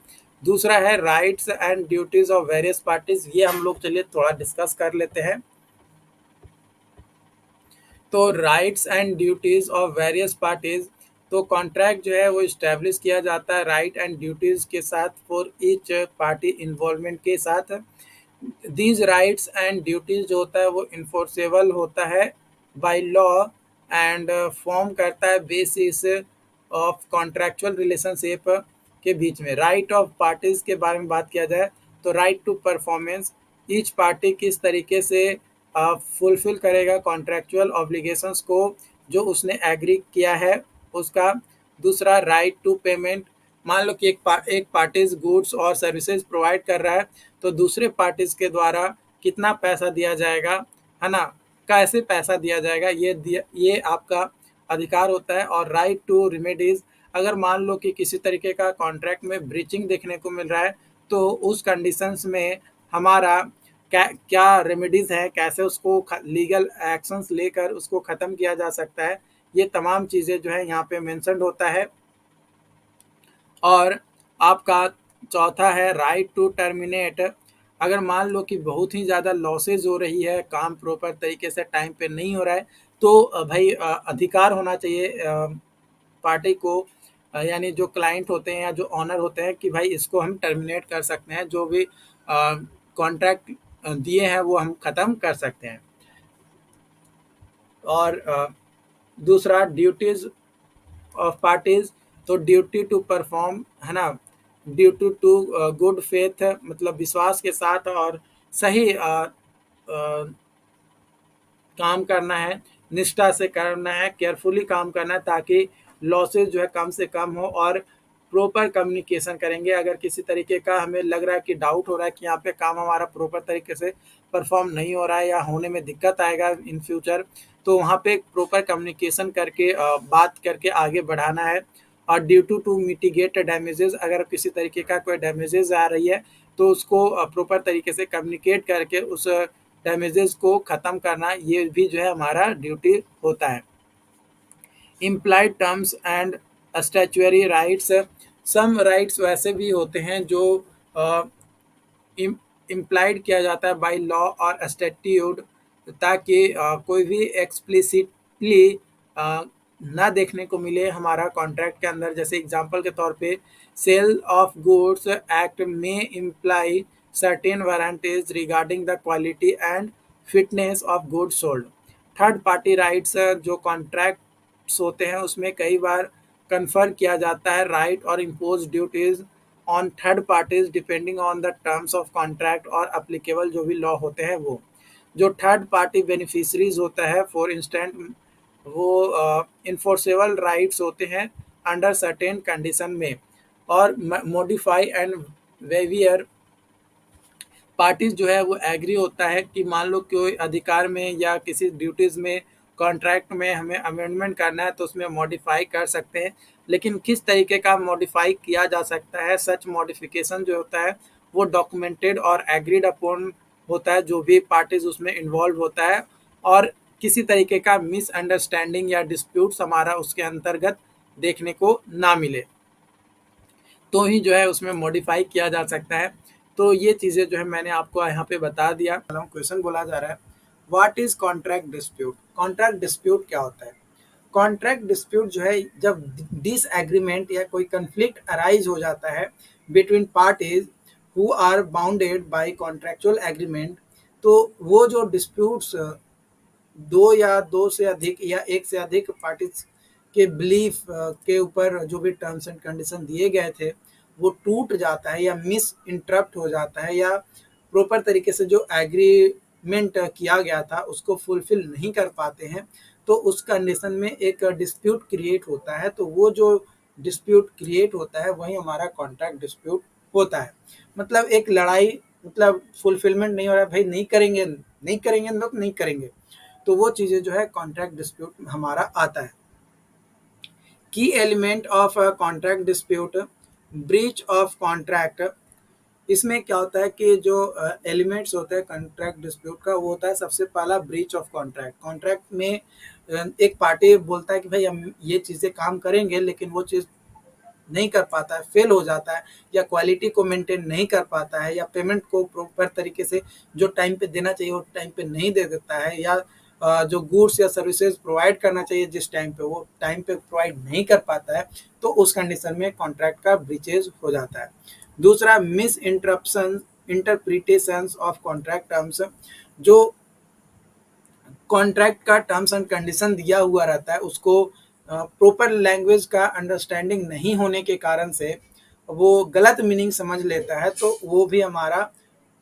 दूसरा है rights and duties of various parties, ये हम लोग चलिए थोड़ा डिस्कस कर लेते हैं। तो rights and duties of various parties, तो कॉन्ट्रैक्ट जो है वो इस्टेब्लिश किया जाता है राइट एंड ड्यूटीज के साथ फॉर ईच पार्टी इन्वॉल्वमेंट के साथ। दीज राइट्स एंड ड्यूटीज जो होता है वो इन्फोर्सेबल होता है बाय लॉ एंड फॉर्म करता है बेसिस ऑफ कॉन्ट्रैक्चुअल रिलेशनशिप के बीच में। राइट ऑफ पार्टीज के बारे में बात किया जाए तो right to performance, each party किस तरीके से फुलफिल करेगा कॉन्ट्रैक्चुअल ऑब्लिगेशंस को जो उसने एग्री किया है उसका। दूसरा राइट टू पेमेंट, मान लो कि एक पार्टीज गुड्स और सर्विसेज प्रोवाइड कर रहा है तो दूसरे पार्टीज के द्वारा कितना पैसा दिया जाएगा, है ना, कैसे पैसा दिया जाएगा, ये आपका अधिकार होता है। और राइट टू रिमेडीज, अगर मान लो कि किसी तरीके का कॉन्ट्रैक्ट में ब्रीचिंग देखने को मिल रहा है तो उस कंडीशंस में हमारा क्या क्या रेमेडीज है, कैसे उसको लीगल एक्शंस लेकर उसको ख़त्म किया जा सकता है, ये तमाम चीज़ें जो है यहाँ पे मेंशन्ड होता है। और आपका चौथा है राइट टू टर्मिनेट, अगर मान लो कि बहुत ही ज़्यादा लॉसेज हो रही है, काम प्रॉपर तरीके से टाइम पे नहीं हो रहा है, तो भाई अधिकार होना चाहिए पार्टी को, यानी जो क्लाइंट होते हैं या जो ऑनर होते हैं कि भाई इसको हम टर्मिनेट कर सकते हैं, जो भी कॉन्ट्रैक्ट दिए हैं वो हम ख़त्म कर सकते हैं। और दूसरा ड्यूटीज़ ऑफ पार्टीज, तो ड्यूटी टू परफॉर्म, है ना, ड्यूटी टू गुड फेथ, मतलब विश्वास के साथ और सही काम करना है, निष्ठा से करना है, केयरफुली काम करना है ताकि लॉसेज जो है कम से कम हो, और प्रॉपर कम्युनिकेशन करेंगे। अगर किसी तरीके का हमें लग रहा है कि डाउट हो रहा है कि यहाँ पे काम हमारा प्रॉपर तरीके से परफॉर्म नहीं हो रहा है या होने में दिक्कत आएगा इन फ्यूचर, तो वहाँ पे प्रॉपर कम्युनिकेशन करके बात करके आगे बढ़ाना है। और ड्यू टू मिटिगेट डैमेजेस, अगर किसी तरीके का कोई डैमेजेस आ रही है तो उसको प्रॉपर तरीके से कम्युनिकेट करके उस डैमेजेस को ख़त्म करना, ये भी जो है हमारा ड्यूटी होता है। Implied terms and statutory rights, some rights वैसे भी होते हैं जो इम्प्लाइड किया जाता है बाय लॉ और स्टैट्यूट, ताकि कोई भी एक्सप्लिसिटली ना देखने को मिले हमारा कॉन्ट्रैक्ट के अंदर। जैसे एग्जांपल के तौर पे सेल ऑफ गुड्स एक्ट में imply certain warranties regarding the quality and fitness of goods sold. Third party rights, जो कॉन्ट्रैक्ट्स होते हैं उसमें कई बार कन्फर किया जाता है राइट और impose duties on third parties depending on the terms of contract और एप्लीकेबल जो भी लॉ होते हैं वो। जो थर्ड पार्टी बेनिफिशरीज होता है फॉर इंस्टेंट, वो इन्फोर्सेबल राइट्स होते हैं अंडर सर्टेन कंडीशन में। और मॉडिफाई एंड वेवियर पार्टीज जो है वो एग्री होता है कि मान लो कोई अधिकार में या किसी ड्यूटीज़ में कॉन्ट्रैक्ट में हमें अमेंडमेंट करना है तो उसमें मॉडिफाई कर सकते हैं, लेकिन किस तरीके का मॉडिफाई किया जा सकता है, सच मॉडिफिकेशन जो होता है वो डॉक्यूमेंटेड और एग्रीड अपॉन होता है, जो भी पार्टीज उसमें इन्वॉल्व होता है, और किसी तरीके का मिसअंडरस्टैंडिंग या डिस्प्यूट्स हमारा उसके अंतर्गत देखने को ना मिले, तो ही जो है उसमें मॉडिफाई किया जा सकता है। तो ये चीज़ें जो है मैंने आपको यहाँ पे बता दिया। क्वेश्चन बोला जा रहा है, what is contract dispute? Contract dispute क्या होता है? कॉन्ट्रैक्ट डिस्प्यूट जो है जब डिसएग्रीमेंट या कोई कंफ्लिक्ट अराइज हो जाता है between parties who are bounded by contractual agreement, तो वो जो डिस्प्यूट्स दो या दो से अधिक या एक से अधिक पार्टीज के बिलीफ के ऊपर जो भी टर्म्स एंड कंडीशन दिए गए थे वो टूट जाता है या मिस इंटरप्ट हो जाता है, या प्रॉपर तरीके से जो एग्रीमेंट किया गया था उसको फुलफिल नहीं कर पाते हैं, तो उस कंडीशन में एक डिस्प्यूट क्रिएट होता है। तो वो जो डिस्प्यूट क्रिएट होता है वही हमारा कॉन्ट्रैक्ट डिस्प्यूट होता है। मतलब एक लड़ाई, मतलब फुलफिलमेंट नहीं हो रहा है, भाई नहीं करेंगे नहीं करेंगे लोग नहीं करेंगे, तो वो चीज़ें जो है कॉन्ट्रैक्ट डिस्प्यूट हमारा आता है। की element of contract dispute, breach of contract. इसमें क्या होता है कि जो एलिमेंट्स होते हैं कॉन्ट्रैक्ट डिस्प्यूट का, वो होता है सबसे पहला ब्रीच ऑफ कॉन्ट्रैक्ट। कॉन्ट्रैक्ट में एक पार्टी बोलता है कि भाई हम ये चीज़ें काम करेंगे, लेकिन वो चीज़ नहीं कर पाता है, फेल हो जाता है, या क्वालिटी को मेंटेन नहीं कर पाता है, या पेमेंट को प्रॉपर तरीके से जो टाइम पे देना चाहिए वो टाइम पे नहीं दे देता है, या जो गुड्स या सर्विसेज प्रोवाइड करना चाहिए जिस टाइम पे वो टाइम पे प्रोवाइड नहीं कर पाता है, तो उस कंडीशन में कॉन्ट्रैक्ट का ब्रीचेज हो जाता है। दूसरा, miss interruption interpretations of contract terms. जो कॉन्ट्रैक्ट का टर्म्स एंड कंडीशन दिया हुआ रहता है उसको प्रॉपर लैंग्वेज का अंडरस्टैंडिंग नहीं होने के कारण से वो गलत मीनिंग समझ लेता है, तो वो भी हमारा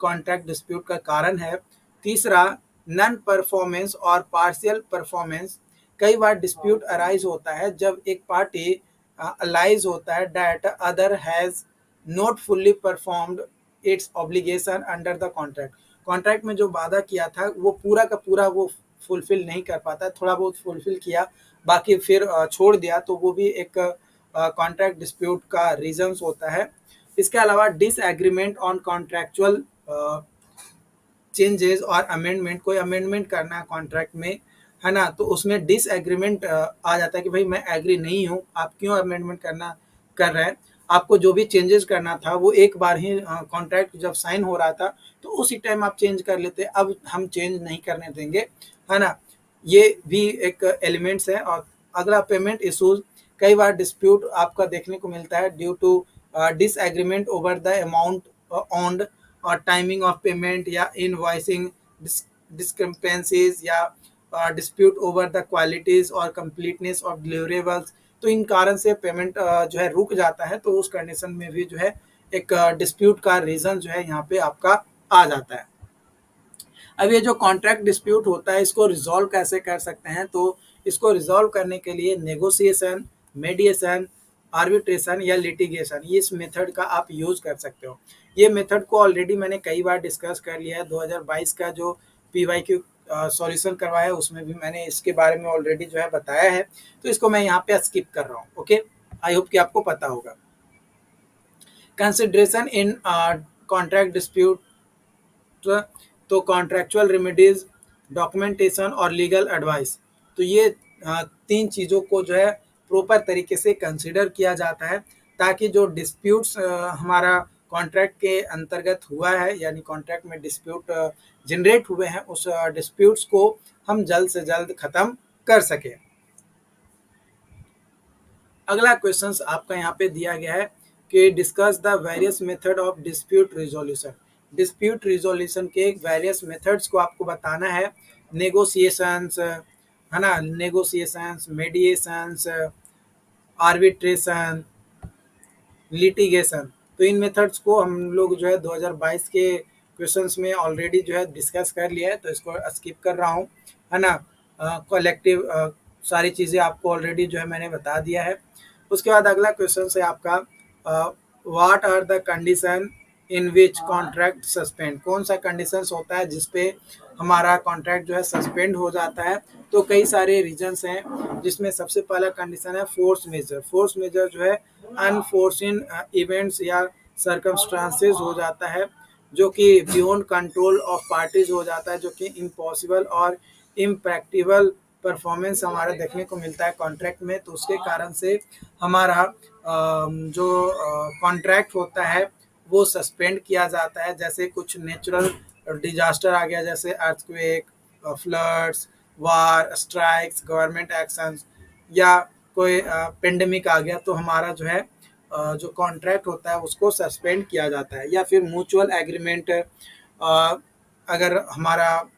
कॉन्ट्रैक्ट डिस्प्यूट का कारण है। तीसरा, नॉन परफॉर्मेंस और पार्शियल परफॉर्मेंस। कई बार डिस्प्यूट अराइज होता है जब एक पार्टी अलाइज होता है that other has not fully performed it's obligation under the contract. Contract में जो वादा किया था वो पूरा का पूरा वो फुलफिल नहीं कर पाता, थोड़ा बहुत फुलफिल किया, बाकी फिर छोड़ दिया, तो वो भी एक कॉन्ट्रैक्ट डिस्प्यूट का रीजंस होता है। इसके अलावा डिसएग्रीमेंट ऑन कॉन्ट्रैक्चुअल चेंजेस और अमेंडमेंट। कोई अमेंडमेंट करना है कॉन्ट्रैक्ट में, है ना, तो उसमें डिसएग्रीमेंट आ जाता है कि भाई मैं एग्री नहीं हूँ, आप क्यों अमेंडमेंट कर रहे हैं। आपको जो भी चेंजेस करना था वो एक बार ही कॉन्ट्रैक्ट जब साइन हो रहा था तो उसी टाइम आप चेंज कर लेते, अब हम चेंज नहीं करने देंगे, है ना। ये भी एक एलिमेंट्स है। और अगला, पेमेंट इशूज। कई बार डिस्प्यूट आपका देखने को मिलता है due to disagreement over the amount owned और टाइमिंग ऑफ पेमेंट, या इनवॉइसिंग डिस्क्रिपेंसीज, या डिस्प्यूट ओवर द क्वालिटीज और कंप्लीटनेस ऑफ डिलीवरेबल्स। तो इन कारण से पेमेंट जो है रुक जाता है, तो उस कंडीशन में भी जो है एक डिस्प्यूट का रीजन जो है यहाँ पे आपका आ जाता है। अब ये जो कॉन्ट्रैक्ट डिस्प्यूट होता है इसको रिजॉल्व कैसे कर सकते हैं? तो इसको रिजॉल्व करने के लिए नेगोशिएशन, मेडिएशन, आर्बिट्रेशन या लिटिगेशन, ये इस मेथड का आप यूज कर सकते हो। ये मेथड को ऑलरेडी मैंने कई बार डिस्कस कर लिया है। 2022 का जो पीवाईक्यू सॉल्यूशन करवाया है उसमें भी मैंने इसके बारे में ऑलरेडी जो है बताया है, तो इसको मैं यहाँ पे स्किप कर रहा हूँ। ओके, आई होप कि आपको पता होगा। कंसिडरेशन इन कॉन्ट्रैक्ट डिस्प्यूट, तो कॉन्ट्रैक्चुअल रेमेडीज, डॉक्यूमेंटेशन और लीगल एडवाइस। तो ये तीन चीज़ों को जो है प्रॉपर तरीके से कंसिडर किया जाता है, ताकि जो डिस्प्यूट्स हमारा कॉन्ट्रैक्ट के अंतर्गत हुआ है, यानी कॉन्ट्रैक्ट में डिस्प्यूट जनरेट हुए हैं, उस डिस्प्यूट्स को हम जल्द से जल्द ख़त्म कर सकें। अगला क्वेश्चन आपका यहाँ पे दिया गया है कि discuss the various method of dispute resolution. Dispute resolution के वेरियस मेथड्स को आपको बताना है। नेगोशिएशंस, है ना, नेगोशिएशंस, मेडिएशंस, आर्बिट्रेशन, लिटिगेशन। तो इन मेथड्स को हम लोग जो है 2022 के क्वेश्चंस में ऑलरेडी जो है डिस्कस कर लिया है, तो इसको स्किप कर रहा हूँ, है ना। कलेक्टिव सारी चीज़ें आपको ऑलरेडी जो है मैंने बता दिया है। उसके बाद अगला क्वेश्चन है आपका, what are the condition in which contract suspend. कौन सा कंडीशंस होता है जिसपे हमारा कॉन्ट्रैक्ट जो है सस्पेंड हो जाता है। तो कई सारे रीजंस हैं, जिसमें सबसे पहला कंडीशन है फोर्स मेजर। फोर्स मेजर जो है अनफोर्सिन इवेंट्स या सर्कमस्टांसेस हो जाता है, जो कि बियॉन्ड कंट्रोल ऑफ पार्टीज हो जाता है, जो कि इम्पॉसिबल और इम्प्रैक्टिकल परफॉर्मेंस हमारा देखने को मिलता है कॉन्ट्रैक्ट में। तो उसके कारण से हमारा जो कॉन्ट्रैक्ट होता है वो सस्पेंड किया जाता है। जैसे कुछ नेचुरल डिजास्टर आ गया, जैसे अर्थक्वेक, फ्लड्स, वार, स्ट्राइक्स, गवर्नमेंट एक्शंस, या कोई पेंडेमिक आ गया, तो हमारा जो है जो कॉन्ट्रैक्ट होता है उसको सस्पेंड किया जाता है। या फिर म्यूचुअल एग्रीमेंट, अगर हमारा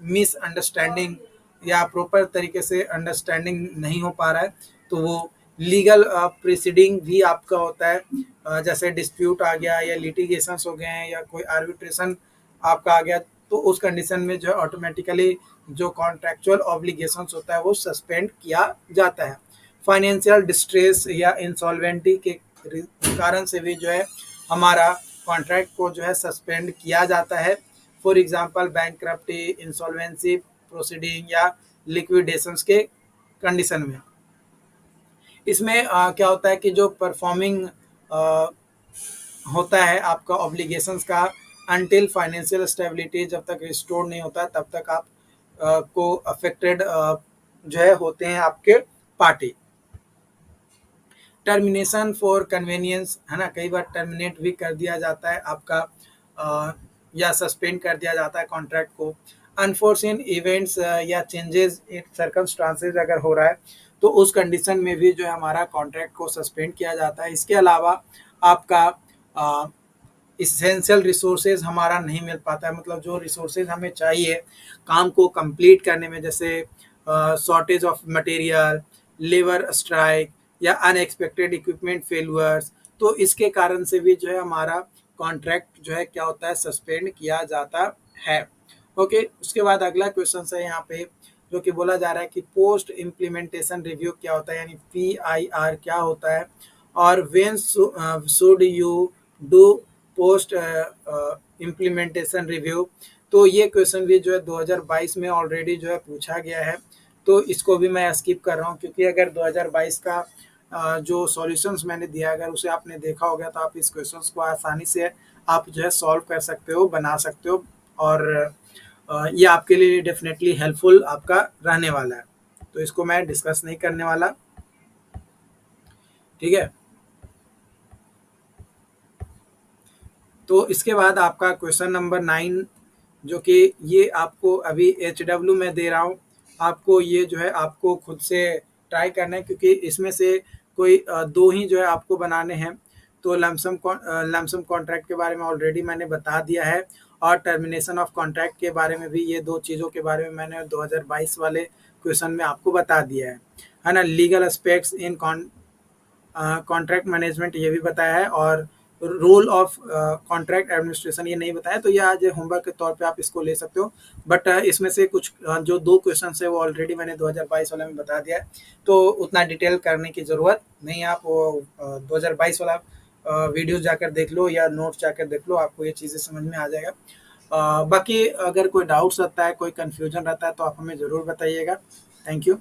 मिसअंडरस्टैंडिंग या प्रॉपर तरीके से अंडरस्टैंडिंग नहीं हो पा रहा है, तो वो लीगल प्रीसीडिंग भी आपका होता है। जैसे डिस्प्यूट आ गया या लिटिगेशंस हो गए हैं या कोई आर्बिट्रेशन आपका आ गया, तो उस कंडीशन में जो है ऑटोमेटिकली जो कॉन्ट्रैक्चुअल ऑब्लिगेशंस होता है वो सस्पेंड किया जाता है। फाइनेंशियल डिस्ट्रेस या इंसॉल्वेंटी के कारण से भी जो है हमारा कॉन्ट्रैक्ट को जो है सस्पेंड किया जाता है। फॉर एग्जांपल बैंकक्रप्टी, इंसॉल्वेंसी प्रोसीडिंग या लिक्विडेशंस के कंडीशन में। इसमें क्या होता है कि जो परफॉर्मिंग होता है आपका ऑब्लिगेशंस का, अनटिल फाइनेंशियल स्टेबिलिटी जब तक रिस्टोर नहीं होता तब तक आप को अफेक्टेड जो है होते हैं आपके पार्टी। टर्मिनेशन फॉर कन्वीनियंस है ना, कई बार टर्मिनेट भी कर दिया जाता है आपका, या सस्पेंड कर दिया जाता है कॉन्ट्रैक्ट को। अनफोर्सिन इवेंट्स या चेंजेस इन सर्कमस्टांसेस अगर हो रहा है तो उस कंडीशन में भी जो है हमारा कॉन्ट्रैक्ट को सस्पेंड किया जाता है। इसके अलावा आपका इसेंशियल रिसोर्सेज हमारा नहीं मिल पाता है, मतलब जो रिसोर्सेज हमें चाहिए काम को कंप्लीट करने में, जैसे shortage of material, labour strike या अनएक्सपेक्टेड इक्विपमेंट फेलुअर्स, तो इसके कारण से भी जो है हमारा कॉन्ट्रैक्ट जो है क्या होता है सस्पेंड किया जाता है। ओके, उसके बाद अगला क्वेश्चन है यहाँ पे, जो कि बोला जा रहा है कि पोस्ट इम्प्लीमेंटेशन रिव्यू क्या होता है, यानी PIR क्या होता है, और when should you do post implementation review. तो ये क्वेश्चन भी जो है 2022 में ऑलरेडी जो है पूछा गया है, तो इसको भी मैं स्किप कर रहा हूँ, क्योंकि अगर 2022 का जो सॉल्यूशंस मैंने दिया अगर उसे आपने देखा होगा तो आप इस क्वेश्चंस को आसानी से आप जो है सॉल्व कर सकते हो, बना सकते हो, और ये आपके लिए डेफिनेटली हेल्पफुल आपका रहने वाला है। तो इसको मैं डिस्कस नहीं करने वाला, ठीक है। तो इसके बाद आपका क्वेश्चन नंबर 9, जो कि ये आपको अभी HW में दे रहा हूँ, आपको ये जो है आपको खुद से ट्राई करना है, क्योंकि इसमें से कोई दो ही जो है आपको बनाने हैं। तो लमसम कॉन्ट्रैक्ट के बारे में ऑलरेडी मैंने बता दिया है, और टर्मिनेशन ऑफ कॉन्ट्रैक्ट के बारे में भी, ये दो चीज़ों के बारे में मैंने 2022 वाले क्वेश्चन में आपको बता दिया है ना। Legal aspects in contract management ये भी बताया है, और रोल ऑफ कॉन्ट्रैक्ट एडमिनिस्ट्रेशन ये नहीं बताया, तो ये आज होमवर्क के तौर पे आप इसको ले सकते हो। बट इसमें से कुछ जो दो क्वेश्चन है वो ऑलरेडी मैंने 2022 वाले में बता दिया है, तो उतना डिटेल करने की ज़रूरत नहीं है। आप वो 2022 वाला वीडियो जाकर देख लो या नोट्स जाकर देख लो, आपको ये चीज़ें समझ में आ जाएगा। बाकी अगर कोई डाउट्स रहता है, कोई कन्फ्यूजन रहता है, तो आप हमें ज़रूर बताइएगा। Thank you.